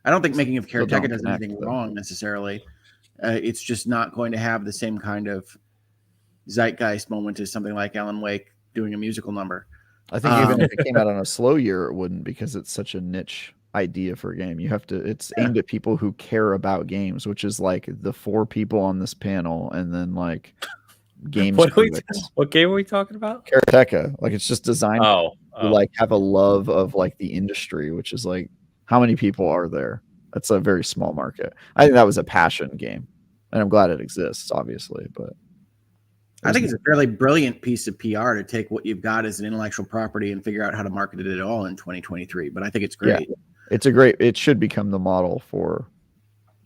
I don't think making of Karateka does anything wrong necessarily. It's just not going to have the same kind of zeitgeist moment as something like Alan Wake doing a musical number. I think even if it came out on a slow year, it wouldn't, because it's such a niche idea for a game. It's aimed at people who care about games, which is like the 4 people on this panel, and then like games. What game are we talking about? Karateka. Like, it's just designed to like have a love of like the industry, which is like, how many people are there? That's a very small market. I think that was a passion game, and I'm glad it exists, obviously, but I think it's a fairly brilliant piece of PR to take what you've got as an intellectual property and figure out how to market it at all in 2023. But I think it's great. Yeah, it should become the model for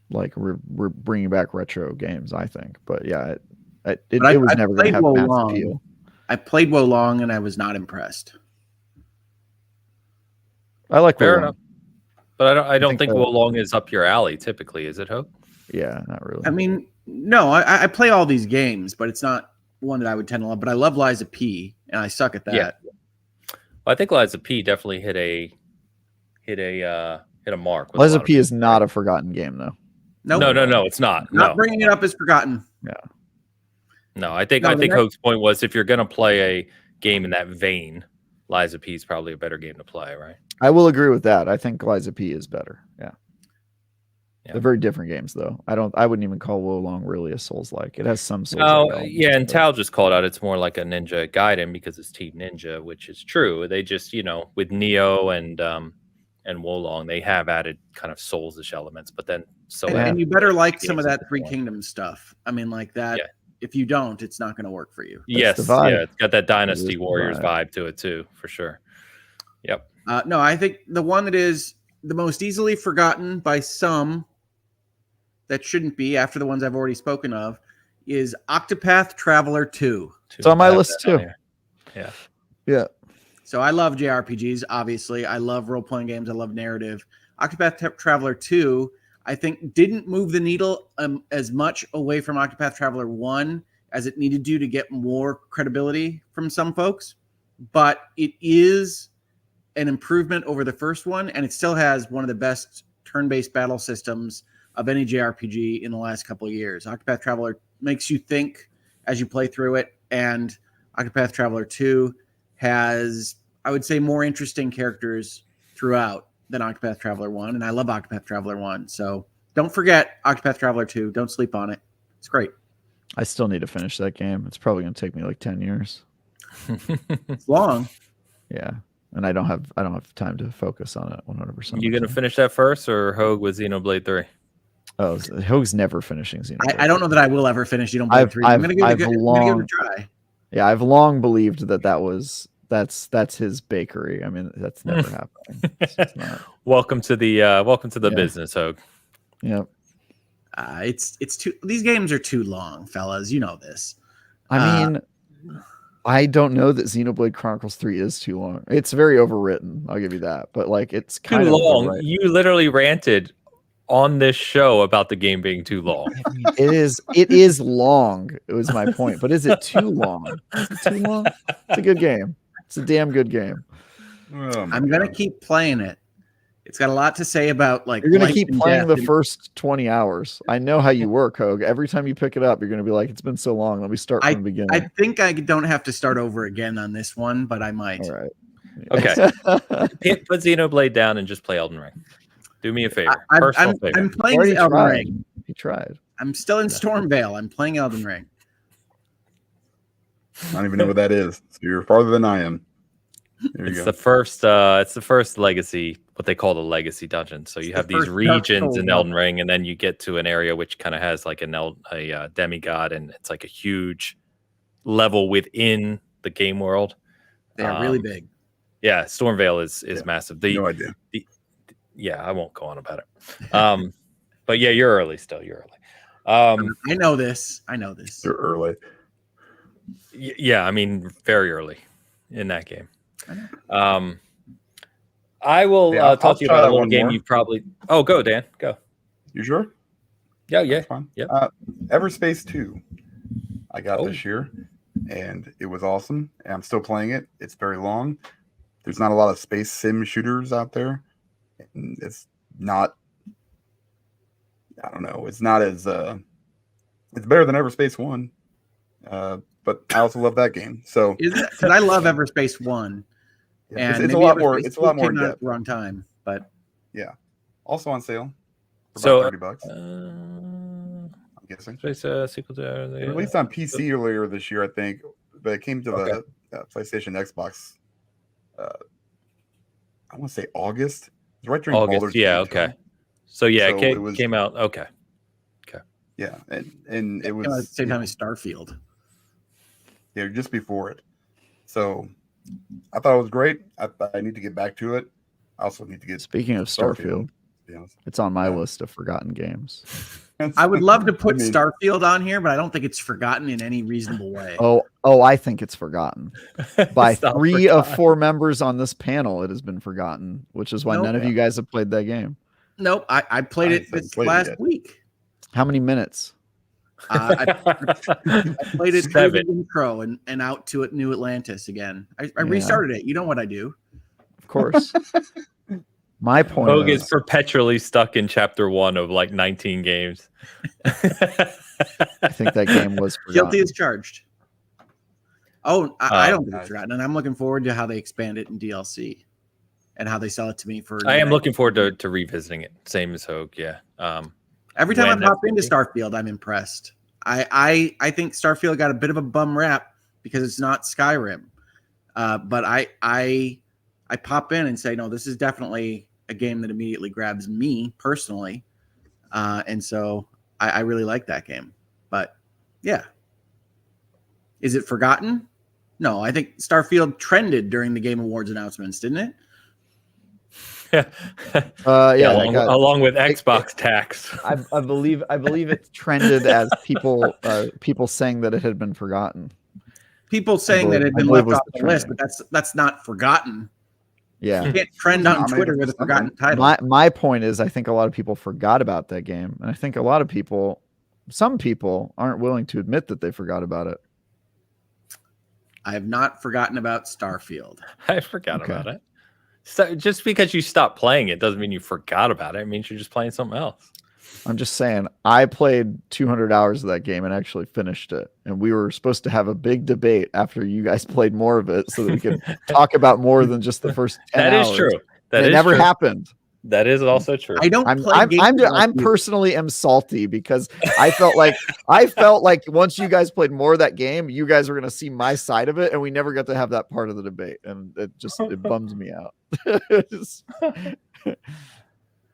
like we're bringing back retro games, I think. But yeah, it was never going to have mass appeal. I played Wolong and I was not impressed. I like Fair Wolong. enough. But I don't think Wolong is up your alley typically, is it, Hope? Yeah, not really. I mean, no, I play all these games, but it's not one that I would tend to love. But I love Liza P, and I suck at that. Yeah. Well, I think Liza P definitely hit a mark. Liza P is not a forgotten game, though. No, it's not. Not bringing it up is forgotten. Yeah. No, I think Hope's point was if you're going to play a game in that vein, Liza P is probably a better game to play, right? I will agree with that. I think Liza P is better. Yeah. They're very different games, though. I wouldn't even call Wolong really a Souls-like. It has some Souls-like elements, and Tal just called out it's more like a Ninja Gaiden because it's Team Ninja, which is true. They just, with Neo and Wolong, they have added kind of Souls-ish elements, but then and you better like some of that Three Kingdoms stuff. I mean, like that. Yeah. If you don't, it's not going to work for you. Yes, it's got that Dynasty Warriors vibe to it too, for sure. Yep. No, I think the one that is the most easily forgotten by some that shouldn't be, after the ones I've already spoken of, is Octopath Traveler 2. It's on my list too. Yeah. Yeah. So I love JRPGs, obviously. I love role-playing games. I love narrative. Octopath Traveler 2, I think, didn't move the needle as much away from Octopath Traveler 1 as it needed to get more credibility from some folks. But it is an improvement over the first one, and it still has one of the best turn-based battle systems of any JRPG in the last couple of years. Octopath Traveler makes you think as you play through it. And Octopath Traveler 2 has, I would say, more interesting characters throughout than Octopath Traveler 1. And I love Octopath Traveler 1. So don't forget Octopath Traveler 2. Don't sleep on it. It's great. I still need to finish that game. It's probably going to take me like 10 years. It's long. Yeah. And I don't have time to focus on it 100%. You gonna finish that first, or Hogue with Xenoblade 3? Oh, Hogue's never finishing Xenoblade. I don't know that I will ever finish Xenoblade 3. I'm going to give it a try. Yeah, I've long believed that's his bakery. I mean, that's never happening. It's just not. Welcome to the business, Hogue. Yep. It's too. These games are too long, fellas. You know this. I mean, I don't know that Xenoblade Chronicles 3 is too long. It's very overwritten. I'll give you that. But like, it's kind too of long. Right. You literally ranted on this show about the game being too long. It is long. It was my point. But is it too long? Is it too long? It's a good game. It's a damn good game. I'm gonna keep playing it. It's got a lot to say about like. You're gonna keep playing the first 20 hours. I know how you work, Hogue. Every time you pick it up, you're gonna be like, "It's been so long. Let me start from the beginning." I think I don't have to start over again on this one, but I might. All right. Okay. Put Xenoblade down and just play Elden Ring. Do me a favor. I'm playing Elden Ring. He tried. I'm still in Stormvale. I'm playing Elden Ring. I don't even know what that is. So you're farther than I am. There you It's go. the first legacy, what they call the legacy dungeon. So you have these regions in Elden Ring, and then you get to an area which kind of has like a demigod, and it's like a huge level within the game world. They're really big. Yeah, Stormvale is massive. No idea. Yeah, I won't go on about it. But yeah, you're early still. You're early. I know this. You're early. Yeah, I mean, very early in that game. I will talk to you about a little game you probably. Oh, go Dan, go. You sure? Yeah. That's fine. Yeah. Everspace 2. I got this year, and it was awesome. And I'm still playing it. It's very long. There's not a lot of space sim shooters out there. And it's not. I don't know. It's not as. It's better than Everspace 1. But I also love that game. So because I love Everspace 1. And it's a lot more. It's a lot more in depth. Wrong time, but yeah. Also on sale. For about $30. I'm guessing. Sequel to Released on PC earlier this year, I think, but it came to the PlayStation, Xbox. I want to say August. It's right during August. Baldur's Yeah. Gate Okay. time. So yeah, it came out. Okay. Yeah, and it was at the same time as Starfield. Yeah, just before it. So I thought it was great. I need to get back to it. I also need to get. Speaking of Starfield, it's on my list of forgotten games. I would love to put Starfield on here, but I don't think it's forgotten in any reasonable way. Oh, I think it's forgotten. By 3 of 4 members on this panel, it has been forgotten, which is why none of you guys have played that game. Nope, I played it this last week. How many minutes? I played it through the intro and out to New Atlantis again. I restarted it. You know what I do. Of course. My point Hogue is perpetually stuck in chapter 1 of like 19 games. I think that game was forgotten. Guilty as charged. Oh, I don't think it's forgotten, and I'm looking forward to how they expand it in DLC and how they sell it to me for. I am looking forward to revisiting it. Same as Hogue, yeah. Every time I pop into Starfield, I'm impressed. I think Starfield got a bit of a bum rap because it's not Skyrim, but I pop in and say, no, this is definitely a game that immediately grabs me personally, and so I really like that game. But yeah, is it forgotten? No, I think Starfield trended during the Game Awards announcements, didn't it? Along with Xbox tax. I believe it trended as people saying that it had been forgotten. People saying that it had been left off the list, but that's not forgotten. Yeah, you can't trend on Twitter with a forgotten title. My point is, I think a lot of people forgot about that game, and I think some people aren't willing to admit that they forgot about it. I have not forgotten about Starfield. I forgot about it. So just because you stopped playing it doesn't mean you forgot about it. It means you're just playing something else. I'm just saying, I played 200 hours of that game and actually finished it. And we were supposed to have a big debate after you guys played more of it so that we could talk about more than just the first 10 That hours. is true. That it is never true. happened. That is also true. I don't play games like I'm you. personally am salty because I felt like once you guys played more of that game, you guys were going to see my side of it, and we never got to have that part of the debate, and it bums me out.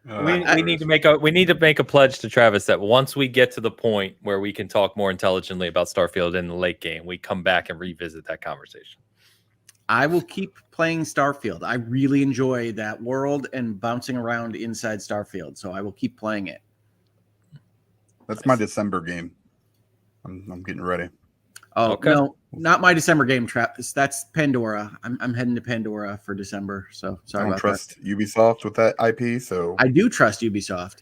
We need to make a pledge to Travis that once we get to the point where we can talk more intelligently about Starfield in the late game, we come back and revisit that conversation. I will keep playing Starfield. I really enjoy that world and bouncing around inside Starfield, so I will keep playing it. That's my December game. I'm getting ready. Oh, Okay. no, not my December game, Travis. That's Pandora. I'm heading to Pandora for December, so I sorry don't about trust Ubisoft with that IP, so that. I do trust Ubisoft.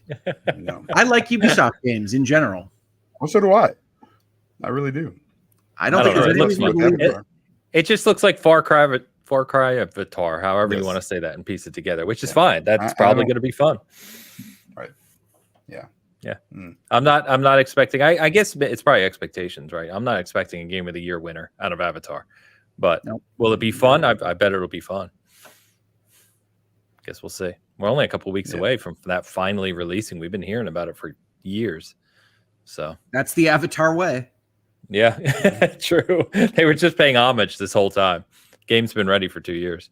no. I like Ubisoft games in general. Well, so do I. I really do. I don't I think don't there's know. It any looks reason to fun. believe It just looks like Far Cry Avatar, however you Yes. want to say that, and piece it together, which is Yeah. fine. That's I probably don't- going to be fun. Right. Yeah. Yeah. Mm. I'm not expecting. I guess it's probably expectations, right? I'm not expecting a Game of the Year winner out of Avatar, but Nope. will it be fun? I bet it'll be fun. Guess we'll see. We're only a couple weeks Yeah. away from that finally releasing. We've been hearing about it for years, so That's the Avatar way. yeah, true. They were just paying homage this whole time. Game's been ready for 2 years.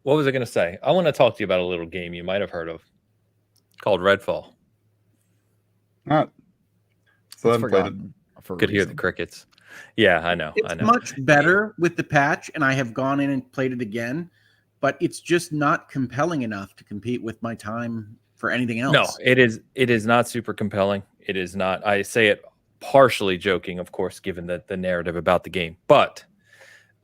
What was I going to say? I want to talk to you about a little game you might have heard of called Redfall. Not. So I It's haven't played it. forgotten for a Could hear the reason. crickets. Yeah, I know. It's much better with the patch, and I have gone in and played it again, but it's just not compelling enough to compete with my time for anything else. No, it is not super compelling. It is not. I say it partially joking, of course, given the narrative about the game. But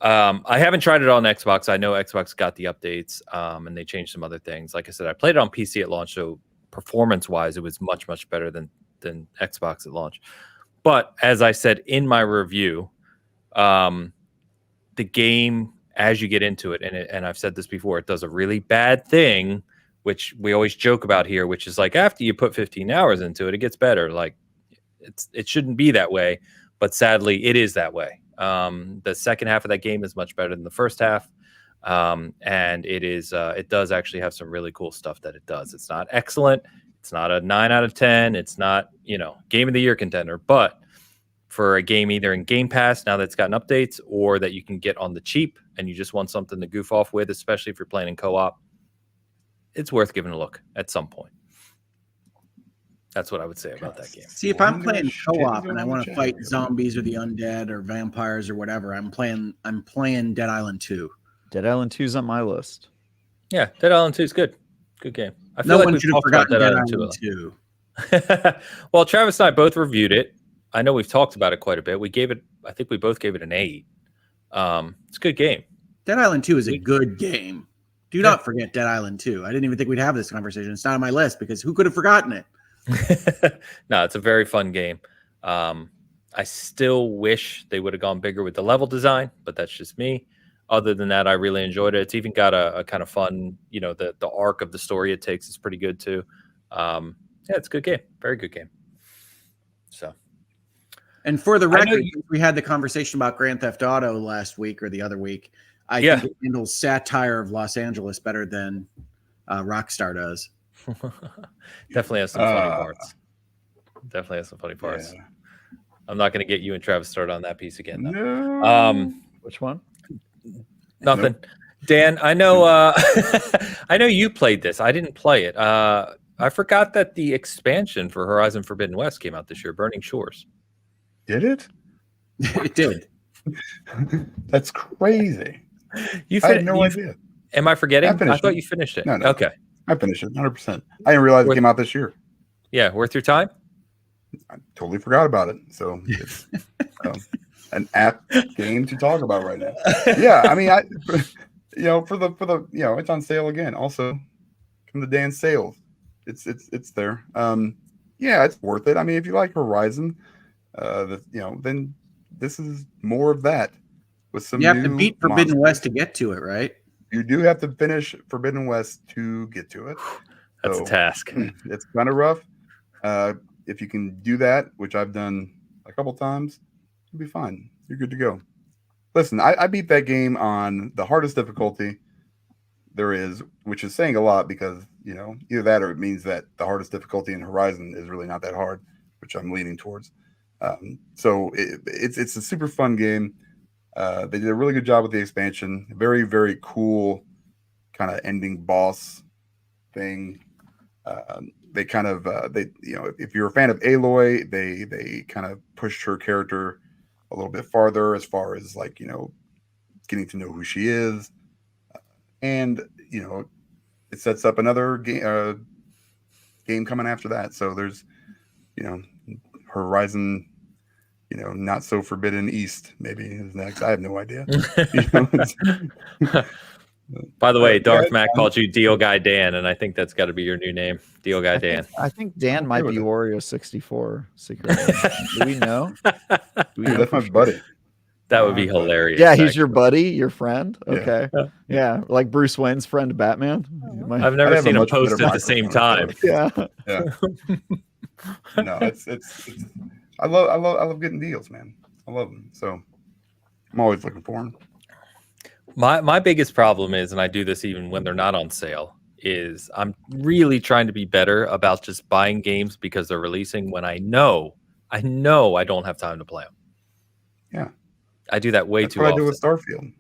I haven't tried it on Xbox. I know Xbox got the updates, and they changed some other things. Like I said, I played it on PC at launch, so performance-wise, it was much better than Xbox at launch. But as I said in my review, the game, as you get into it, and I've said this before, it does a really bad thing, which we always joke about here, which is like after you put 15 hours into it, it gets better. Like it shouldn't be that way, but sadly, it is that way. The second half of that game is much better than the first half, and it does actually have some really cool stuff that it does. It's not excellent. It's not a 9 out of 10. It's not, Game of the Year contender, but for a game either in Game Pass now that's gotten updates or that you can get on the cheap and you just want something to goof off with, especially if you're playing in co-op, it's worth giving a look at some point. That's what I would say about that game. See, if I'm playing co-op and I want to fight zombies or the undead or vampires or whatever, I'm playing Dead Island 2. Dead Island 2's on my list. Yeah, Dead Island 2 is good. Good game. I feel No like one we've should have talked about forgotten Dead Dead Island 2. 2. Well, Travis and I both reviewed it. I know we've talked about it quite a bit. I think we both gave it an 8. It's a good game. Dead Island 2 is a good game. Do not forget Dead Island 2. I didn't even think we'd have this conversation. It's not on my list because who could have forgotten it? No, it's a very fun game. I still wish they would have gone bigger with the level design, but that's just me. Other than that, I really enjoyed it. It's even got a kind of fun, the arc of the story it takes is pretty good too. Yeah, it's a good game. Very good game. So, and for the record, we had the conversation about Grand Theft Auto last week or the other week. I think it handles satire of Los Angeles better than Rockstar does. Definitely has some funny parts. Yeah. I'm not going to get you and Travis started on that piece again, though. No. Which one? Nothing. Nope. Dan, I know I know you played this. I didn't play it. I forgot that the expansion for Horizon Forbidden West came out this year, Burning Shores. Did it? It did. That's crazy. I had no idea. Am I forgetting? I thought you finished it. No. Okay. I finished it 100%. I didn't realize it came out this year. Yeah, worth your time? I totally forgot about it. So it's an apt game to talk about right now. Yeah, I mean, for the it's on sale again. Also, from the Dan sales, it's there. Yeah, it's worth it. I mean, if you like Horizon, then this is more of that with some. You have to beat Forbidden West to get to it, right? You do have to finish Forbidden West to get to it. That's a task. It's kind of rough. If you can do that, which I've done a couple times, you'll be fine. You're good to go. Listen, I beat that game on the hardest difficulty there is, which is saying a lot because, either that or it means that the hardest difficulty in Horizon is really not that hard, which I'm leaning towards. So it's a super fun game. They did a really good job with the expansion. Very, very cool kind of ending boss thing. They kind of if you're a fan of Aloy, they kind of pushed her character a little bit farther as far as getting to know who she is, and it sets up another game coming after that. So there's Horizon, not so forbidden East maybe is next. I have no idea. By the way, Darth Mac called you Deal Guy Dan, and I think that's got to be your new name, Deal Guy Dan. I think Dan might be Wario 64 secretly. Do we know? That's my buddy. That would be hilarious. Yeah, he's your buddy, your friend. Okay, Yeah. yeah, like Bruce Wayne's friend Batman. I've never seen them post at the same time. Yeah. No, it's I love getting deals, man. I love them. So I'm always looking for them. My biggest problem is, and I do this even when they're not on sale, is I'm really trying to be better about just buying games because they're releasing when I know I don't have time to play them. Yeah. I do that way That's too what often. I do with Starfield.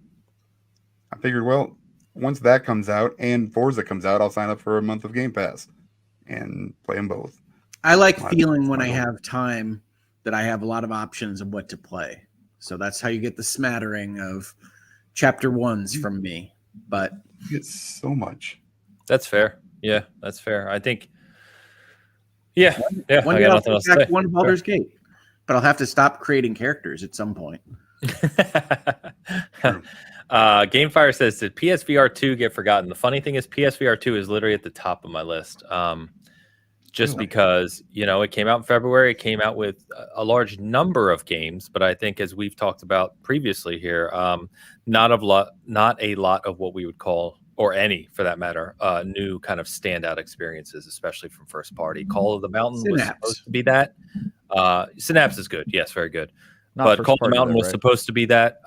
I figured, well, once that comes out and Forza comes out, I'll sign up for a month of Game Pass and play them both. I like feeling when I have time that I have a lot of options of what to play. So that's how you get the smattering of chapter ones from me. But you get so much. That's fair. Yeah, that's fair. I think. Yeah, yeah. One I day got I'll nothing else take to back say. one Baldur's Gate, but I'll have to stop creating characters at some point. Gamefire says, did PSVR 2 get forgotten? The funny thing is PSVR 2 is literally at the top of my list. Just because, it came out in February, it came out with a large number of games, but I think as we've talked about previously here, not a lot of what we would call, or any for that matter, new kind of standout experiences, especially from first party. Call of the Mountain was supposed to be that. Synapse is good. Yes, very good. But Call of the Mountain was supposed to be that.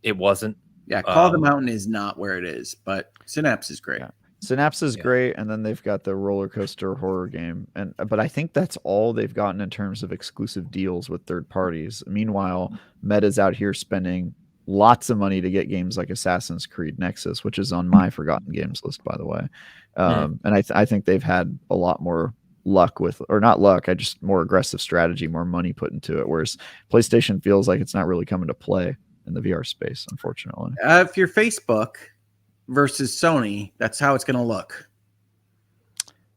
It wasn't. Yeah, Call of the Mountain is not where it is, but Synapse is great. Yeah. Synapse is great, and then they've got the roller coaster horror game, but I think that's all they've gotten in terms of exclusive deals with third parties. Meanwhile, Meta's out here spending lots of money to get games like Assassin's Creed Nexus, which is on my forgotten games list, by the way. And I think they've had a lot more luck with, or not luck, just more aggressive strategy, more money put into it, whereas PlayStation feels like it's not really coming to play in the VR space, unfortunately. If you're Facebook versus Sony, that's how it's going to look.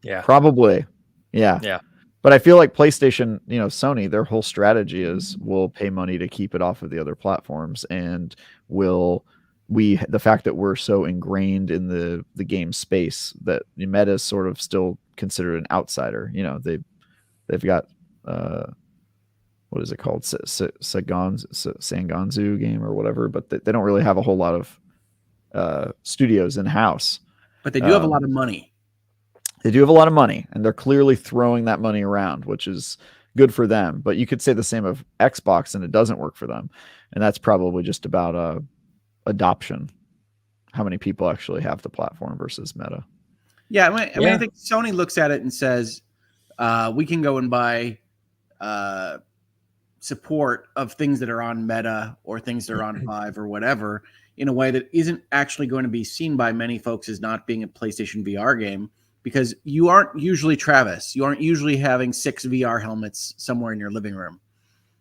Yeah, probably. Yeah. But I feel like PlayStation, Sony, their whole strategy is we'll pay money to keep it off of the other platforms, and the fact that we're so ingrained in the game space that Meta is sort of still considered an outsider. They've got what is it called, Sangonzu game or whatever, but they don't really have a whole lot of studios in house. But they do have a lot of money. They do have a lot of money, and they're clearly throwing that money around, which is good for them. But you could say the same of Xbox, and it doesn't work for them. And that's probably just about adoption. How many people actually have the platform versus Meta? Yeah, I mean, I think Sony looks at it and says, we can go and buy support of things that are on Meta or things that are on Vive or whatever in a way that isn't actually going to be seen by many folks as not being a PlayStation VR game, because you aren't usually, Travis, you aren't usually having 6 VR helmets somewhere in your living room.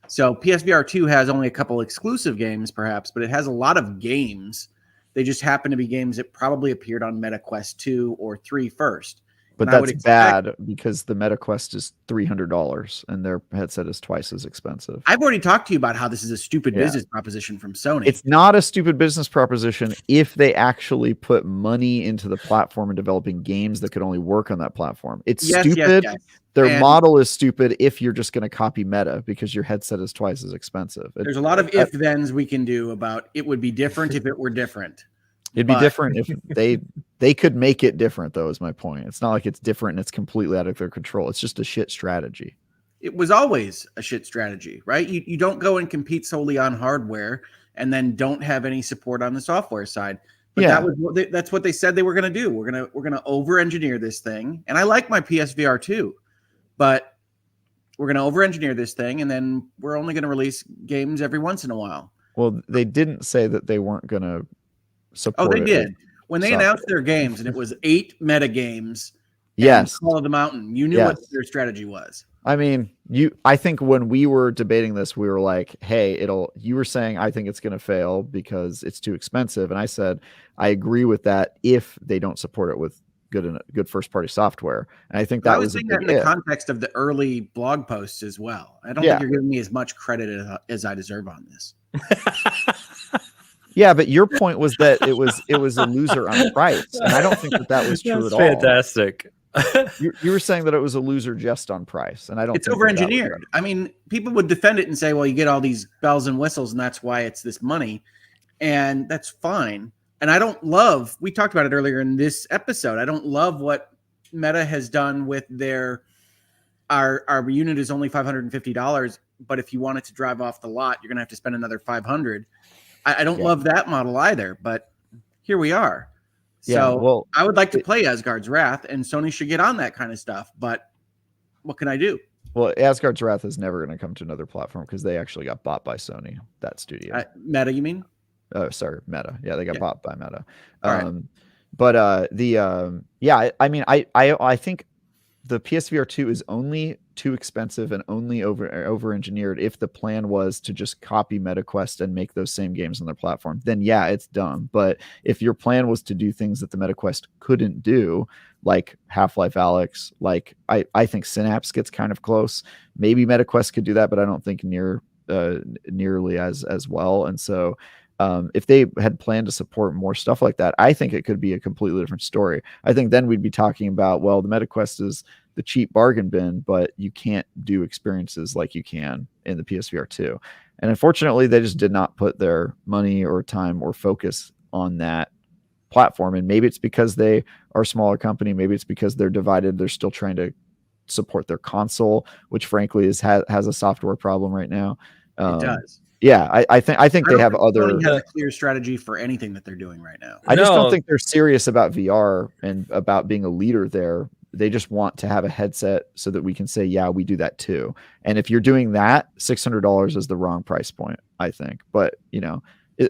So PSVR 2 has only a couple exclusive games, perhaps, but it has a lot of games. They just happen to be games that probably appeared on MetaQuest 2 or 3 first. But that's bad because the MetaQuest is $300 and their headset is twice as expensive. I've already talked to you about how this is a stupid business proposition from Sony. It's not a stupid business proposition if they actually put money into the platform and developing games that could only work on that platform. It's stupid. Yes. Their model is stupid if you're just going to copy Meta because your headset is twice as expensive. There's a lot of if-thens we can do about it would be different if it were different. It'd be different if They could make it different, though, is my point. It's not like it's different and it's completely out of their control. It's just a shit strategy. It was always a shit strategy, right? You don't go and compete solely on hardware and then don't have any support on the software side. But that's what they said they were going to do. We're gonna over-engineer this thing, and I like my PSVR 2, but we're going to over-engineer this thing, and then we're only going to release games every once in a while. Well, they didn't say that they weren't going to support. Oh, they did. When they announced their games, and it was 8 meta games. Yes. Call of the Mountain. You knew what their strategy was. I mean, I think when we were debating this, we were like, hey, you were saying, I think it's going to fail because it's too expensive. And I said, I agree with that if they don't support it with good first party software. And I think that was in the context of the early blog posts as well. I don't think you're giving me as much credit as I deserve on this. Yeah, but your point was that it was a loser on price, and I don't think that was true at all. Fantastic. You were saying that it was a loser just on price, and I don't. It's over-engineered. I mean, people would defend it and say, "Well, you get all these bells and whistles, and that's why it's this money," and that's fine. And I don't love. We talked about it earlier in this episode. I don't love what Meta has done with our unit is only $550, but if you want it to drive off the lot, you're gonna have to spend another $500. I don't love that model either, but here we are. So I would like to play Asgard's Wrath, and Sony should get on that kind of stuff. But what can I do? Well, Asgard's Wrath is never going to come to another platform because they actually got bought by Sony, that studio. Meta, you mean? Oh, sorry, Meta. Yeah, they got bought by Meta. Right. But I mean, I think the PSVR 2 is only too expensive and only over engineered if the plan was to just copy MetaQuest and make those same games on their platform. Then it's dumb. But if your plan was to do things that the MetaQuest couldn't do, like Half-Life Alyx, like I think Synapse gets kind of close. Maybe MetaQuest could do that, but I don't think nearly as well. And so if they had planned to support more stuff like that, I think it could be a completely different story. I think then we'd be talking about, well, the MetaQuest is the cheap bargain bin, but you can't do experiences like you can in the PSVR 2. And unfortunately, they just did not put their money or time or focus on that platform. And maybe it's because they are a smaller company. Maybe it's because they're divided. They're still trying to support their console, which frankly has a software problem right now. It does. Yeah, I think they have other. Sony has a clear strategy for anything that they're doing right now. I just don't think they're serious about VR and about being a leader there. They just want to have a headset so that we can say, yeah, we do that too. And if you're doing that, $600 is the wrong price point, I think. But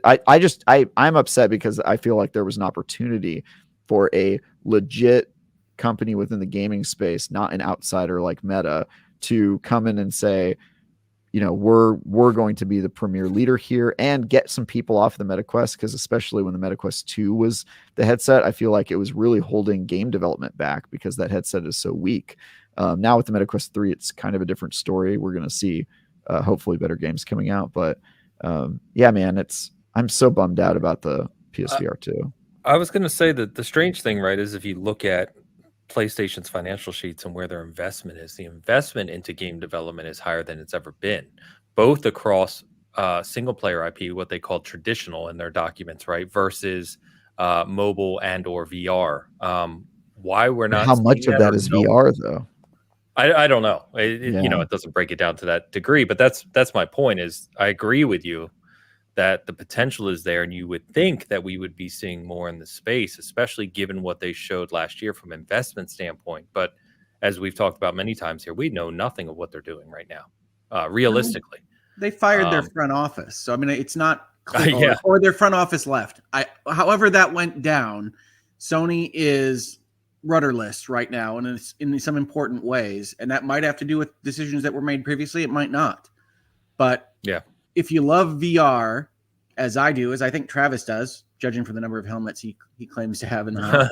I'm upset because I feel like there was an opportunity for a legit company within the gaming space, not an outsider like Meta, to come in and say, we're going to be the premier leader here and get some people off the MetaQuest, because especially when the MetaQuest 2 was the headset, I feel like it was really holding game development back because that headset is so weak. Now with the MetaQuest 3, it's kind of a different story. We're going to see hopefully better games coming out. But man, I'm so bummed out about the PSVR 2. I was going to say that the strange thing, right, is if you look at PlayStation's financial sheets and where their investment is, the investment into game development is higher than it's ever been, both across single player IP, what they call traditional in their documents, right, versus mobile and or VR. Why we're not? How much of that is VR though? I don't know. It doesn't break it down to that degree, but that's my point. Is I agree with you that the potential is there, and you would think that we would be seeing more in the space, especially given what they showed last year from investment standpoint. But as we've talked about many times here, we know nothing of what they're doing right now, realistically. They fired their front office. So, I mean, it's not clear, or their front office left. However that went down, Sony is rudderless right now, and it's in some important ways. And that might have to do with decisions that were made previously. It might not. But if you love VR, as I do, as I think Travis does, judging from the number of helmets he claims to have in the house,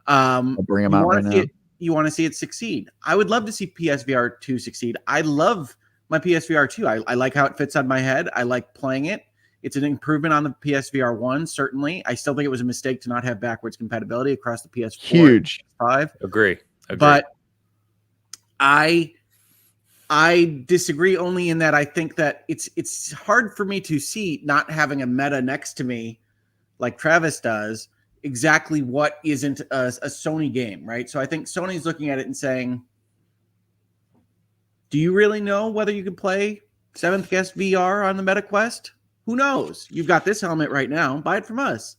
I'll bring him out right now. You want to see it succeed. I would love to see PSVR 2 succeed. I love my PSVR 2. I like how it fits on my head. I like playing it. It's an improvement on the PSVR 1, certainly. I still think it was a mistake to not have backwards compatibility across the PS4 Huge. and PS5. Agree. But I disagree only in that I think that it's hard for me to see not having a Meta next to me like Travis does exactly what isn't a Sony game, right? So I think Sony's looking at it and saying, do you really know whether you can play Seventh Guest VR on the MetaQuest? Who knows? You've got this helmet right now. Buy it from us.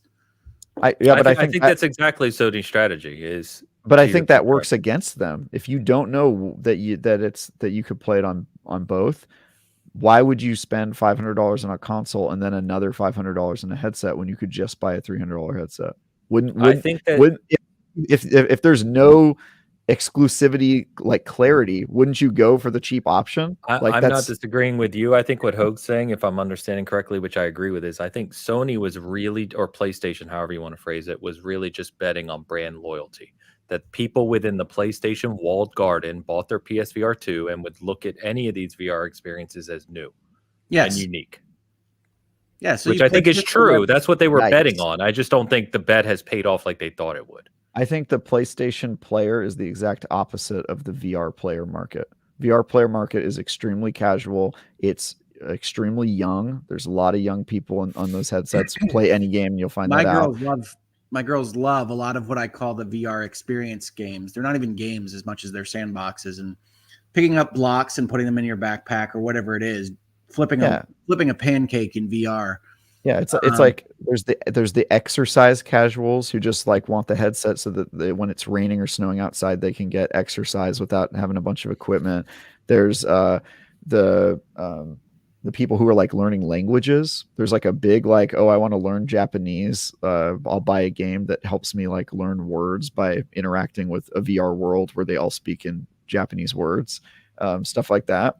I think that's exactly Sony's strategy is. But I think that works against them. If you don't know that you could play it on both, why would you spend $500 on a console and then another $500 on a headset when you could just buy a $300 headset? If there's no exclusivity like clarity, wouldn't you go for the cheap option? I'm not disagreeing with you. I think what Hoag's saying, if I'm understanding correctly, which I agree with, is I think Sony was really, or PlayStation, however you want to phrase it, was really just betting on brand loyalty. That people within the PlayStation walled garden bought their PSVR 2 and would look at any of these VR experiences as new and unique. Yeah, so which I think is true. That's what they were betting on. I just don't think the bet has paid off like they thought it would. I think the PlayStation player is the exact opposite of the VR player market. VR player market is extremely casual. It's extremely young. There's a lot of young people on those headsets. Play any game and you'll find that out. My girls love a lot of what I call the VR experience games. They're not even games as much as they're sandboxes, and picking up blocks and putting them in your backpack or whatever it is, flipping a pancake in VR. Yeah, it's like there's the exercise casuals who just like want the headset so that when it's raining or snowing outside, they can get exercise without having a bunch of equipment. There's the people who are like learning languages. There's like a big like, oh, I want to learn Japanese. I'll buy a game that helps me like learn words by interacting with a VR world where they all speak in Japanese words, stuff like that.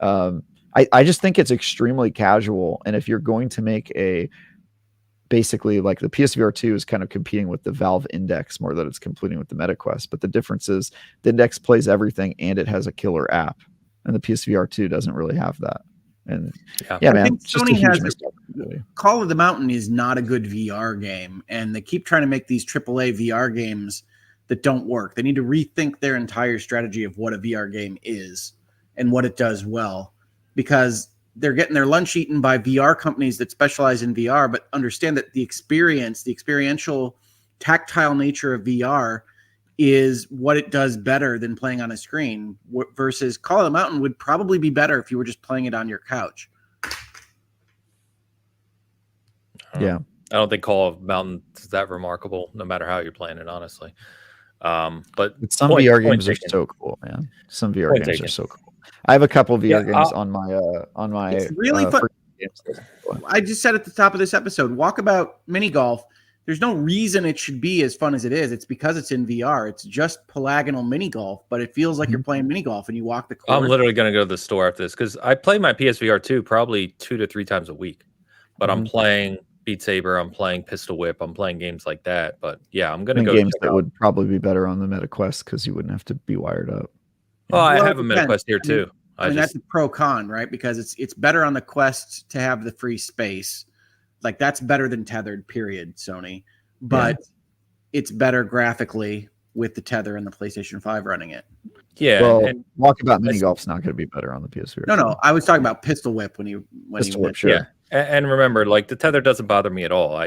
I just think it's extremely casual. And if you're going to make basically like the PSVR 2 is kind of competing with the Valve Index more than it's competing with the MetaQuest. But the difference is the Index plays everything and it has a killer app. And the PSVR 2 doesn't really have that. And yeah, man, I think Sony has Call of the Mountain is not a good VR game. And they keep trying to make these AAA VR games that don't work. They need to rethink their entire strategy of what a VR game is and what it does well. Because they're getting their lunch eaten by VR companies that specialize in VR, but understand that the experiential, tactile nature of VR is what it does better than playing on a screen. Versus Call of the Mountain would probably be better if you were just playing it on your couch. Yeah, I don't think Call of Mountain is that remarkable, no matter how you're playing it, honestly. But some VR games are so cool, man. Some VR games are so cool. I have a couple of VR games on my. It's really fun. I just said at the top of this episode, Walkabout Mini Golf. There's no reason it should be as fun as it is. It's because it's in VR. It's just polygonal mini golf, but it feels like you're playing mini golf and you walk the course. I'm literally going to go to the store after this because I play my PSVR 2 probably 2 to 3 times a week. But I'm playing Beat Saber. I'm playing Pistol Whip. I'm playing games like that. But yeah, I'm going to go games that would probably be better on the MetaQuest because you wouldn't have to be wired up. Oh, I have a MetaQuest here too. I mean that's a pro con, right? Because it's better on the Quest to have the free space. Like that's better than tethered, period, Sony. But it's better graphically with the tether and the PlayStation 5 running it. Yeah. Well, Walkabout Mini Golf's not going to be better on the PS4. No. I was talking about Pistol Whip when you sure. Yeah. And remember, like the tether doesn't bother me at all.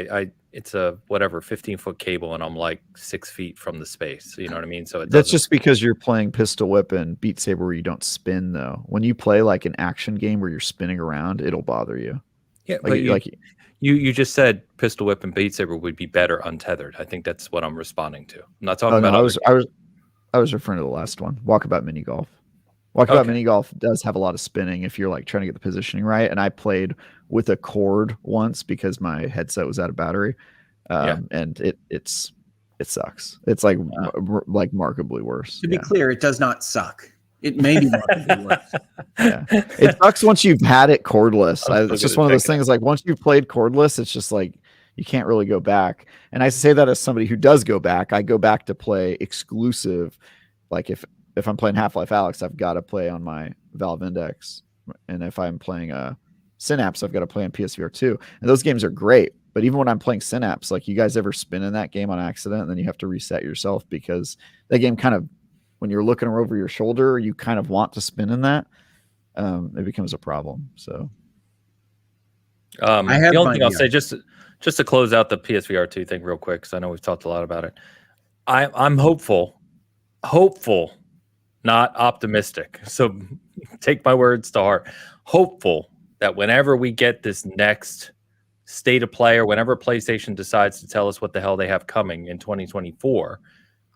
It's a 15-foot cable, and I'm like 6 feet from the space. You know what I mean? So that's just because you're playing Pistol Whip and Beat Saber where you don't spin, though. When you play like an action game where you're spinning around, it'll bother you. Yeah, you just said Pistol Whip and Beat Saber would be better untethered. I think that's what I'm responding to. I'm not talking about. I was referring to the last one. Walkabout Mini Golf. Walkabout Mini Golf does have a lot of spinning if you're like trying to get the positioning right. And I played with a cord once because my headset was out of battery, and it sucks. It's like markedly worse. To be clear, it does not suck. It may be markedly worse. Yeah, it sucks once you've had it cordless. It's just one of those things. Like once you've played cordless, it's just like you can't really go back. And I say that as somebody who does go back. I go back to play exclusive. Like if I'm playing Half-Life Alyx, I've got to play on my Valve Index, and if I'm playing Synapse, I've got to play on PSVR 2. And those games are great. But even when I'm playing Synapse, like you guys ever spin in that game on accident, and then you have to reset yourself because that game kind of, when you're looking over your shoulder, you kind of want to spin in that. It becomes a problem. So I have The only my thing I'll VR. say, just to close out the PSVR 2 thing real quick, because I know we've talked a lot about it. I'm hopeful, not optimistic. So take my words to heart. Hopeful that whenever we get this next state of play, or whenever PlayStation decides to tell us what the hell they have coming in 2024,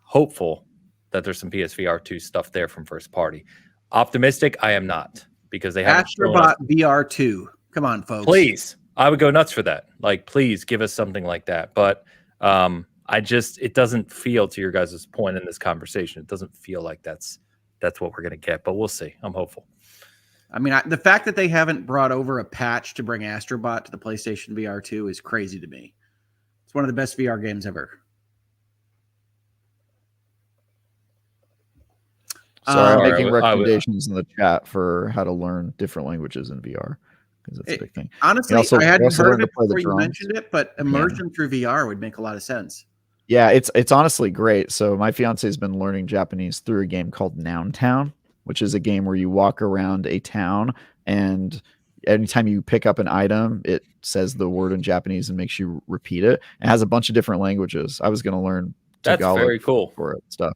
hopeful that there's some PSVR 2 stuff there from first party. Optimistic, I am not, because they haven't shown us. Astrobot VR 2. Come on, folks. Please, I would go nuts for that. Like, please give us something like that. But it doesn't feel, to your guys' point in this conversation, it doesn't feel like that's what we're gonna get. But we'll see. I'm hopeful. I mean, the fact that they haven't brought over a patch to bring Astrobot to the PlayStation VR 2 is crazy to me. It's one of the best VR games ever. Sorry, I'm Sorry, making I would- recommendations in the chat for how to learn different languages in VR, because that's a big thing. Honestly, also- I you hadn't also heard learn of to it play the before you drums. mentioned it, but immersion through VR would make a lot of sense. Yeah, it's honestly great. So my fiance has been learning Japanese through a game called Noun Town, which is a game where you walk around a town, and anytime you pick up an item, it says the word in Japanese and makes you repeat it. It has a bunch of different languages. I was going to learn That's Tagalog very cool. for it stuff.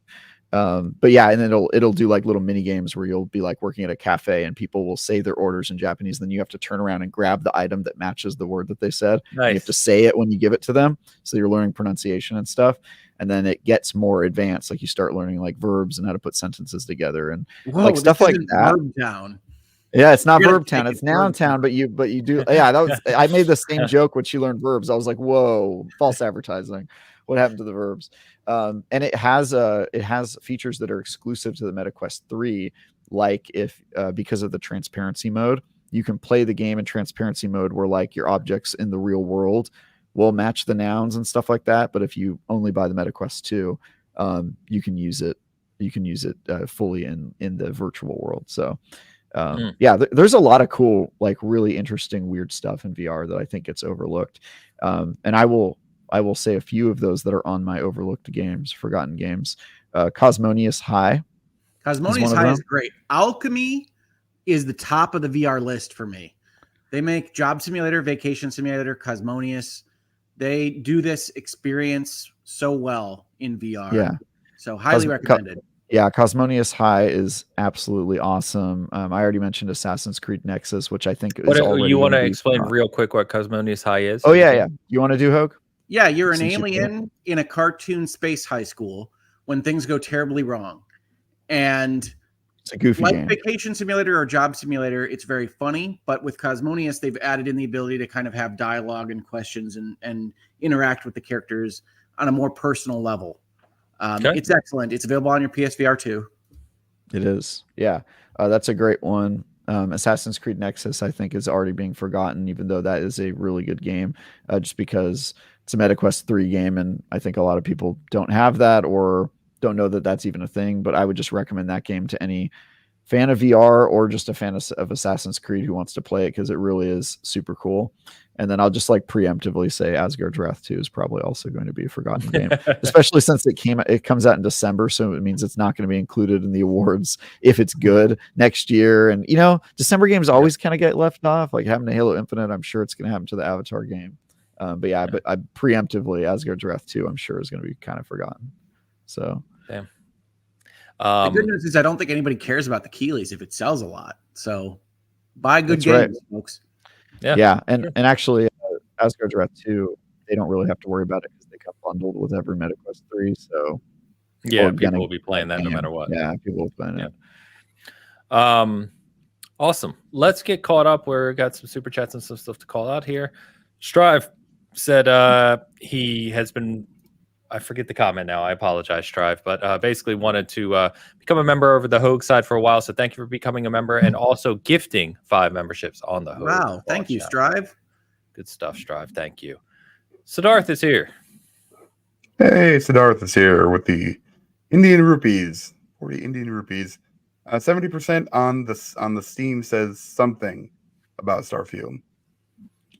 But yeah, and then it'll do like little mini games where you'll be like working at a cafe and people will say their orders in Japanese. Then you have to turn around and grab the item that matches the word that they said. Nice. You have to say it when you give it to them. So you're learning pronunciation and stuff. And then it gets more advanced. Like you start learning like verbs and how to put sentences together and Whoa, like stuff like that. Verb Town. Yeah, it's not You're gonna verb town, take it's it noun verb town, but you do. Yeah, that was I made the same joke when she learned verbs. I was like, whoa, false advertising. What happened to the verbs? And it has features that are exclusive to the MetaQuest 3, like if because of the transparency mode, you can play the game in transparency mode where like your objects in the real world will match the nouns and stuff like that. But if you only buy the MetaQuest 2, you can use it. You can use it fully in the virtual world. So. Yeah, there's a lot of cool, like really interesting, weird stuff in VR that I think gets overlooked. And I will say a few of those that are on my overlooked games, forgotten games. Cosmonius High. Cosmonius High is great. Alchemy is the top of the VR list for me. They make Job Simulator, Vacation Simulator, Cosmonius. They do this experience so well in VR. Yeah. So highly recommended. Yeah, Cosmonius High is absolutely awesome. I already mentioned Assassin's Creed Nexus, which I think is already. You want to explain real quick what Cosmonius High is? Oh yeah. You want to do Hogue? Yeah, you're an alien in a cartoon space high school when things go terribly wrong, and it's a goofy game. Vacation Simulator or Job Simulator, it's very funny. But with Cosmonius, they've added in the ability to kind of have dialogue and questions and interact with the characters on a more personal level. It's excellent. It's available on your PSVR 2. It is. Yeah. That's a great one. Assassin's Creed Nexus, I think, is already being forgotten, even though that is a really good game, just because it's a MetaQuest 3 game. And I think a lot of people don't have that or don't know that that's even a thing. But I would just recommend that game to any fan of VR or just a fan of Assassin's Creed who wants to play it, because it really is super cool. And then I'll just like preemptively say Asgard's Wrath 2 is probably also going to be a forgotten game, especially since it comes out in December. So it means it's not going to be included in the awards if it's good next year. And, December games always kind of get left off, like having a Halo Infinite. I'm sure it's going to happen to the Avatar game. But I preemptively Asgard's Wrath 2, I'm sure is going to be kind of forgotten. So, damn. The good news is I don't think anybody cares about the Keeleys if it sells a lot. So buy good games, folks. Yeah. And actually, Asgard's Wrath 2, they don't really have to worry about it because they come bundled with every MetaQuest 3. So yeah, people will be playing that no matter what. Yeah, people will be playing it. Awesome. Let's get caught up. We've got some super chats and some stuff to call out here. Strive said he has been, I forget the comment now. I apologize, Strive, but basically wanted to become a member over the Hogue side for a while. So thank you for becoming a member and also gifting 5 memberships on the Hogue. Wow. Thank you, Strive. Good stuff, Strive. Thank you. Siddharth is here. Hey, Siddharth is here with the Indian rupees. 40 Indian rupees. 70% on the Steam says something about Starfield.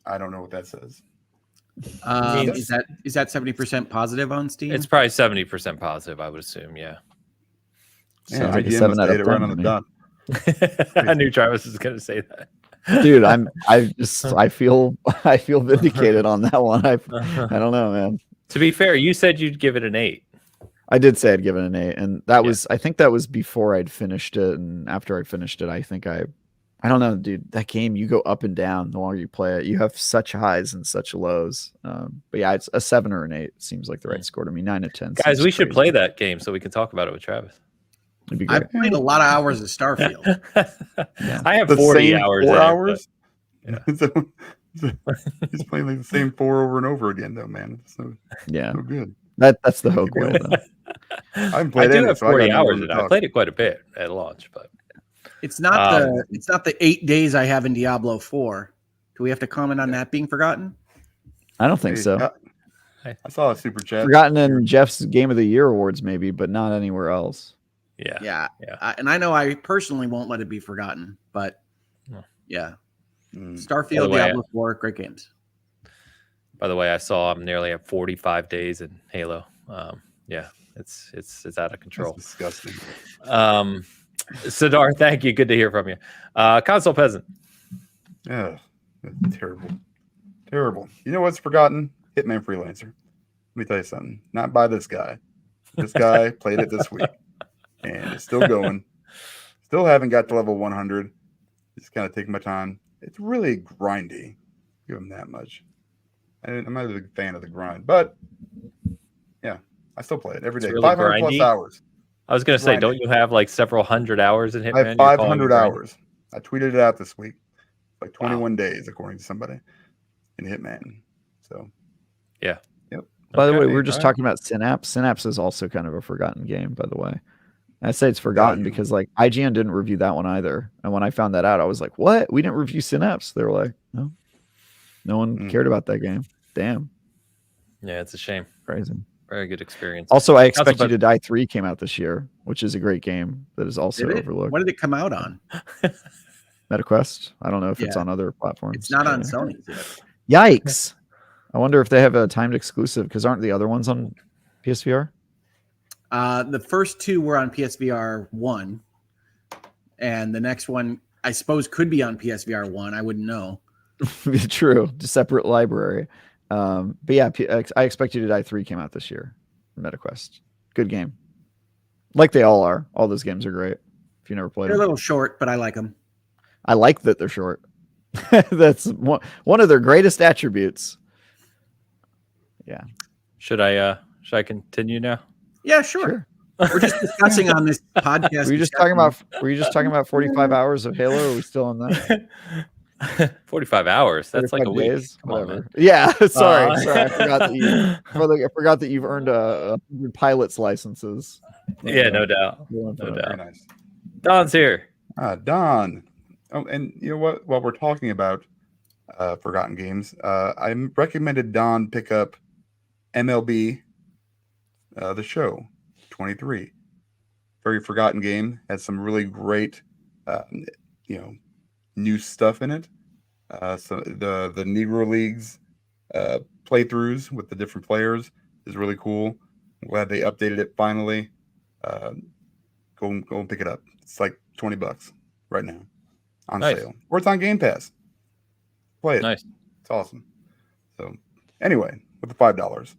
I don't know what that says. Is that 70% positive on Steam? It's probably 70% positive, I would assume. Yeah. Yeah, like a 7 out of 10 right on the dot. I knew Travis was going to say that. Dude, I feel vindicated on that one. I don't know, man. To be fair, you said you'd give it an 8. I did say I'd give it an 8, and that was I think that was before I'd finished it, and after I finished it, I think I don't know, dude. That game, you go up and down the longer you play it. You have such highs and such lows. But yeah, it's a 7 or an 8. Seems like the right score to me. 9 to 10. Guys, we should play that game so we can talk about it with Travis. It'd be great. I've played a lot of hours of Starfield. I have The 40 same hours. 4 in it, hours. but- So, he's playing like the same 4 over and over again, though, man. It's so good. That's the Hogue way, though. I haven't I played do it. have so I 40 got hours nothing in to it. I talk. played it quite a bit at launch, but It's not the 8 days I have in Diablo 4. Do we have to comment on that being forgotten? I don't think Hey, so. I saw a super chat. Forgotten in Jeff's Game of the Year awards, maybe, but not anywhere else. yeah. And I know I personally won't let it be forgotten, but yeah. Starfield, way, Diablo 4, great games. By the way, I saw I'm nearly at 45 days in Halo. It's out of control. That's disgusting. Sidar, thank you. Good to hear from you. Console Peasant. Yeah, terrible. You know what's forgotten? Hitman Freelancer. Let me tell you something. Not by this guy. This guy played it this week, and it's still going. Still haven't got to level 100. Just kind of taking my time. It's really grindy. Give him that much. I'm not a big fan of the grind, but yeah, I still play it every day. It's really 500 plus grindy? hours. I was going to say, Grinding. don't you have like several hundred hours in Hitman? I have You're calling 500 it grinding? hours. I tweeted it out this week. Like 21 days, according to somebody in Hitman. So, Yeah. Yep. By the way, Okay, we were just all talking about Synapse. Synapse is also kind of a forgotten game, by the way. I say it's forgotten because like IGN didn't review that one either. And when I found that out, I was like, what? We didn't review Synapse. They were like, no one cared about that game. Damn. Yeah, it's a shame. Crazy. Very good experience. Also, I Expect Council You to Die 3 came out this year, which is a great game that is also Did it? overlooked. What did it come out on? MetaQuest. I don't know if it's Yeah. on other platforms. It's not on Yeah. Sony yet. Yikes. I wonder if they have a timed exclusive because aren't the other ones on PSVR? The first 2 were on PSVR 1, and the next one I suppose could be on PSVR 1. I wouldn't know. True. Separate library. But yeah, I Expect You to Die 3 came out this year. MetaQuest. Good game. Like they all are. All those games are great. If you never played They're a them. little short, but I like them. I like that they're short. That's one of their greatest attributes. Yeah. Should I continue now? Yeah, sure. We're just discussing on this podcast. Were you just talking about 45 hours of Halo? Or are we still on that? 45 hours. That's like a 45 week. days? Come on, Whatever. man. Yeah, sorry. I forgot that you've earned a pilot's licenses. Yeah, no doubt. No No Very doubt. nice. Don's here. Don. Oh, and you know what? While we're talking about forgotten games, I recommended Don pick up MLB The Show 23. Very forgotten game. Has some really great, new stuff in it. So the Negro Leagues playthroughs with the different players is really cool. I'm glad they updated it finally. Go and pick it up. It's like $20 right now on Nice. sale, or it's on Game Pass. Play it. Nice. It's awesome. So anyway, with the $5,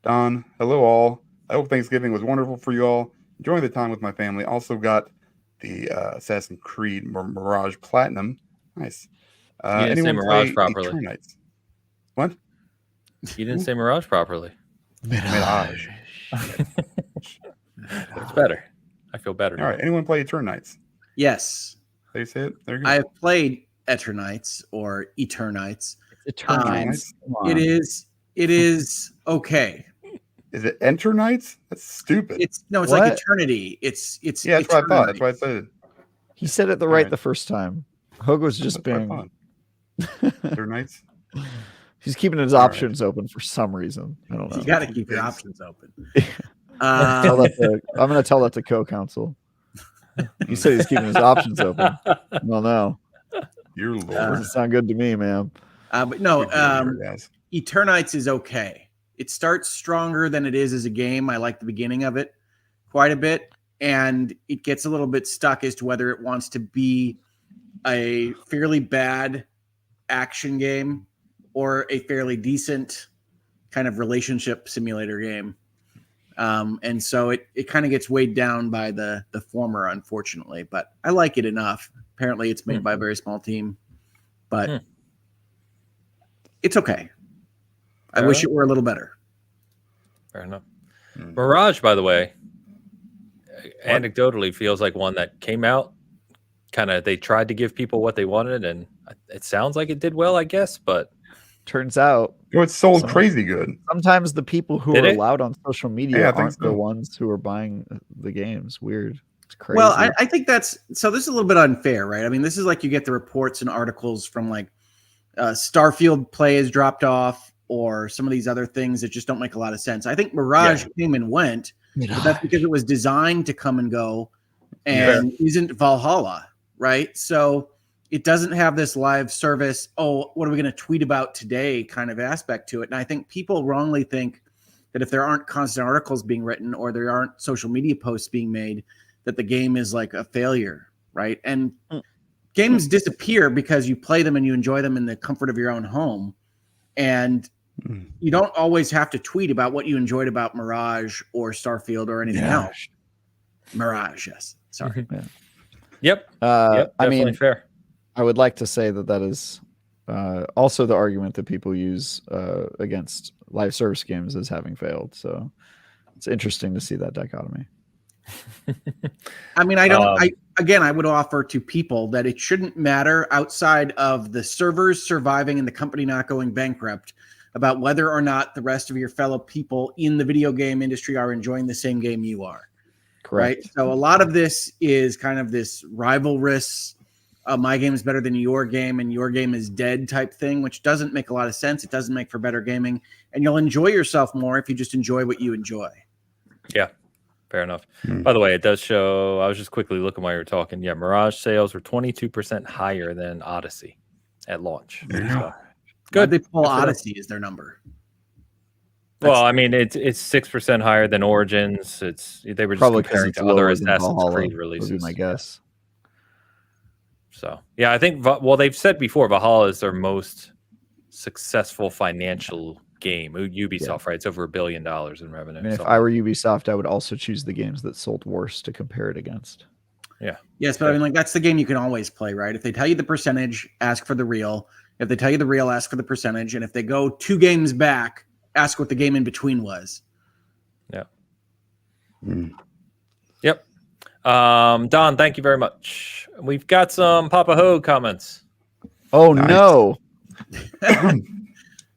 Don, hello all. I hope Thanksgiving was wonderful for you all. Enjoying the time with my family. Also got the Assassin's Creed Mirage Platinum. Nice. You didn't say anyone Mirage play properly. Eternites? What? You didn't say Mirage properly. Mirage. It's better. I feel better. All right. Anyone play Eternites? Yes, They say it. There you go. I have played Eternites or Eternites. Eternites. Come on. It is okay. Is it Enternites? That's stupid. It's like What? eternity. It's yeah, that's what I thought. That's why I said it. He said it Alright. the first time. Hogue was just That's what I being. thought. Eternites. He's keeping his Alright. options open for some reason. I don't know. You got to keep your options open. I'm going to tell that to co-counsel. He said he's keeping his options open. Well, no, Your lord. doesn't sound good to me, man. But no, Guys. Eternites is okay. It starts stronger than it is as a game. I like the beginning of it quite a bit, and it gets a little bit stuck as to whether it wants to be a fairly bad action game or a fairly decent kind of relationship simulator game. And so it kind of gets weighed down by the former, unfortunately. But I like it enough. Apparently, it's made by a very small team, but it's okay. I wish it were a little better. Fair enough. Mirage, by the way, anecdotally feels like one that came out. Kind of, they tried to give people what they wanted, and it sounds like it did well, I guess. But turns out, it sold crazy good. Sometimes the people who are allowed on social media aren't the ones who are buying the games. Weird. It's crazy. Well, I think that's so. This is a little bit unfair, right? I mean, this is like you get the reports and articles from like Starfield play has dropped off, or some of these other things that just don't make a lot of sense. I think Mirage came and went, but that's because it was designed to come and go, and isn't Valhalla, right? So it doesn't have this live service, oh, what are we going to tweet about today kind of aspect to it. And I think people wrongly think that if there aren't constant articles being written or there aren't social media posts being made, that the game is like a failure, right? And games disappear because you play them and you enjoy them in the comfort of your own home. And you don't always have to tweet about what you enjoyed about Mirage or Starfield or anything else. Mirage, yes. Sorry. Yep. I mean, fair. I would like to say that is also the argument that people use against live service games as having failed. So it's interesting to see that dichotomy. I mean, I would offer to people that it shouldn't matter outside of the servers surviving and the company not going bankrupt about whether or not the rest of your fellow people in the video game industry are enjoying the same game you are. Correct. Right. So a lot of this is kind of this rivalrous, my game is better than your game and your game is dead type thing, which doesn't make a lot of sense. It doesn't make for better gaming, and you'll enjoy yourself more if you just enjoy what you enjoy. Yeah. Fair enough. By the way, it does show, I was just quickly looking while you were talking. Yeah, Mirage sales were 22% higher than Odyssey at launch. So, good. They pull Odyssey as their number. Well, I mean, it's 6% higher than Origins. They were just probably comparing to other Assassin's Creed releases. Would be my guess. So, yeah, I think, well, they've said before, Valhalla is their most successful financial game. Ubisoft, right? It's over $1 billion in revenue. I mean, if I were Ubisoft, I would also choose the games that sold worse to compare it against. Yeah. Yes, but I mean, like, that's the game you can always play, right? If they tell you the percentage, ask for the real. If they tell you the real, ask for the percentage. And if they go 2 games back, ask what the game in between was. Yeah. Yep. Don, thank you very much. We've got some Papa Hogue comments. Oh, nice. No.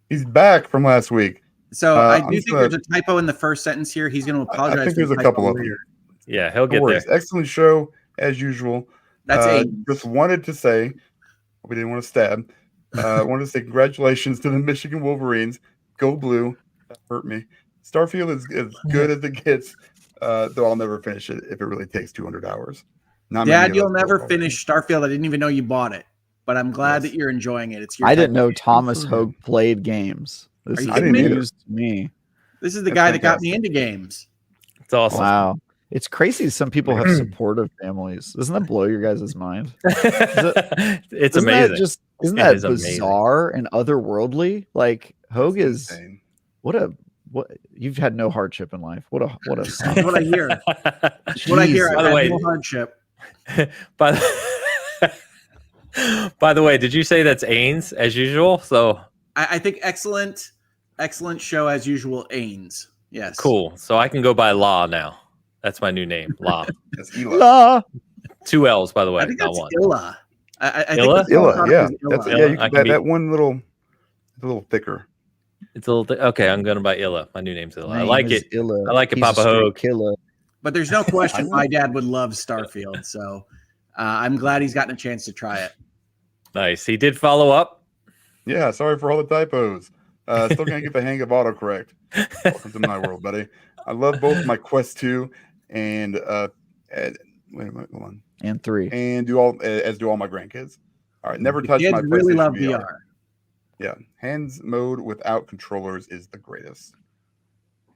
He's back from last week. So I do think there's a typo in the first sentence here. He's going to apologize. I think there's a couple of them. Yeah, he'll get there. Excellent show, as usual. That's just wanted to say, we didn't want to stab. Wanted to say congratulations to the Michigan Wolverines. Go blue. That hurt me. Starfield is as good as it gets, though I'll never finish it if it really takes 200 hours. Dad, you'll never finish Starfield. I didn't even know you bought it, but I'm glad that you're enjoying it. It's your I didn't know Thomas Hogue played games. This is news to me. This is the guy that got me into games. It's awesome. Wow. It's crazy some people have supportive families. Doesn't that blow your guys' mind? It's amazing. Isn't that bizarre and otherworldly? Like Hogue is insane. what you've had no hardship in life. What a son. What I hear. What I hear. By the way, no hardship. By the way, did you say that's Ains as usual? So I think excellent show as usual. Ains. Yes. Cool. So I can go by Law now. That's my new name. Law. That's Ela. La. 2 L's, by the way. I think not that's one. Illa. Illa. Yeah. That's, Illa. yeah. You can buy that one a little thicker. It's a little okay. I'm going to buy Illa. My new name's Illa. I like it. Illa. I like it, Papa Hogue. Killer. But there's no question my dad would love Starfield. So I'm glad he's gotten a chance to try it. Nice. He did follow up. Yeah. Sorry for all the typos. Still can't get the hang of autocorrect. Welcome to my world, buddy. I love both my Quest 2 and wait a minute, hold on. And 3. And do all my grandkids. All right. Never touch my PlayStation really love VR. Yeah. Hands mode without controllers is the greatest.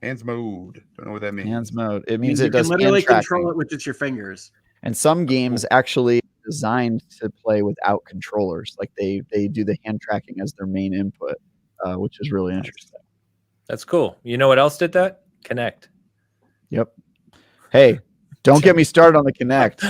Hands mode. Don't know what that means. Hands mode. It means it you does can literally control it with just your fingers. And some games actually designed to play without controllers. Like they do the hand tracking as their main input, which is really interesting. That's cool. You know what else did that? Kinect. Yep. Hey, don't get me started on the Kinect.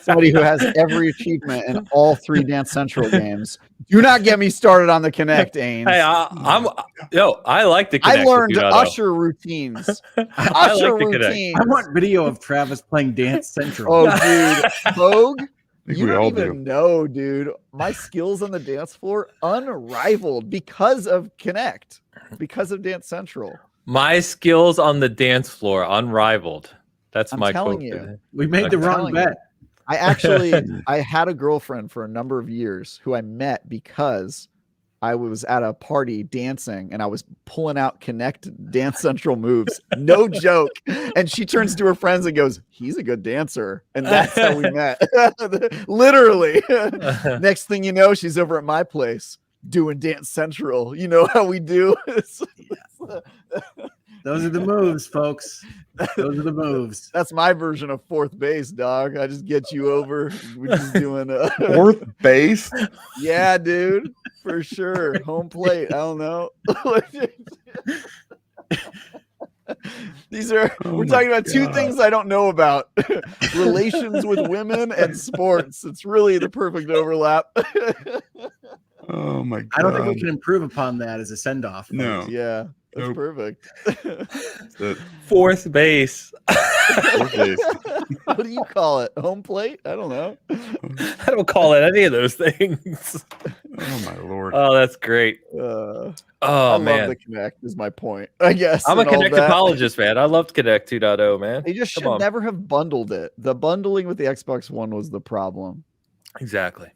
Somebody who has every achievement in all 3 Dance Central games. Do not get me started on the Kinect, Ains. Hey, I like the Kinect. I learned 2.0. Usher routines. I Usher like the Kinect. routines. I want video of Travis playing Dance Central. Oh, dude, Vogue. think You we don't all even know, dude. My skills on the dance floor unrivaled because of Kinect, because of Dance Central. My skills on the dance floor unrivaled. That's I'm my telling quote. you. We made the I'm wrong telling bet. you. I had a girlfriend for a number of years who I met because I was at a party dancing and I was pulling out Kinect Dance Central moves. No joke. And she turns to her friends and goes, "He's a good dancer." And that's how we met. Literally. Next thing you know, she's over at my place doing Dance Central. You know how we do? Those are the moves, folks. Those are the moves. That's my version of fourth base, dog. I just get you over. We're just doing Fourth base. yeah, dude, for sure. Home plate. I don't know. We're talking about 2 things I don't know about: relations with women and sports. It's really the perfect overlap. Oh my god! I don't think we can improve upon that as a send off. No. Yeah, that's Nope. perfect. Fourth base. Fourth base. What do you call it? Home plate? I don't know. I don't call it any of those things. Oh my lord! Oh, that's great. I love man, the Kinect is my point, I guess. I'm a and all Kinect that. apologist, man. I loved Kinect 2.0, man. They just Come should on. never have bundled it. The bundling with the Xbox One was the problem. Exactly.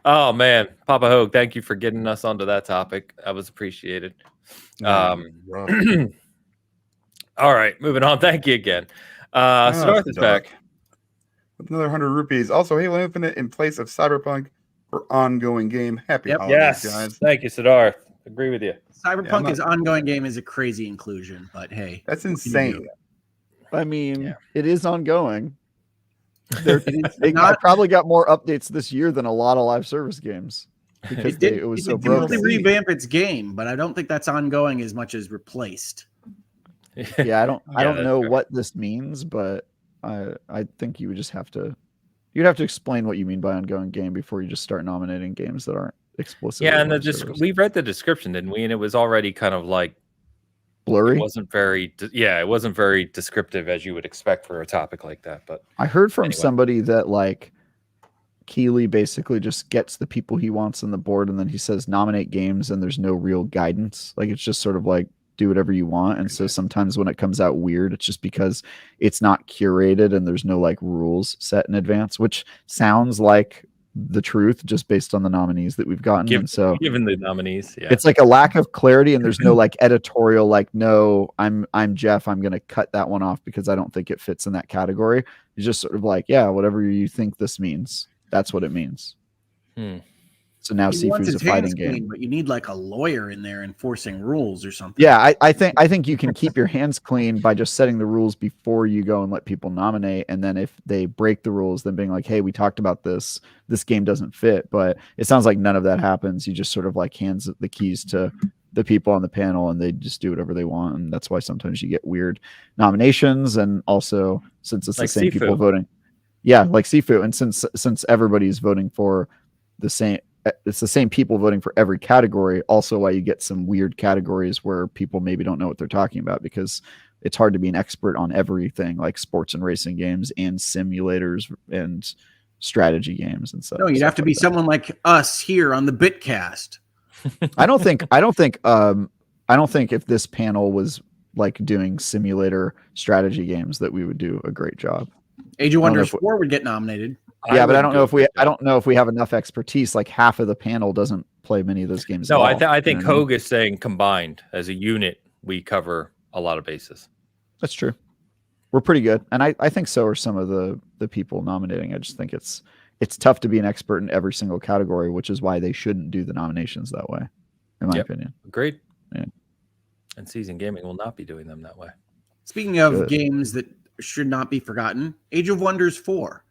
Oh man, Papa Hogue, thank you for getting us onto that topic. That was appreciated. Rough. All right, moving on. Thank you again. Siddharth is back. With another 100 rupees. Also, Halo Infinite in place of Cyberpunk for ongoing game. Happy Yep. holidays, Yes, guys. thank you, Siddharth. Agree with you. Cyberpunk is ongoing game is a crazy inclusion, but hey, That's what can you insane. do? I mean, Yeah. it is ongoing. Not- I probably got more updates this year than a lot of live service games because it was so definitely broken. revamp its game, but I don't think that's ongoing as much as replaced. Yeah, I don't that's know fair. what this means, but I think you would just have to explain what you mean by ongoing game before you just start nominating games that aren't explicitly. Yeah, and live service. we read the description, didn't we? And it was already kind of like blurry. It wasn't very descriptive as you would expect for a topic like that. But I heard from anyway. somebody that like Keeley basically just gets the people he wants on the board, and then he says nominate games, and there's no real guidance. Like it's just sort of like do whatever you want. And so sometimes when it comes out weird, it's just because it's not curated and there's no like rules set in advance, which sounds like the truth just based on the nominees that we've gotten. And so given the nominees, yeah, it's like a lack of clarity, and there's no like editorial, like, no, I'm Jeff, I'm going to cut that one off because I don't think it fits in that category. It's just sort of like, yeah, whatever you think this means, that's what it means. So now Sifu's a fighting game. But you need like a lawyer in there enforcing rules or something. Yeah, I think you can keep your hands clean by just setting the rules before you go and let people nominate. And then if they break the rules, then being like, hey, we talked about this game doesn't fit. But it sounds like none of that happens. You just sort of like hands the keys to the people on the panel and they just do whatever they want. And that's why sometimes you get weird nominations. And also since it's like the same Sifu. people voting. Yeah, like Sifu. And since everybody's voting for the same, it's the same people voting for every category. Also why you get some weird categories where people maybe don't know what they're talking about, because it's hard to be an expert on everything, like sports and racing games and simulators and strategy games and stuff. No, you'd have to be someone like us here on the Bitcast. I don't think if this panel was like doing simulator strategy games that we would do a great job. Age of Wonders 4 would get nominated. Yeah, but I don't know if we have enough expertise. Like half of the panel doesn't play many of those games. No, at all, I think Hogue is saying combined as a unit, we cover a lot of bases. That's true. We're pretty good, and I think so are some of the people nominating. I just think it's tough to be an expert in every single category, which is why they shouldn't do the nominations that way, in my opinion. Agreed. Yeah. And Season Gaming will not be doing them that way. Speaking of games that should not be forgotten, Age of Wonders 4.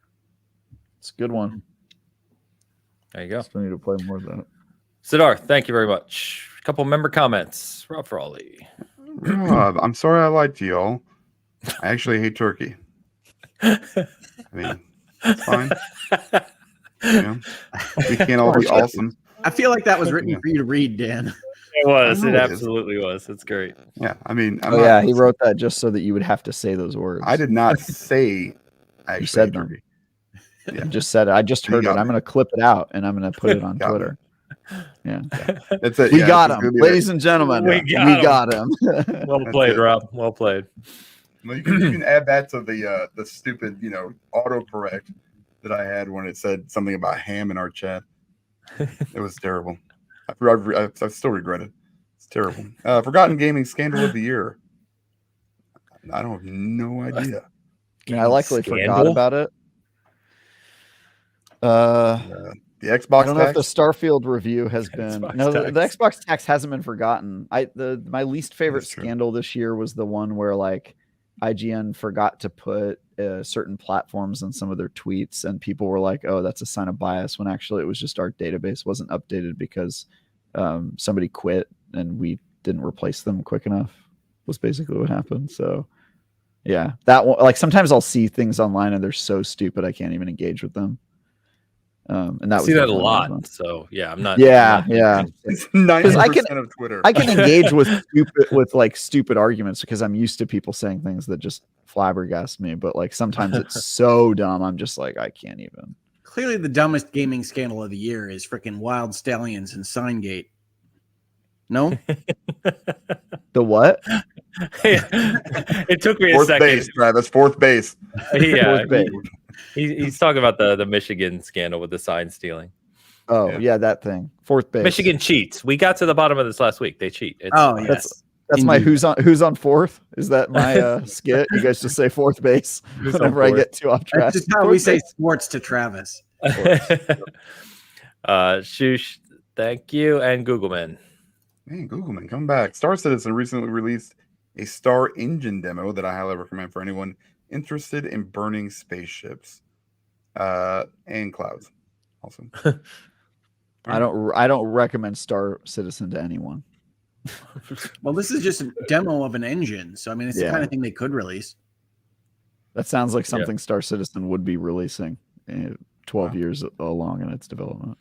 It's a good one. There you go. Still need to play more of that. Siddharth, thank you very much. A couple member comments. Rob Frawley. Rob, I'm sorry I lied to y'all. I actually hate turkey. I mean, it's fine. You know, we can't all be awesome. I feel like that was written for you to read, Dan. It was. I It know it is. absolutely was. It's great. Yeah, I mean, yeah, he wrote that just so that you would have to say those words. I did not say I actually said hate them. turkey. You just said it. I just heard it. got I'm me. going to clip it out and I'm going to put it on Got me. Twitter. Yeah. That's it. We Yeah, got it's him. gonna be Ladies and gentlemen, We we got got him. Well That's played, it. Rob. Well played. Well, you can add that to the stupid, autocorrect that I had when it said something about ham in our chat. It was terrible. I still regret it. It's terrible. Forgotten Gaming Scandal of the Year. I don't have no idea. Yeah, I likely forgot Scandal? about it. The Xbox I don't know if the tax. Starfield review has been. Xbox No, the tax. Xbox tax hasn't been forgotten. My least favorite That's true. scandal this year was the one where like IGN forgot to put certain platforms in some of their tweets, and people were like, "Oh, that's a sign of bias," when actually it was just our database wasn't updated because somebody quit and we didn't replace them quick enough. Was basically what happened. So, yeah, that one. Like sometimes I'll see things online and they're so stupid I can't even engage with them. And that I see was that a definitely one of them. lot. So yeah, I'm not. Yeah, I'm not yeah. It's 90% of Twitter. I can engage with stupid arguments because I'm used to people saying things that just flabbergast me. But like sometimes it's so dumb, I'm just like, I can't even. Clearly, the dumbest gaming scandal of the year is freaking Wild Stallions and Signgate. No? The what? It took me a Fourth second. base, Travis. Fourth base. Yeah, Fourth base. he's talking about the Michigan scandal with the sign stealing. Oh Yeah. yeah, that thing. Fourth base. Michigan cheats. We got to the bottom of this last week. They cheat. It's Oh, fine. yes. That's my Indeed. who's on fourth. Is that my skit? You guys just say fourth base Who's on whenever I fourth? get too off track. That's just how Fourth we say base. sports to Travis. Shush, thank you, and Googleman. Man, Googleman, come back. Star Citizen recently released a Star Engine demo that I highly recommend for anyone interested in burning spaceships and clouds. Also, I don't recommend Star Citizen to anyone. Well, this is just a demo of an engine. So, I mean, it's the Yeah. kind of thing they could release. That sounds like something Star Citizen would be releasing 12 years along in its development.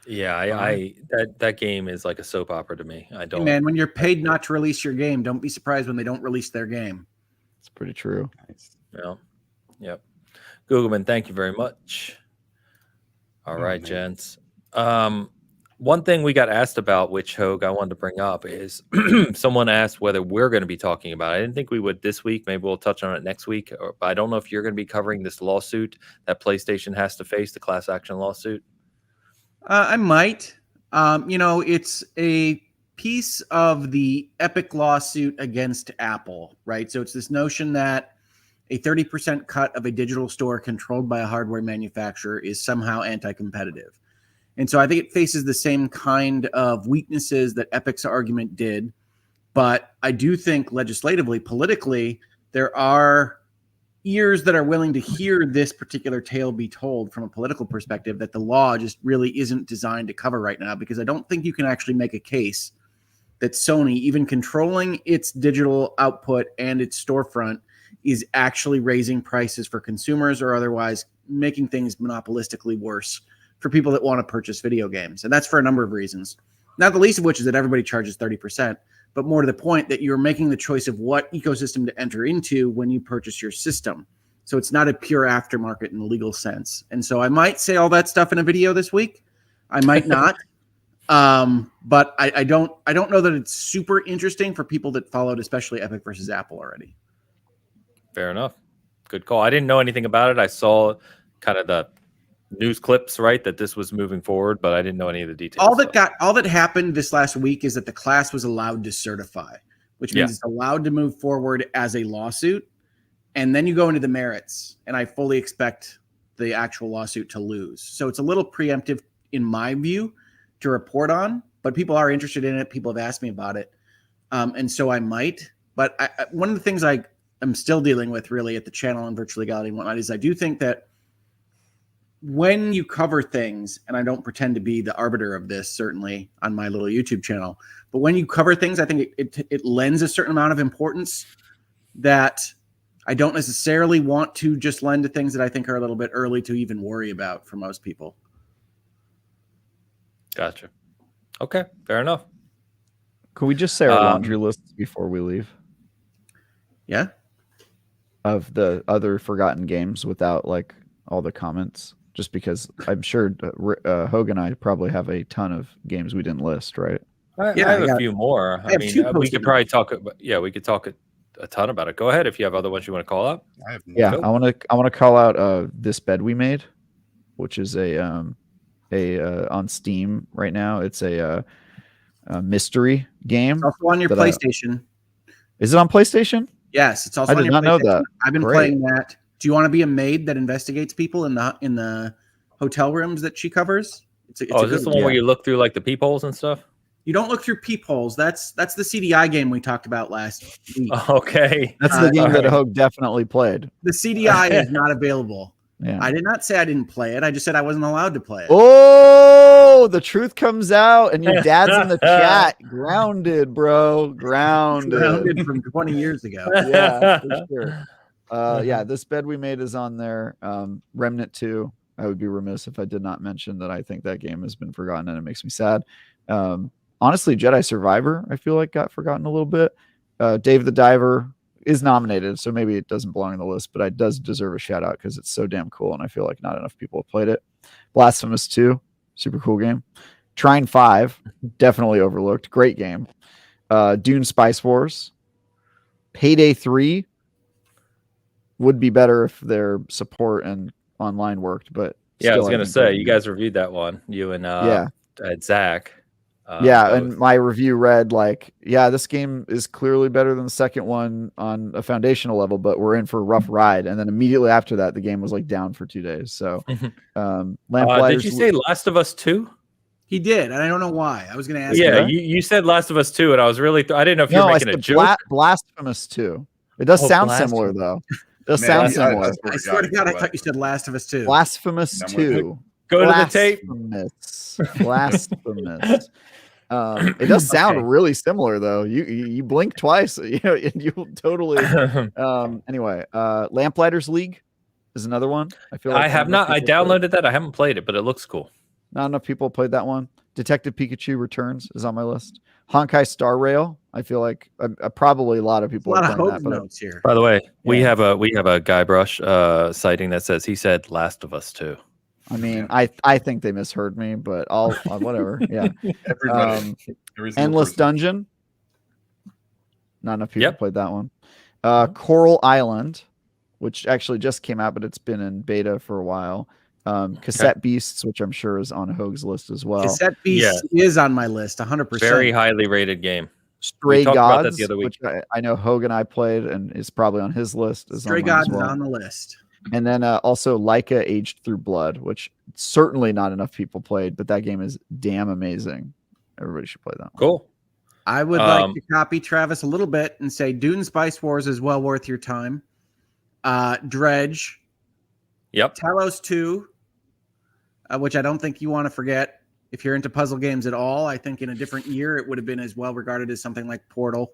Yeah, I that game is like a soap opera to me. I Hey, don't. man, when you're paid not to release your game, don't be surprised when they don't release their game. It's pretty true. nice. No. Yep. Googleman, thank you very much. All Oh, right, man. gents. One thing we got asked about, which Hogue I wanted to bring up, is someone asked whether we're going to be talking about it. I didn't think we would this week. Maybe we'll touch on it next week. But I don't know if you're going to be covering this lawsuit that PlayStation has to face, the class action lawsuit. I might. It's a piece of the Epic lawsuit against Apple, right? So it's this notion that a 30% cut of a digital store controlled by a hardware manufacturer is somehow anti-competitive. And so I think it faces the same kind of weaknesses that Epic's argument did. But I do think legislatively, politically, there are ears that are willing to hear this particular tale be told from a political perspective that the law just really isn't designed to cover right now, because I don't think you can actually make a case that Sony, even controlling its digital output and its storefront, is actually raising prices for consumers or otherwise making things monopolistically worse for people that want to purchase video games. And that's for a number of reasons, not the least of which is that everybody charges 30%. But more to the point, that you're making the choice of what ecosystem to enter into when you purchase your system. So it's not a pure aftermarket in the legal sense. And so I might say all that stuff in a video this week. I might not. But I don't know that it's super interesting for people that followed, especially Epic versus Apple already. Fair enough. Good call. I didn't know anything about it. I saw kind of the news clips, right, that this was moving forward, but I didn't know any of the details. All that happened this last week is that the class was allowed to certify, which means it's allowed to move forward as a lawsuit. And then you go into the merits, and I fully expect the actual lawsuit to lose. So it's a little preemptive, in my view, to report on, but people are interested in it. People have asked me about it. And so I might. But one of the things I'm still dealing with really at the channel and virtual legality and whatnot is I do think that when you cover things, and I don't pretend to be the arbiter of this, certainly on my little YouTube channel, but when you cover things, I think it lends a certain amount of importance that I don't necessarily want to just lend to things that I think are a little bit early to even worry about for most people. Gotcha. Okay, fair enough. Could we just say our laundry list before we leave Yeah. of the other forgotten games without like all the comments? Just because I'm sure Hogue and I probably have a ton of games we didn't list, right? I have a few more. I have mean, two we posted could probably talk. We could talk a ton about it. Go ahead if you have other ones you want to call out. I have no. Yeah, Cool. I want to call out This Bed We Made, which is a on Steam right now. It's a mystery game. It's also on your PlayStation. Is it on PlayStation? Yes, it's also I on did your not know PlayStation. that. I've been Great. playing that. Do you want to be a maid that investigates people in the hotel rooms that she covers? It's Is this the one where you look through like the peepholes and stuff? You don't look through peepholes. That's the CDI game we talked about last week. Okay. That's the game that right. Hogue definitely played. The CDI is not available. Yeah. I did not say I didn't play it. I just said I wasn't allowed to play it. Oh, the truth comes out, and your dad's in the chat. Grounded, bro. Grounded from 20 years ago. Yeah, for sure. Yeah, This Bed We Made is on there. Remnant 2. I would be remiss if I did not mention that I think that game has been forgotten, and it makes me sad. Honestly, Jedi Survivor, I feel like got forgotten a little bit. Dave the Diver is nominated, so maybe it doesn't belong on the list, but it does deserve a shout out because it's so damn cool, and I feel like not enough people have played it. Blasphemous 2, super cool game. Trine 5, definitely overlooked, great game. Dune Spice Wars. Payday 3 would be better if their support and online worked, but Yeah, I was still, gonna think say that- you guys reviewed that one. You and Zach. Yeah, both. and my review read like, yeah, this game is clearly better than the second one on a foundational level, but we're in for a rough ride. And then immediately after that, the game was like down for 2 days. So, did you say Last of Us 2? He did, and I don't know why. I was going to ask. Yeah, you. you said Last of Us 2, and I was really I didn't know if you No, were I making a said joke. Blasphemous 2. It does sound similar though. It does sound similar. I swear to God, I thought you said Last of Us 2. Blasphemous 2. Go to the tape. Blasphemous. It does sound really similar though. You blink twice, you know, and you'll totally. Anyway, Lamplighters League is another one. I feel like I have not. I downloaded that. I haven't played it, but it looks cool. Not enough people played that one. Detective Pikachu Returns is on my list. Honkai Star Rail. I feel like probably a lot of people. A lot are of playing Hope that, notes here. By the way, we have a Guybrush sighting that says he said Last of Us 2. I mean, I think they misheard me, but I'll whatever. Yeah. Everybody. Endless person. Dungeon. Not enough people played that one. Coral Island, which actually just came out, but it's been in beta for a while. Cassette Beasts, which I'm sure is on Hogue's list as well. Cassette Beasts is on my list, 100%. Very highly rated game. Stray talked about that Gods, the other week. which I know Hogue and I played, and is probably on his list. Stray Gods is on the list. And then also Leica Aged Through Blood, which certainly not enough people played, but that game is damn amazing. Everybody should play that one. Cool. I would like to copy Travis a little bit and say Dune Spice Wars is well worth your time. Dredge. Yep. Talos 2, which I don't think you want to forget. If you're into puzzle games at all, I think in a different year it would have been as well regarded as something like Portal.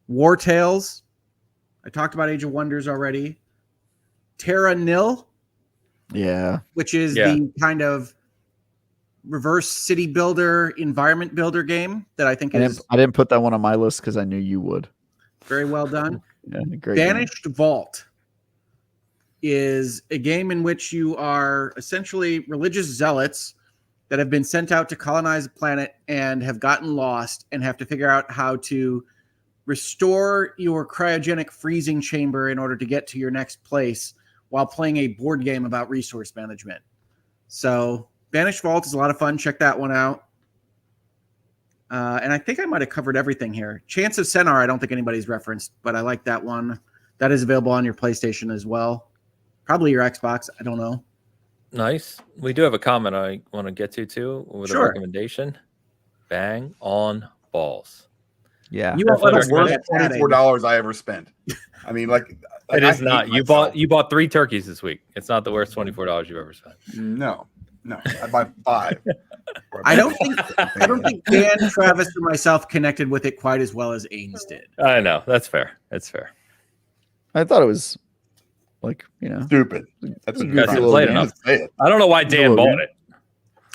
War Tales. I talked about Age of Wonders already. Terra Nil. Yeah. Which is the kind of reverse city builder, environment builder game that I think is... I didn't put that one on my list because I knew you would. Very well done. Yeah, great Banished Vault is a game in which you are essentially religious zealots that have been sent out to colonize a planet and have gotten lost and have to figure out how to restore your cryogenic freezing chamber in order to get to your next place while playing a board game about resource management. So Banished Vault is a lot of fun. Check that one out. And I think I might have covered everything here. Chance of Senar, I don't think anybody's referenced, but I like that one. That is available on your PlayStation as well. Probably your Xbox. I don't know. Nice. We do have a comment I want to get to too with a recommendation. Bang on balls. Yeah. You Definitely let us recommend know it. that $24 I ever spent. I mean, like It I is hate not. You myself. bought 3 turkeys this week. It's not the worst $24 you've ever spent. No, I buy 5. I don't think Dan, Travis, or myself connected with it quite as well as Ains did. I know. That's fair. That's fair. I thought it was like, Stupid. That's a a goofy Guys good didn't little play it game. enough. Say it. I don't know why It's a Dan little bought game. it.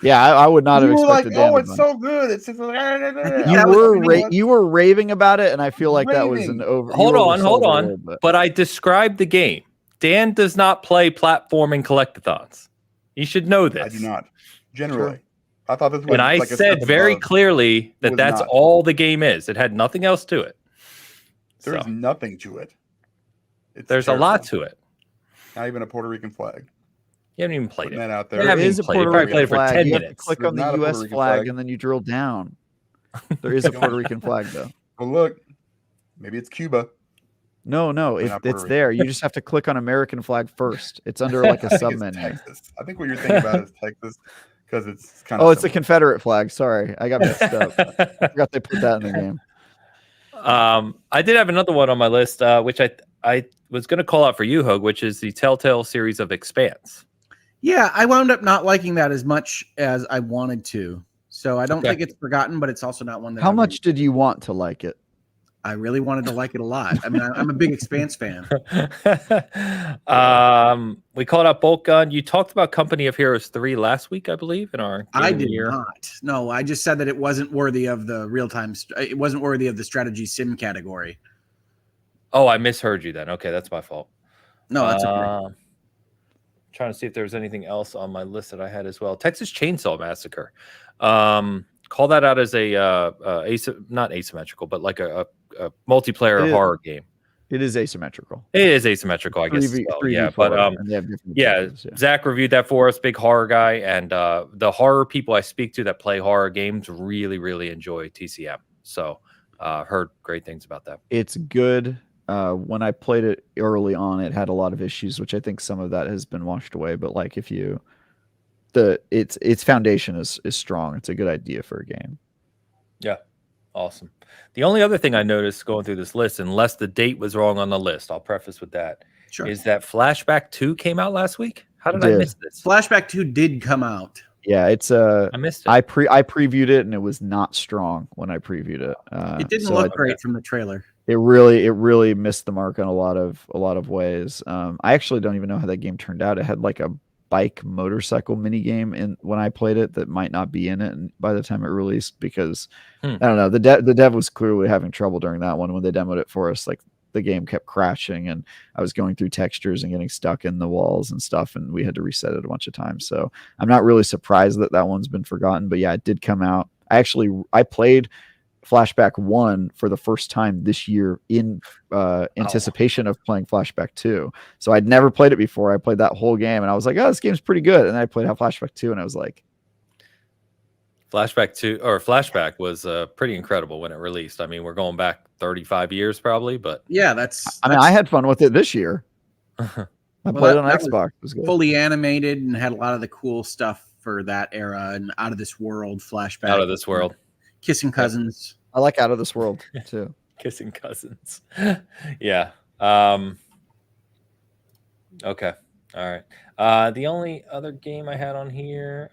Yeah, I would not You have were like, expected Dan. "Oh, to it's buy so good." It's just like, you were raving about it, and I feel like that was an Raving. over. Hold you on. oversold it a little bit. But I described the game. Dan does not play platforming collectathons. You should know this. I do not. Generally, I thought this was. And I like a said step very above. clearly was that that's not. all the game is. It had nothing else to it. There's So, nothing to it. It's there's terrible. a lot to it. Not even a Puerto Rican flag. You haven't even played Putting it. that out You there. haven't There is a played it. You Puerto probably Rican played it for flag. 10 You have to minutes. click There's on the not a U.S. Puerto Rican flag, flag. and then you drill down. There is a Puerto Rican flag, though. Well, look, maybe it's Cuba. No. They're If not Puerto it's Rican. there, you just have to click on American flag first. It's under like a I think sub it's menu. Texas. I think what you're thinking about is Texas because it's kind of. Oh, it's a Confederate flag. Sorry, I got mixed up. I forgot they put that in the game. I did have another one on my list, which I was going to call out for you, Hogue, which is the Telltale series of Expanse. Yeah, I wound up not liking that as much as I wanted to. So I don't Okay. think it's forgotten, but it's also not one that How much did you want to like it? I really wanted to like it a lot. I mean, I'm a big Expanse fan. We called out Bolt Gun. You talked about Company of Heroes 3 last week, I believe, in our Game I of the did Year. not. No, I just said that it wasn't worthy of the real time. It wasn't worthy of the strategy sim category. Oh, I misheard you then. Okay, that's my fault. No, that's okay. Trying to see if there was anything else on my list that I had as well. Texas Chainsaw Massacre. Call that out as a not asymmetrical, but like a multiplayer horror game. It is asymmetrical. It is asymmetrical, I guess. As well. Yeah, but and they have different objectives, Zach reviewed that for us. Big horror guy, and the horror people I speak to that play horror games really, really enjoy TCM. So, heard great things about that. It's good. When I played it early on, it had a lot of issues, which I think some of that has been washed away. But like, if you its foundation is strong. It's a good idea for a game. Yeah, awesome. The only other thing I noticed going through this list, unless the date was wrong on the list, I'll preface with that, is that Flashback 2 came out last week. How did I miss this? Flashback 2 did come out. Yeah, it's I missed it. I previewed it and it was not strong when I previewed it. It didn't look great from the trailer. It really missed the mark on a lot of ways. I actually don't even know how that game turned out. It had like a bike motorcycle mini game in when I played it that might not be in it by the time it released, because I don't know, the dev was clearly having trouble during that one when they demoed it for us. Like, the game kept crashing and I was going through textures and getting stuck in the walls and stuff, and we had to reset it a bunch of times. So I'm not really surprised that one's been forgotten, but yeah, it did come out. I played Flashback 1 for the first time this year in anticipation of playing Flashback 2. So I'd never played it before. I played that whole game and I was like, oh, this game's pretty good. And then I played Flashback 2 and I was like, Flashback was pretty incredible when it released. I mean, we're going back 35 years probably, but yeah, I had fun with it this year. I played it on Xbox. It was good. Fully animated and had a lot of the cool stuff for that era and Out of This World Flashback. Out of This World. Kissing Cousins. I like Out of This World too. Kissing Cousins. Yeah. Okay. All right. The only other game I had on here,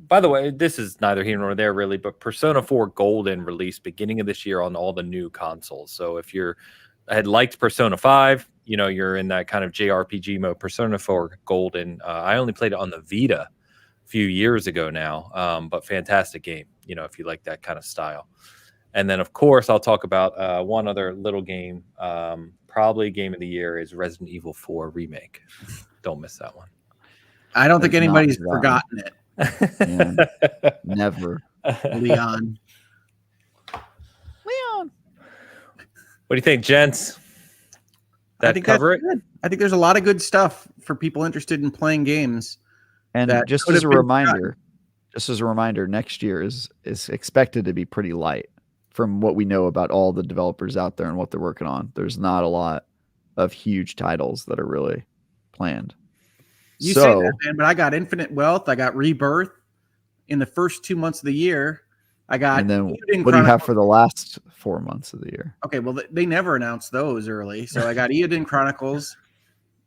by the way, this is neither here nor there really, but Persona 4 Golden released beginning of this year on all the new consoles. So if I had liked Persona 5, you're in that kind of JRPG mode. Persona 4 Golden, I only played it on the Vita a few years ago now, but fantastic game, if you like that kind of style. And then, of course, I'll talk about one other little game, probably game of the year, is Resident Evil 4 Remake. Don't miss that one. I don't think anybody's forgotten it. Yeah, never. Leon. Leon. What do you think, gents? I think that's good. I think there's a lot of good stuff for people interested in playing games. And just as a reminder, next year is expected to be pretty light from what we know about all the developers out there and what they're working on. There's not a lot of huge titles that are really planned. You say that, man, but I got Infinite Wealth. I got Rebirth in the first 2 months of the year. I got. And then Eiyuden what do you have Chronicles- for the last 4 months of the year? Okay, well, they never announced those early. So I got Eiyuden Chronicles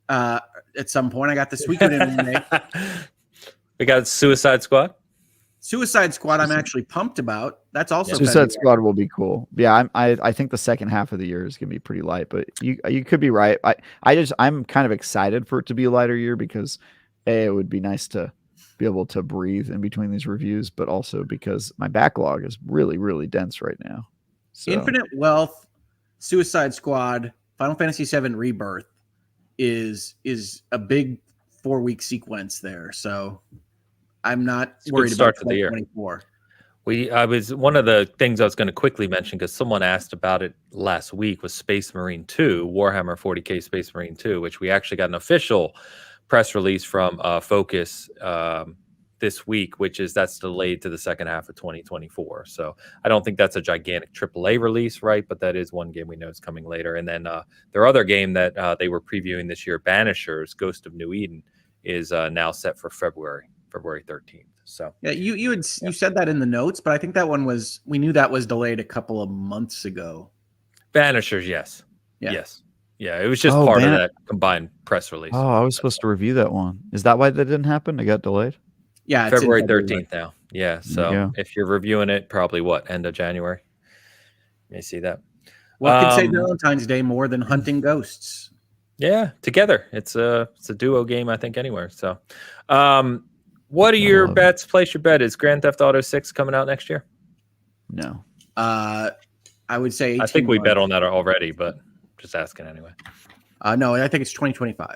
at some point. I got the Suikoden remake. We got Suicide Squad. Suicide Squad, I'm actually pumped about. That's also Suicide February. Squad will be cool. Yeah, I think the second half of the year is gonna be pretty light, but you could be right. I'm kind of excited for it to be a lighter year because it would be nice to be able to breathe in between these reviews, but also because my backlog is really, really dense right now. So, Infinite Wealth, Suicide Squad, Final Fantasy VII Rebirth is a big 4-week sequence there. So I'm not It's a good worried start about to the year. 2024. I was one of the things I was going to quickly mention because someone asked about it last week was Space Marine 2, Warhammer 40K Space Marine 2, which we actually got an official press release from Focus this week, that's delayed to the second half of 2024. So I don't think that's a gigantic AAA release, right? But that is one game we know is coming later. And then their other game that they were previewing this year, Banishers, Ghost of New Eden, is now set for February 13th. So Yeah, you said that in the notes, but I think that one we knew that was delayed a couple of months ago. Banishers, yes. Yeah. Yes. Yeah, it was just Oh, part of that combined press release. I was supposed to review that one. Is that why that didn't happen? It got delayed? Yeah, it's in February 13th now. Yeah, There you so go. if you're reviewing it, probably end of January. You may see that. What could say Valentine's Day more than hunting ghosts? Yeah, together. It's a duo game, I think, anywhere. So what are your bets? Place your bet. Is Grand Theft Auto 6 coming out next year? No. I would say 18 I think we months. bet on that already, but just asking anyway. No, I think it's 2025.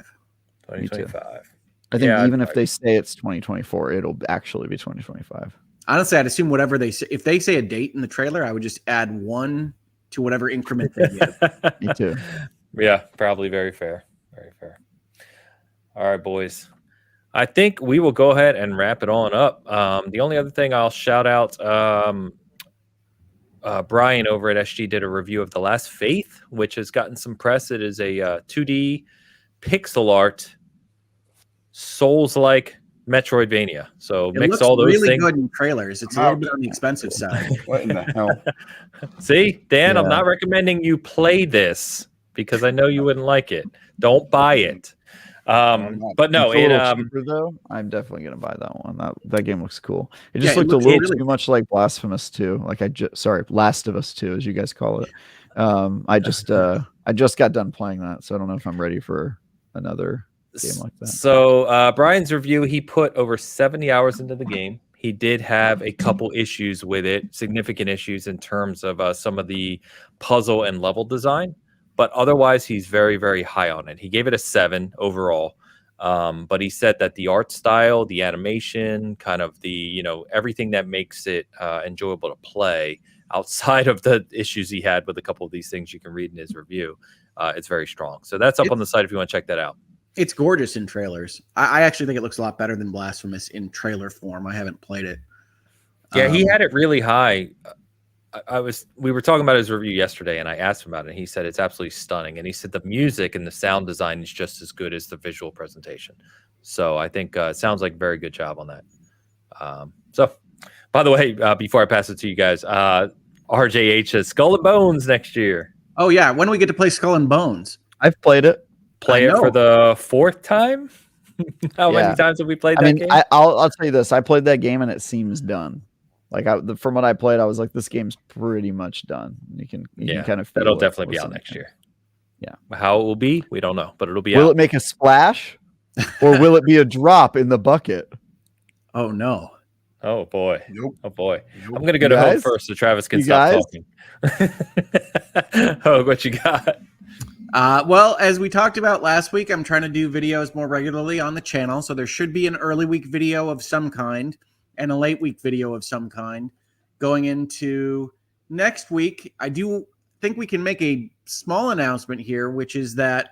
2025. I think Yeah, even if they say it's 2024, it'll actually be 2025. Honestly, I'd assume whatever they say. If they say a date in the trailer, I would just add 1 to whatever increment they give. Me too. Yeah, probably very fair. Very fair. All right, boys. I think we will go ahead and wrap it on up. The only other thing I'll shout out, Brian over at SG did a review of The Last Faith, which has gotten some press. It is a 2D pixel art Souls-like Metroidvania. So It mix looks all those really things. good in trailers. It's a little bit on the expensive side. What in the hell? See, Dan, I'm Yeah. not recommending you play this because I know you wouldn't like it. Don't buy it. But no, It's a little it cheaper though. I'm definitely gonna buy that one. That game looks cool. It Yeah, just it looked a looks little really- too much like Blasphemous 2. Like Last of Us 2, as you guys call it. I just got done playing that, so I don't know if I'm ready for another game like that. So Brian's review, he put over 70 hours into the game. He did have a couple issues with it, significant issues in terms of some of the puzzle and level design, but otherwise he's very, very high on it. He gave it a 7 overall, but he said that the art style, the animation, kind of the, everything that makes it enjoyable to play outside of the issues he had with a couple of these things you can read in his review, it's very strong. So that's up on the site if you want to check that out. It's gorgeous in trailers. I actually think it looks a lot better than Blasphemous in trailer form. I haven't played it. Yeah, he had it really high. We were talking about his review yesterday, and I asked him about it, and he said it's absolutely stunning. And he said the music and the sound design is just as good as the visual presentation. So I think it sounds like a very good job on that. So, by the way, before I pass it to you guys, RJH says Skull and Bones next year. Oh yeah, when do we get to play Skull and Bones? I've played it. Play it for the 4th time? How many times have we played that game? I'll tell you this. I played that game and it seems done. Like from what I played, I was like, this game's pretty much done. You can kind of feel that'll it definitely be out listening next to it. year. Yeah. How it will be, we don't know, but it'll be Will out. it make a splash or will it be a drop in the bucket? Oh no. Oh boy. Nope. Oh boy. Nope. I'm gonna go to home first so Travis can stop talking. Oh, what you got? Well, as we talked about last week, I'm trying to do videos more regularly on the channel. So there should be an early week video of some kind and a late week video of some kind going into next week. I do think we can make a small announcement here, which is that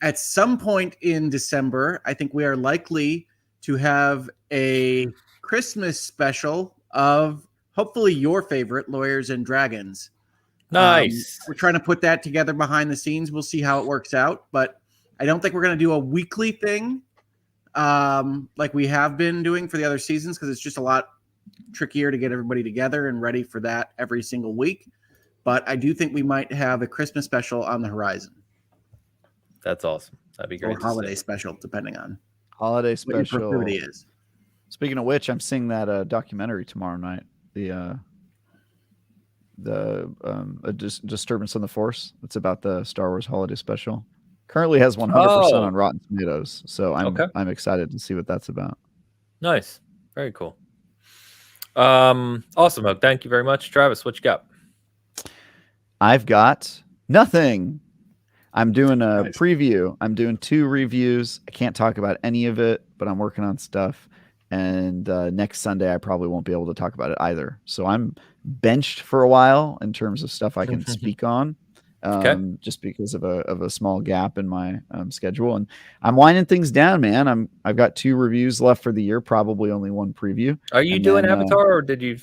at some point in December, I think we are likely to have a Christmas special of hopefully your favorite Lawyers and Dragons. Nice. We're trying to put that together behind the scenes. We'll see how it works out, but I don't think we're going to do a weekly thing like we have been doing for the other seasons because it's just a lot trickier to get everybody together and ready for that every single week. But I do think we might have a Christmas special on the horizon. That's awesome. That'd be great. Or holiday special, depending on Holiday what your special. proclivity is. Speaking of which, I'm seeing that documentary tomorrow night. A Disturbance on the Force. It's about the Star Wars holiday special. Currently has 100% on Rotten Tomatoes, so I'm excited to see what that's about. Nice, very cool. Awesome, Hug. Thank you very much, Travis. What you got? I've got nothing. I'm doing a preview. I'm doing 2 reviews. I can't talk about any of it, but I'm working on stuff. And next Sunday, I probably won't be able to talk about it either. So I'm benched for a while in terms of stuff I can speak on, just because of a small gap in my schedule. And I'm winding things down, man. I've got 2 reviews left for the year, probably only 1 preview. Are you doing Avatar, or did you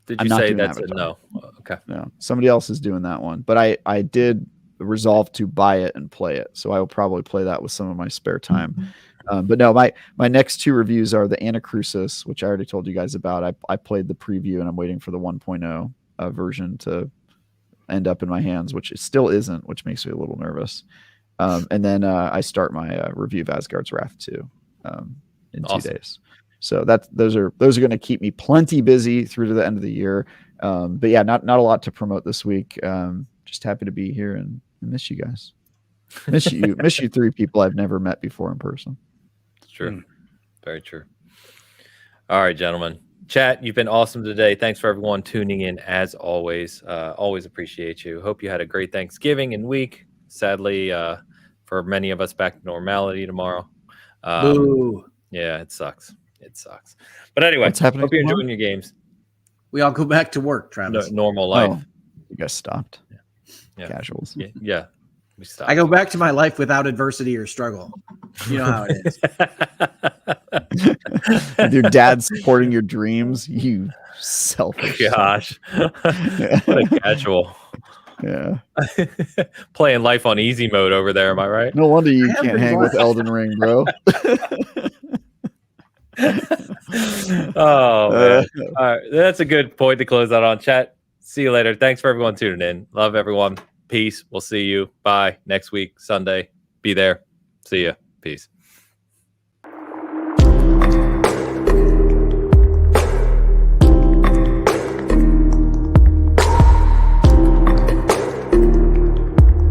say that's a no? Okay. No, somebody else is doing that one. But I did resolve to buy it and play it. So I will probably play that with some of my spare time. But no, my next 2 reviews are the Anacrusis, which I already told you guys about. I played the preview and I'm waiting for the 1.0 version to end up in my hands, which it still isn't, which makes me a little nervous. And then I start my review of Asgard's Wrath 2 in 2 days. So those are going to keep me plenty busy through to the end of the year. But yeah, not a lot to promote this week. Just happy to be here and miss you guys. Miss you 3 people I've never met before in person. True. Very true. All right, gentlemen. Chat, you've been awesome today. Thanks for everyone tuning in as always. Always appreciate you. Hope you had a great Thanksgiving and week. Sadly, for many of us, back to normality tomorrow. Boo. Yeah, it sucks. It sucks. But anyway, hope you're enjoying your games. We all go back to work, Travis. Normal life. Oh, you guys stopped. Yeah. Casuals. Yeah. We stopped. I go back to my life without adversity or struggle. You know how it is. With your dad supporting your dreams, you selfish. Gosh. What a casual. Yeah. Playing life on easy mode over there, am I right? No wonder you can't hang with Elden Ring, bro. Oh, man. All right. That's a good point to close out on. Chat. See you later. Thanks for everyone tuning in. Love everyone. Peace. We'll see you. Bye. Next week, Sunday. Be there. See ya. Peace.